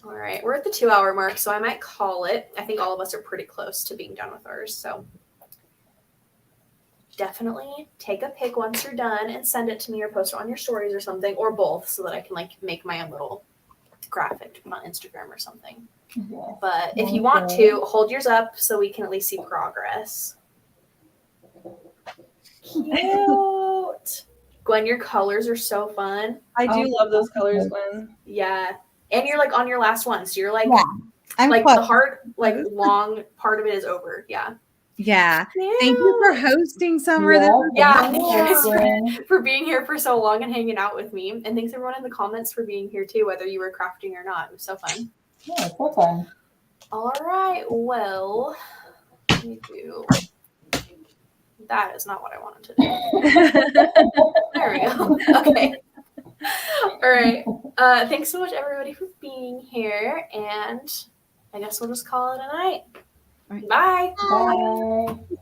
Speaker 1: All right, we're at the 2-hour mark, so I might call it. I think all of us are pretty close to being done with ours, so definitely take a pic once you're done and send it to me or post it on your stories or something, or both, so that I can like make my own little graphic to put on Instagram or something.
Speaker 4: Yes.
Speaker 1: But if you want to, hold yours up so we can at least see progress. Cute. Gwen, your colors are so fun.
Speaker 2: I do love those colors, Gwen.
Speaker 1: Yeah. And you're like on your last one. So you're like,
Speaker 3: Yeah, I'm
Speaker 1: like
Speaker 3: close.
Speaker 1: the hard, like long part of it is over. Yeah.
Speaker 3: Yeah. Thank you for hosting, Summer. This was
Speaker 1: Yeah,
Speaker 4: Thank
Speaker 1: thank you
Speaker 4: you.
Speaker 1: guys for being here for so long and hanging out with me. And thanks everyone in the comments for being here too, whether you were crafting or not. It was so fun.
Speaker 4: Yeah, it's so fun.
Speaker 1: All right. Well, let me do. That is not what I wanted to do. There we go. Okay. All right. Thanks so much, everybody, for being here. And I guess we'll just call it a night.
Speaker 3: All right.
Speaker 1: Bye.
Speaker 4: Bye.